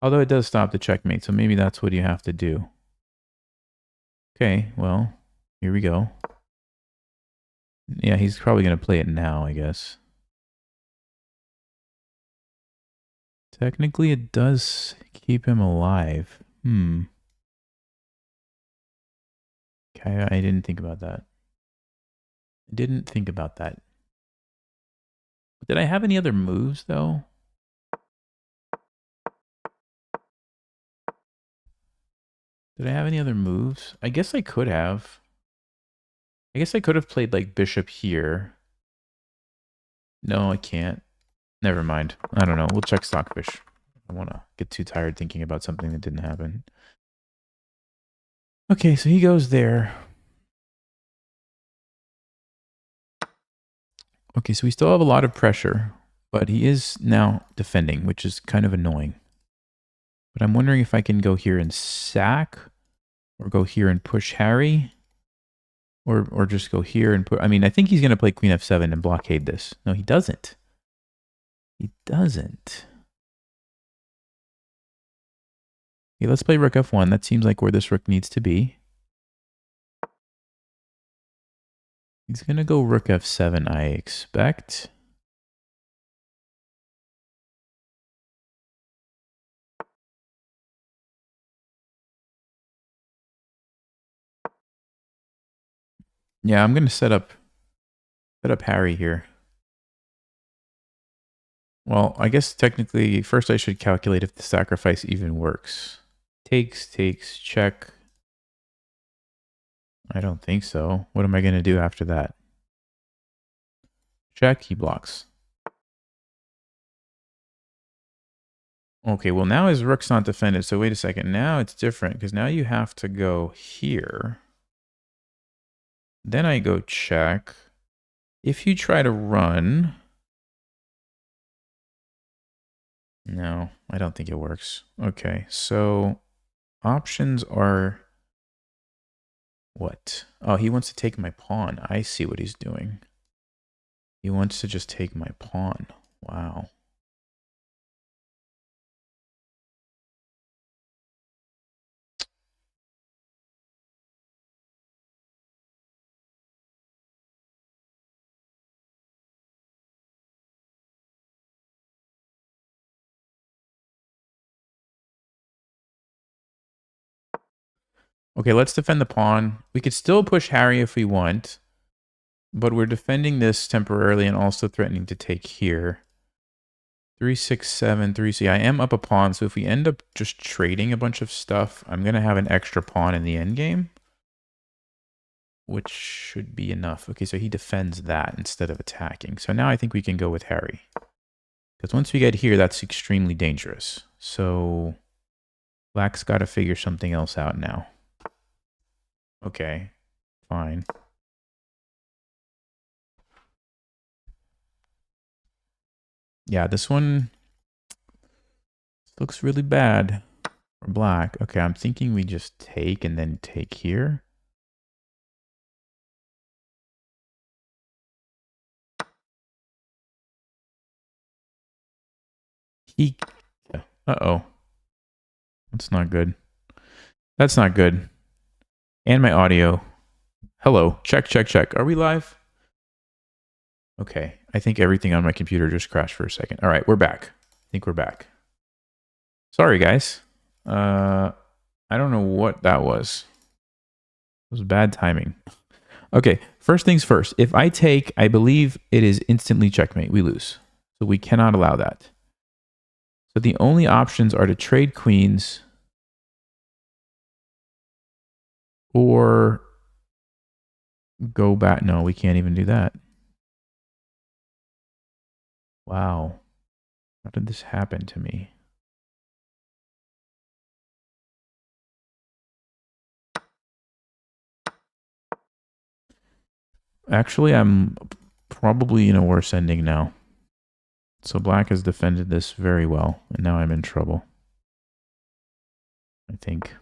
Although it does stop the checkmate, so maybe that's what you have to do. Okay, well, here we go. Yeah, he's probably going to play it now, I guess. Technically, it does keep him alive. Okay, I didn't think about that. Did I have any other moves, though? Did I have any other moves? I guess I could have. I guess I could have played like bishop here. No, I can't. Never mind. I don't know. We'll check Stockfish. I don't want to get too tired thinking about something that didn't happen. Okay, so he goes there. Okay, so we still have a lot of pressure, but he is now defending, which is kind of annoying. But I'm wondering if I can go here and sack, or go here and push Harry, or just go here and put... I mean, I think he's going to play Queen F7 and blockade this. No, he doesn't. He doesn't. Okay, let's play Rook F1. That seems like where this rook needs to be. He's going to go Rook F7, I expect. Yeah, I'm going to set up Harry here. Well, I guess technically first I should calculate if the sacrifice even works. Takes, check. I don't think so. What am I going to do after that? Check, he blocks. Okay, well now his rook's not defended, so wait a second. Now it's different, because now you have to go here. Then I go check. If you try to run... No, I don't think it works. Okay, so options are... What? Oh, he wants to take my pawn. I see what he's doing. He wants to just take my pawn. Wow. Okay, let's defend the pawn. We could still push Harry if we want, but we're defending this temporarily and also threatening to take here. 3, 6, 7, 3. See, I am up a pawn, so if we end up just trading a bunch of stuff, I'm going to have an extra pawn in the endgame, which should be enough. Okay, so he defends that instead of attacking. So now I think we can go with Harry. Because once we get here, that's extremely dangerous. So Black's got to figure something else out now. Okay, fine. Yeah, this one looks really bad for Black. Okay, I'm thinking we just take and then take here. Uh-oh. That's not good. That's not good. And my audio. Hello. Check, check, check. Are we live? Okay. I think everything on my computer just crashed for a second. All right, we're back. I think we're back. Sorry, guys. I don't know what that was. It was bad timing. Okay, first things first. If I take, I believe it is instantly checkmate. We lose. So we cannot allow that. So the only options are to trade queens or go back. No, we can't even do that. Wow. How did this happen to me? Actually, I'm probably in a worse ending now. So Black has defended this very well, and now I'm in trouble. I think.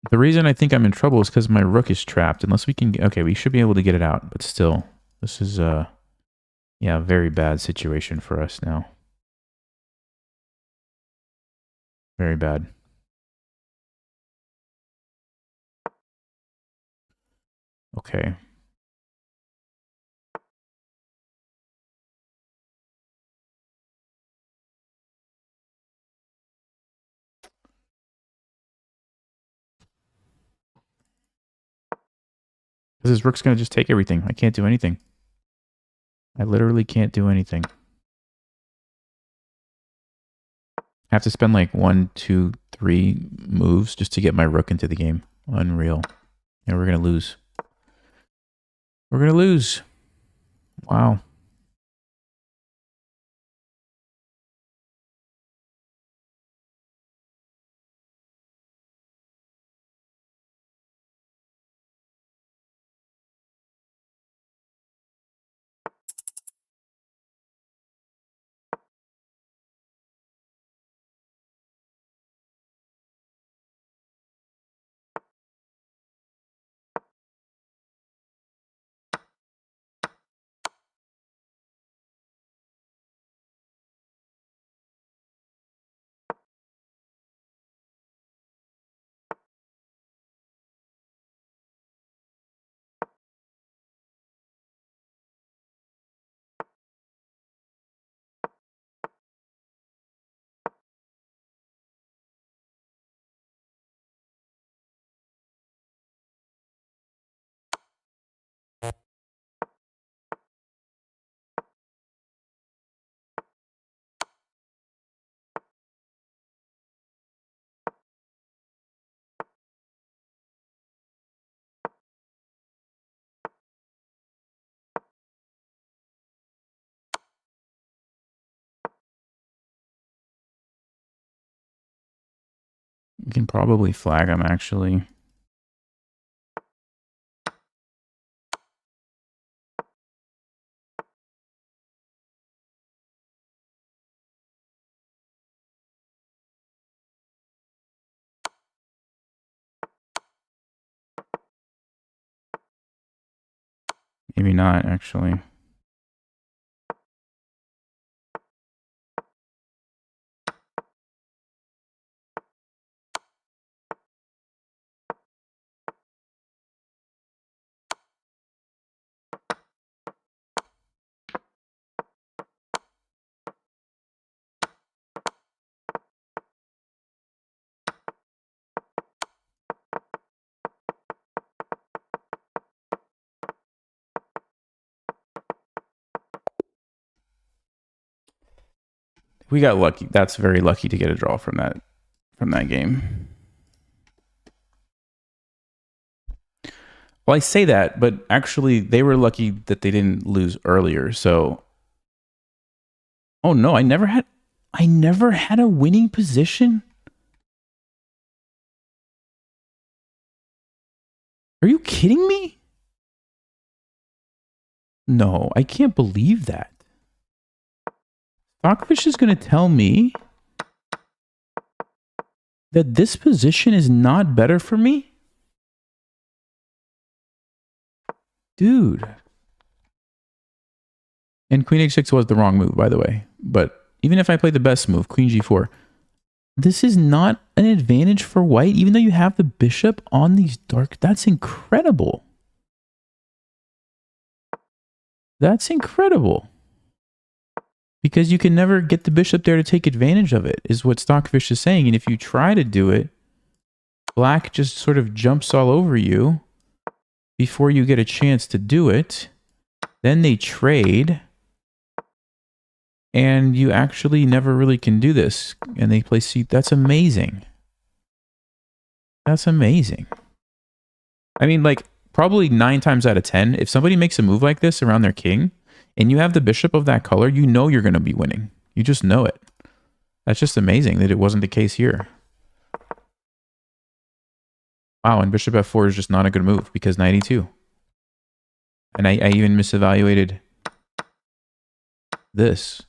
The reason I think I'm in trouble is because my rook is trapped. Unless we can... Okay, we should be able to get it out, but still. This is a very bad situation for us now. Very bad. Okay. Because his rook's going to just take everything. I can't do anything. I literally can't do anything. I have to spend like 1, 2, 3 moves just to get my rook into the game. Unreal. And we're going to lose. We're going to lose. Wow. You can probably flag him, actually. Maybe not, actually. We got lucky. That's very lucky to get a draw from that game. Well, I say that, but actually they were lucky that they didn't lose earlier. So, oh no, I never had a winning position. Are you kidding me? No, I can't believe that. Stockfish is going to tell me that this position is not better for me? Dude. And Queen H6 was the wrong move, by the way. But even if I played the best move, Queen G4, this is not an advantage for white, even though you have the bishop on these dark. That's incredible. That's incredible. Because you can never get the bishop there to take advantage of it, is what Stockfish is saying. And if you try to do it, black just sort of jumps all over you before you get a chance to do it. Then they trade. And you actually never really can do this. And they play C. That's amazing. That's amazing. I mean, like, probably 9 times out of 10, if somebody makes a move like this around their king, and you have the bishop of that color, you know you're going to be winning. You just know it. That's just amazing that it wasn't the case here. Wow, and bishop f4 is just not a good move because knight e2. And I even misevaluated this.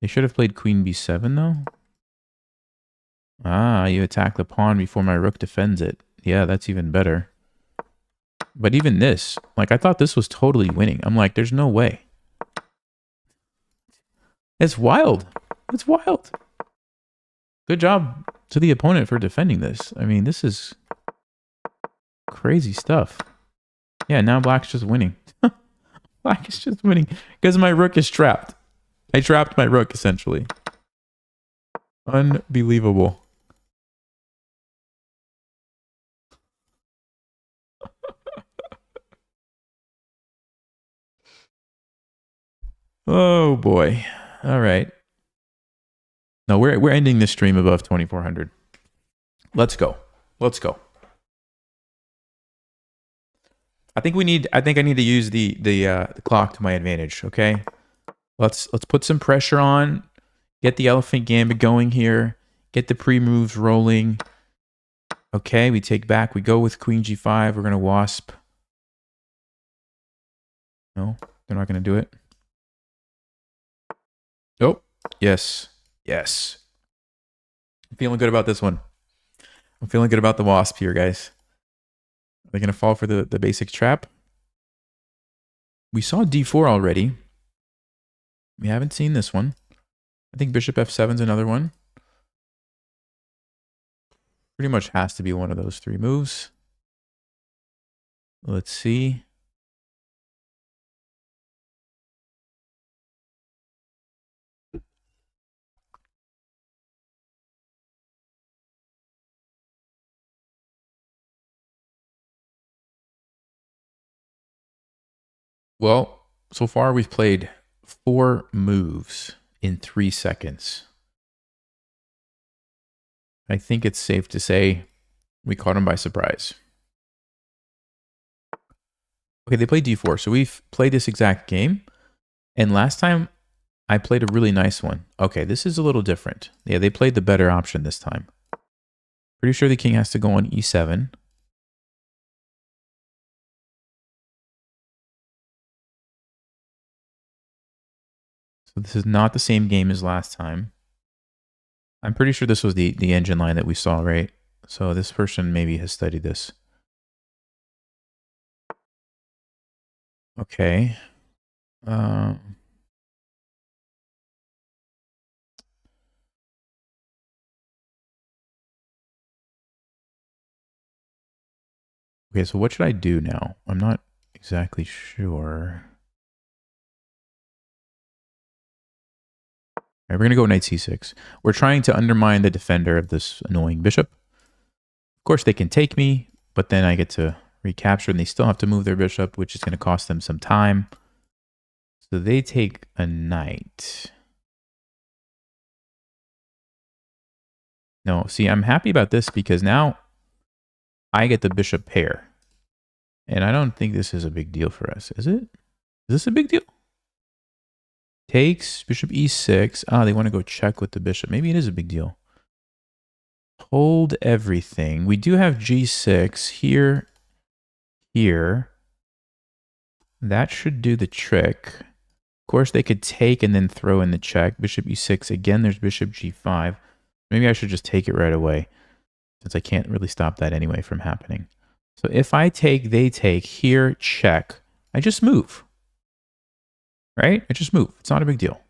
They should have played queen b7, though. Ah, you attack the pawn before my rook defends it. Yeah, that's even better. But even this, like, I thought this was totally winning. I'm like, there's no way. It's wild. It's wild. Good job to the opponent for defending this. I mean, this is crazy stuff. Yeah, now black's just winning. Black is just winning because my rook is trapped. I trapped my rook, essentially. Unbelievable. Oh boy. All right. No, we're ending this stream above 2400. Let's go. Let's go. I think I need to use the clock to my advantage, okay? Let's put some pressure on. Get the elephant gambit going here. Get the pre-moves rolling. Okay, we take back. We go with queen g5. We're going to wasp. No, they're not going to do it. Oh, yes. Yes. I'm feeling good about this one. I'm feeling good about the wasp here, guys. Are they going to fall for the basic trap? We saw d4 already. We haven't seen this one. I think bishop f7 is another one. Pretty much has to be one of those three moves. Let's see. Well, so far we've played 4 moves in 3 seconds. I think it's safe to say we caught him by surprise. Okay, they played d4, so we've played this exact game. And last time, I played a really nice one. Okay, this is a little different. Yeah, they played the better option this time. Pretty sure the king has to go on e7. So this is not the same game as last time. I'm pretty sure this was the engine line that we saw, right? So this person maybe has studied this. Okay. Okay, so what should I do now? I'm not exactly sure. All right, we're going to go knight c6. We're trying to undermine the defender of this annoying bishop. Of course, they can take me, but then I get to recapture, and they still have to move their bishop, which is going to cost them some time. So they take a knight. No, see, I'm happy about this because now I get the bishop pair. And I don't think this is a big deal for us, is it? Is this a big deal? Takes, bishop e6. Ah, they want to go check with the bishop. Maybe it is a big deal. Hold everything. We do have g6 here, here. That should do the trick. Of course, they could take and then throw in the check. Bishop e6. Again, there's bishop g5. Maybe I should just take it right away, since I can't really stop that anyway from happening. So if I take, they take, here, check. I just move. Right? I just move. It's not a big deal.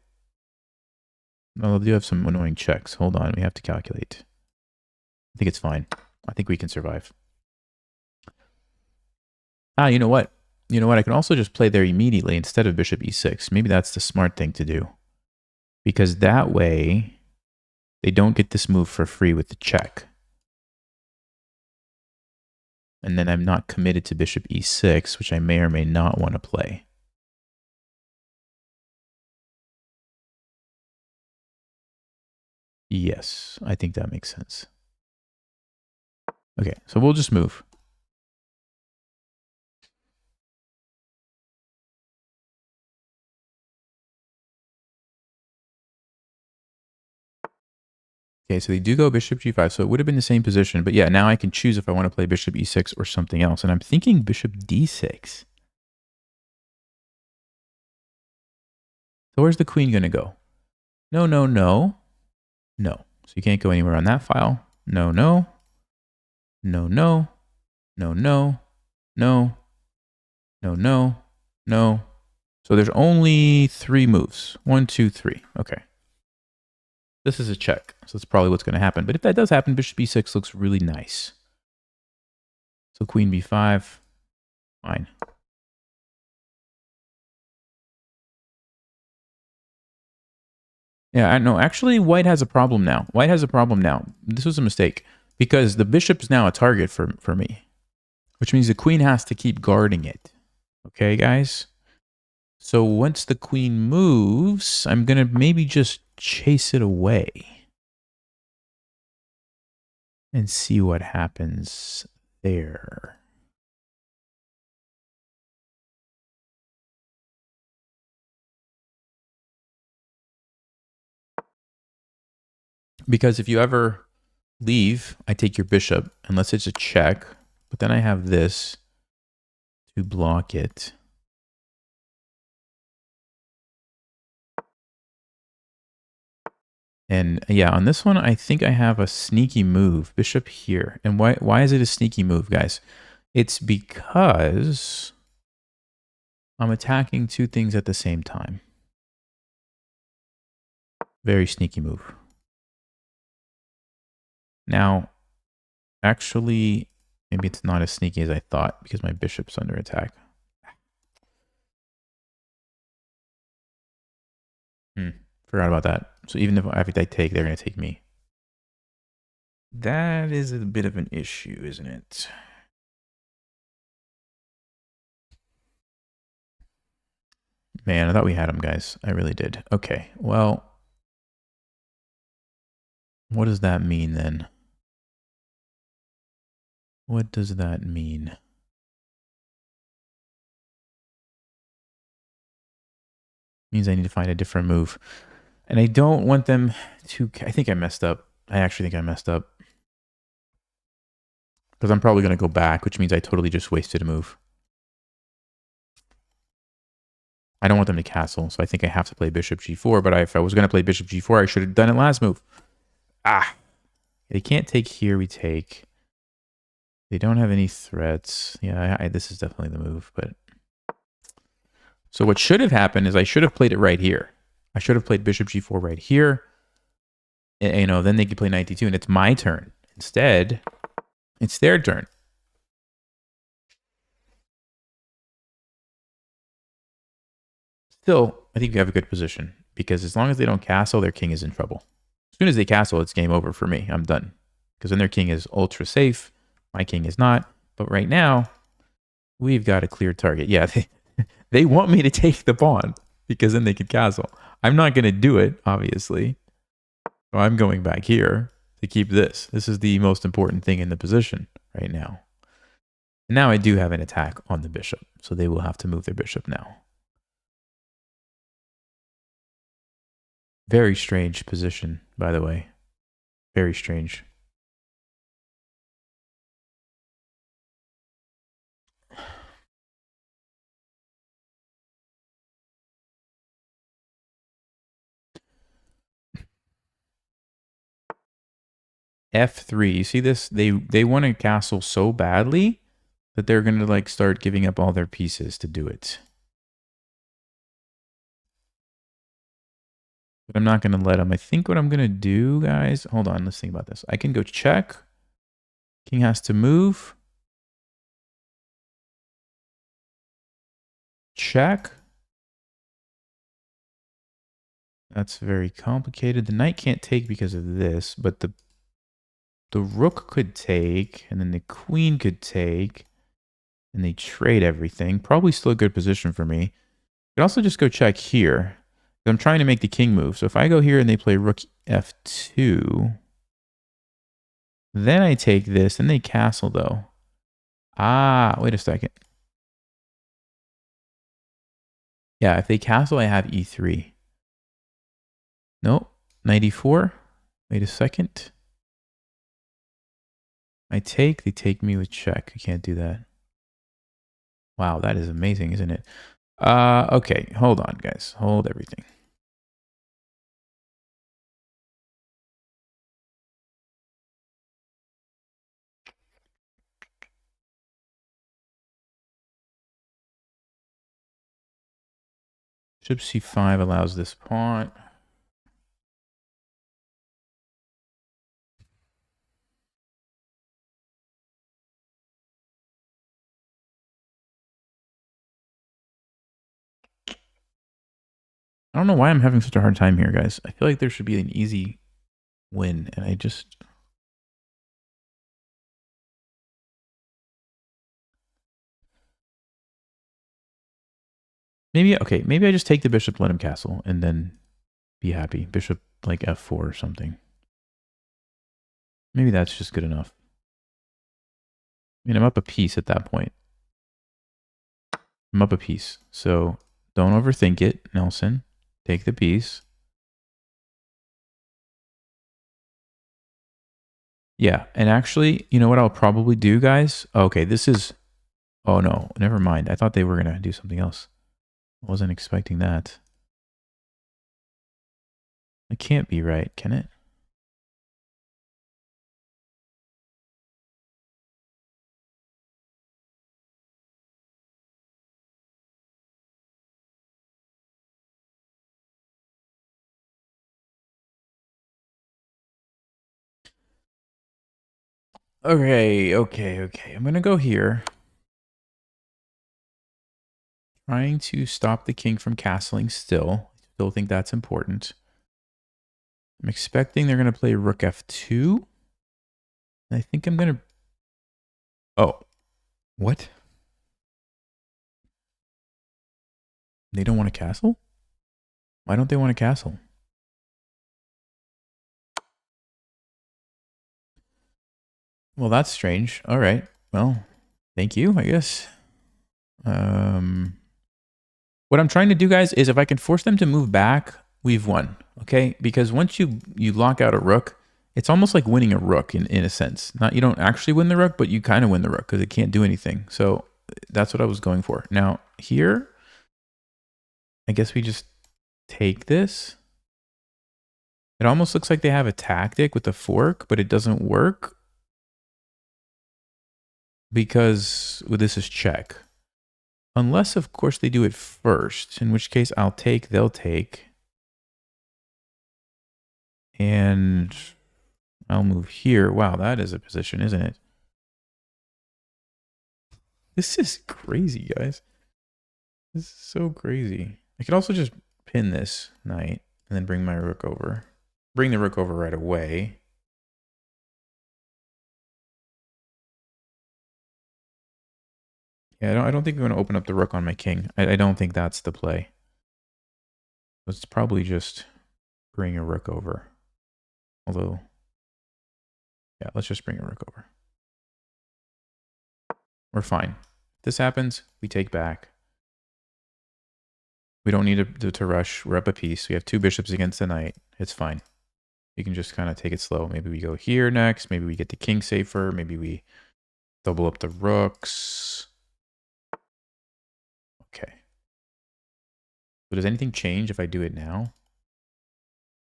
No, they do have some annoying checks. Hold on. We have to calculate. I think it's fine. I think we can survive. Ah, you know what? You know what? I can also just play there immediately instead of bishop e6. Maybe that's the smart thing to do. Because that way, they don't get this move for free with the check. And then I'm not committed to bishop e6, which I may or may not want to play. Yes, I think that makes sense. Okay, so we'll just move. Okay, so they do go bishop g5, so it would have been the same position. But yeah, now I can choose if I want to play bishop e6 or something else. And I'm thinking bishop d6. So where's the queen going to go? No, no, no. No. So you can't go anywhere on that file. No, no. No, no. No, no. No. No, no. No. So there's only 3 moves. 1, 2, 3. Okay. This is a check, so that's probably what's going to happen. But if that does happen, bishop b6 looks really nice. So queen b5, fine. Yeah, I know. Actually, white has a problem now. White has a problem now. This was a mistake because the bishop is now a target for me, which means the queen has to keep guarding it. Okay, guys? So once the queen moves, I'm going to maybe just chase it away and see what happens there. Because if you ever leave, I take your bishop, unless it's a check. But then I have this to block it. And yeah, on this one, I think I have a sneaky move. Bishop here. And why is it a sneaky move, guys? It's because I'm attacking two things at the same time. Very sneaky move. Now, actually, maybe it's not as sneaky as I thought because my bishop's under attack. Forgot about that. So even if I take, they're going to take me. That is a bit of an issue, isn't it? Man, I thought we had him, guys. I really did. Okay, well, what does that mean then? What does that mean? Means I need to find a different move. And I don't want them to... I think I messed up. I actually think I messed up. Because I'm probably going to go back, which means I totally just wasted a move. I don't want them to castle, so I think I have to play bishop g4. But if I was going to play bishop g4, I should have done it last move. Ah! They can't take here, we take. They don't have any threats. Yeah, this is definitely the move, but... So what should have happened is I should have played it right here. I should have played bishop g4 right here. And, you know, then they could play knight d2, and it's my turn. Instead, it's their turn. Still, I think we have a good position, because as long as they don't castle, their king is in trouble. As soon as they castle, it's game over for me. I'm done. Because then their king is ultra safe. My king is not. But right now, we've got a clear target. Yeah, they want me to take the pawn, because then they could castle. I'm not going to do it, obviously. So I'm going back here to keep this. This is the most important thing in the position right now. And now I do have an attack on the bishop, so they will have to move their bishop now. Very strange position, by the way. Very strange. F3. You see this? They want to castle so badly that they're going to like start giving up all their pieces to do it. But I'm not going to let them. I think what I'm going to do, guys, hold on, let's think about this. I can go check. King has to move. Check. That's very complicated. The knight can't take because of this, but the rook could take, and then the queen could take, and they trade everything. Probably still a good position for me. I could also just go check here. I'm trying to make the king move. So if I go here and they play rook f2, then I take this, and they castle though. Ah, wait a second. Yeah, if they castle, I have e3. Nope, knight e4. Wait a second. I take, they take me with check. I can't do that. Wow, that is amazing, isn't it? Okay, hold on, guys. Hold everything. Bishop c5 allows this pawn. I don't know why I'm having such a hard time here, guys. I feel like there should be an easy win, and I just... Maybe, okay, maybe I just take the bishop, let him castle, and then be happy. Bishop, like, f4 or something. Maybe that's just good enough. I mean, I'm up a piece at that point. I'm up a piece. So don't overthink it, Nelson. Take the piece. Yeah, and actually, you know what I'll probably do, guys? Okay, this is... Oh, no, never mind. I thought they were going to do something else. I wasn't expecting that. It can't be right, can it? Okay. I'm going to go here. Trying to stop the king from castling still. Still think that's important. I'm expecting they're going to play rook f2. I think I'm going to... Oh. What? They don't want to castle? Why don't they want to castle? Well, that's strange. All right. Well, thank you, I guess. What I'm trying to do, guys, is if I can force them to move back, we've won. Okay? Because once you lock out a rook, it's almost like winning a rook in a sense. Not you don't actually win the rook, but you kind of win the rook because it can't do anything. So that's what I was going for. Now here, I guess we just take this. It almost looks like they have a tactic with the fork, but it doesn't work because well, this is check. Unless, of course, they do it first, in which case I'll take, they'll take. And I'll move here. Wow, that is a position, isn't it? This is crazy, guys. This is so crazy. I could also just pin this knight and then bring my rook over. Bring the rook over right away. Yeah, I don't think I'm going to open up the rook on my king. I don't think that's the play. Let's probably just bring a rook over. Although, yeah, let's just bring a rook over. We're fine. If this happens, we take back. We don't need to rush. We're up a piece. We have two bishops against the knight. It's fine. You can just kind of take it slow. Maybe we go here next. Maybe we get the king safer. Maybe we double up the rooks. Okay. So does anything change if I do it now?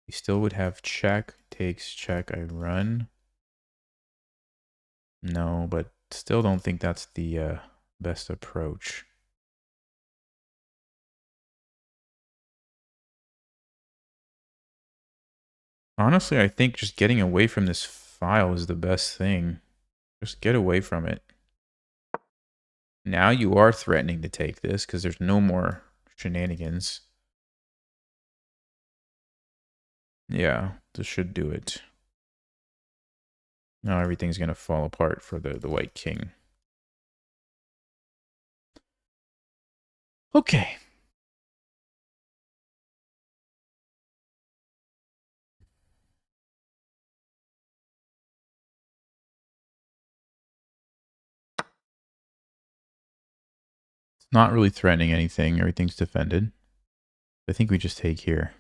We still would have check, takes, check, I run. No, but still don't think that's the best approach. Honestly, I think just getting away from this file is the best thing. Just get away from it. Now you are threatening to take this because there's no more shenanigans. Yeah, this should do it. Now everything's going to fall apart for the white king. Okay. It's not really threatening anything. Everything's defended. I think we just take here.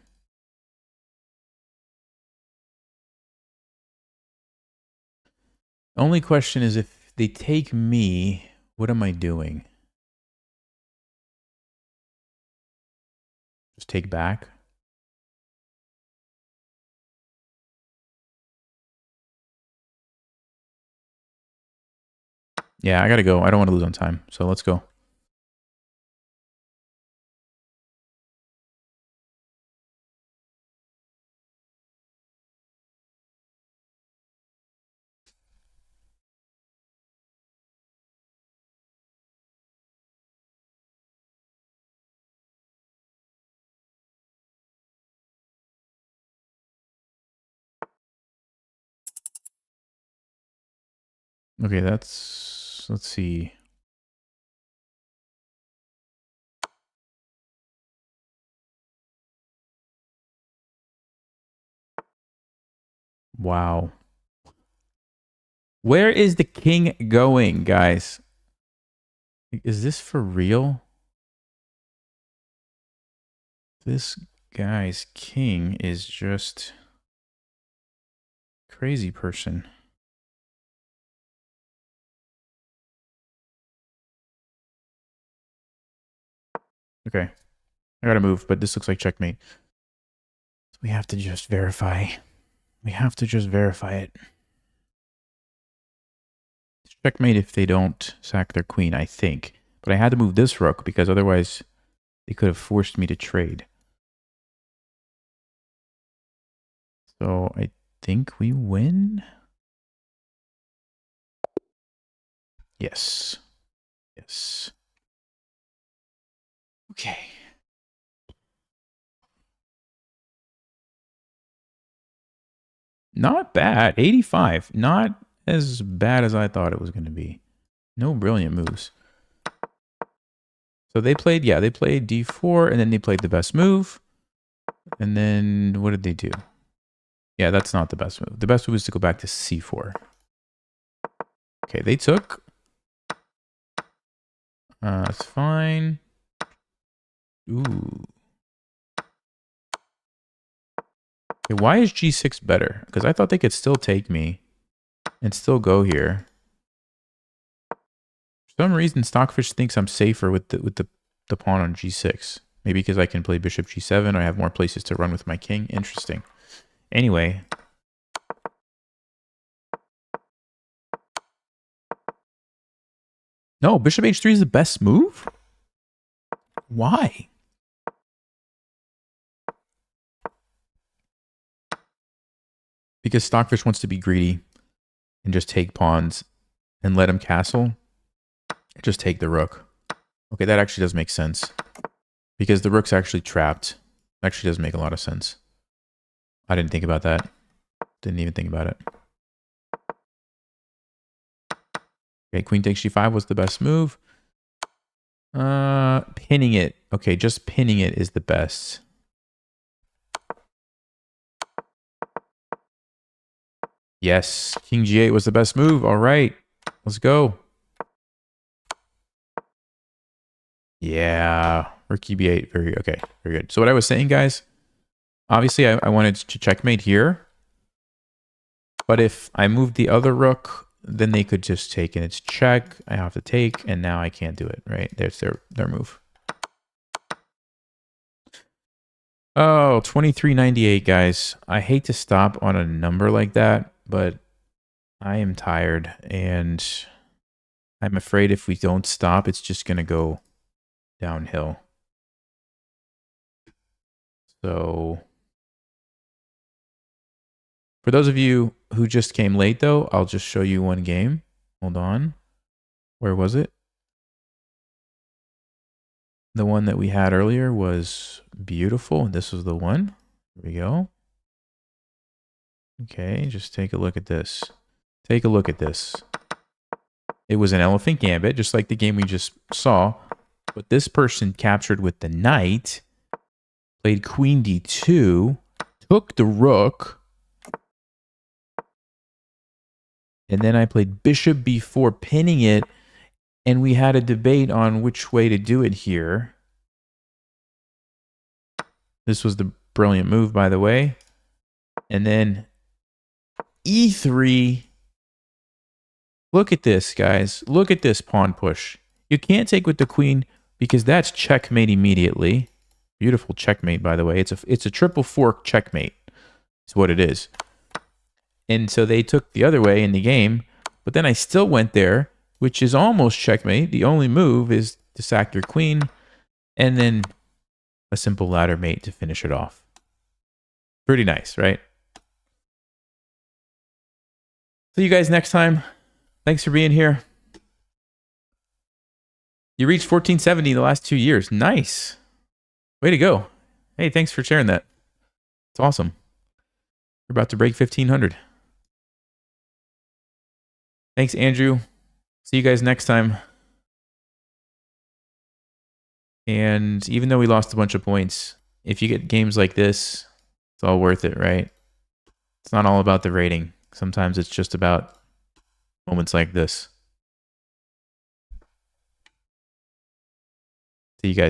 Only question is if they take me, what am I doing? Just take back? Yeah, I gotta go. I don't want to lose on time. So let's go. Okay, let's see. Wow. Where is the king going, guys? Is this for real? This guy's king is just crazy person. Okay. I gotta move, but this looks like checkmate. We have to just verify. We have to just verify it. Checkmate if they don't sack their queen, I think. But I had to move this rook because otherwise they could have forced me to trade. So I think we win. Yes. Yes. Okay. Not bad. 85. Not as bad as I thought it was going to be. No brilliant moves. So they played, yeah, they played d4, and then they played the best move. And then what did they do? Yeah, that's not the best move. The best move is to go back to c4. Okay, they took. That's fine. Ooh. Okay, why is g6 better? Because I thought they could still take me and still go here. For some reason, Stockfish thinks I'm safer with the pawn on g6. Maybe because I can play bishop g7 or I have more places to run with my king. Interesting. Anyway. No, bishop h3 is the best move? Why? Because Stockfish wants to be greedy and just take pawns and let him castle. Just take the rook. Okay, that actually does make sense. Because the rook's actually trapped. Actually does make a lot of sense. I didn't think about that. Didn't even think about it. Okay, queen takes g5 was the best move. Pinning it. Okay, just pinning it is the best. Yes, king g8 was the best move. All right, let's go. Yeah, rook b8. Very okay, very good. So what I was saying, guys, obviously I wanted to checkmate here. But if I move the other rook, then they could just take and it's check. I have to take, and now I can't do it, right? There's their move. Oh, 2398, guys. I hate to stop on a number like that, but I am tired, and I'm afraid if we don't stop, it's just going to go downhill. So for those of you who just came late, though, I'll just show you one game. Hold on. Where was it? The one that we had earlier was beautiful. This was the one. Here we go. Okay, just take a look at this. Take a look at this. It was an elephant gambit, just like the game we just saw. But this person captured with the knight, played queen d2, took the rook, and then I played bishop b4, pinning it, and we had a debate on which way to do it here. This was the brilliant move, by the way. And then e3. Look at this, guys. Look at this pawn push. You can't take with the queen because that's checkmate immediately. Beautiful checkmate, by the way. It's a triple fork checkmate. It's what it is. And so they took the other way in the game, but then I still went there, which is almost checkmate. The only move is to sack your queen, and then a simple ladder mate to finish it off. Pretty nice, right? See you guys next time. Thanks for being here. You reached 1470 in the last 2 years. Nice. Way to go. Hey, thanks for sharing that. It's awesome. We're about to break 1500. Thanks, Andrew. See you guys next time. And even though we lost a bunch of points, if you get games like this, it's all worth it, right? It's not all about the rating. Sometimes it's just about moments like this. See you guys.